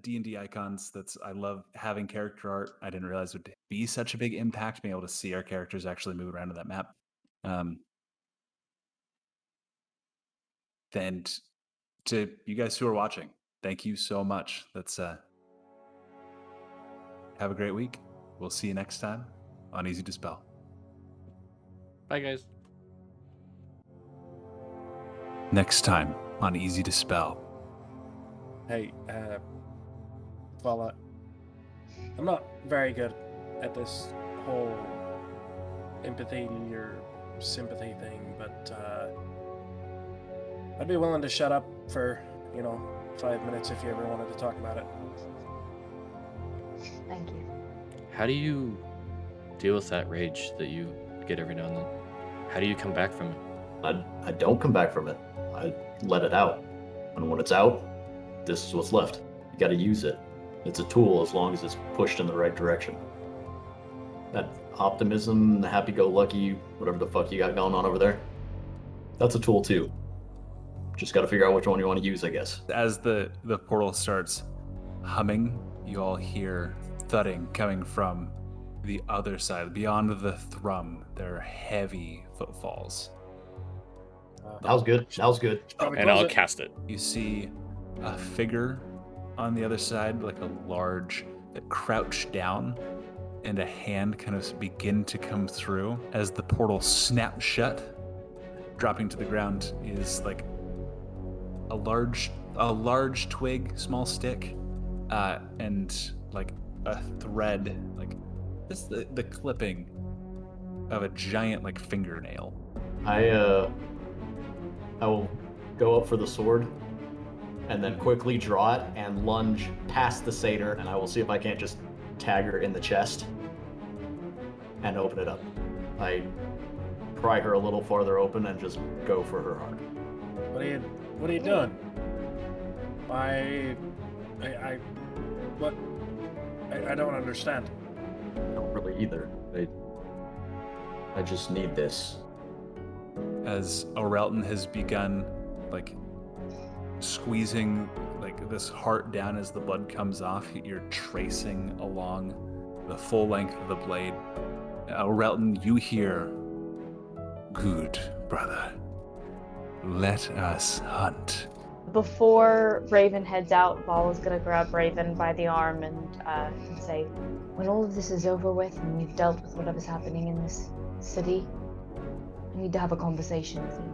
D&D icons. I love having character art. I didn't realize it would be such a big impact, being able to see our characters actually move around on that map. Then to you guys who are watching, thank you so much. Have a great week. We'll see you next time on Easy Dispel. Bye, guys. Next time on Easy Dispel. Hey, Vala, I'm not very good at this whole empathy or sympathy thing, but I'd be willing to shut up for, 5 minutes if you ever wanted to talk about it. Thank you. How do you deal with that rage that you get every now and then? How do you come back from it? I don't come back from it. I let it out. And when it's out, this is what's left. You gotta use it. It's a tool as long as it's pushed in the right direction. That optimism, the happy-go-lucky, whatever the fuck you got going on over there, that's a tool too. Just gotta figure out which one you want to use, I guess. As the portal starts humming, you all hear thudding coming from the other side. Beyond the thrum, there are heavy footfalls. That was good. That was good. Probably And close I'll it. cast it. You see a figure on the other side, like a large, that crouched down, and a hand kind of begin to come through as the portal snaps shut. Dropping to the ground is like a large twig, small stick, and like a thread, like just the clipping of a giant like fingernail. I will go up for the sword and then quickly draw it and lunge past the satyr, and I will see if I can't just tag her in the chest and open it up. I pry her a little farther open and just go for her heart. What are you doing? I don't understand. I don't really either. I just need this. As Orelton has begun like squeezing like this heart down as the blood comes off. You're tracing along the full length of the blade. Relton, you hear, "Good, brother. Let us hunt." Before Raven heads out, Vala's gonna grab Raven by the arm and say, "When all of this is over with and we've dealt with whatever's happening in this city, I need to have a conversation with you."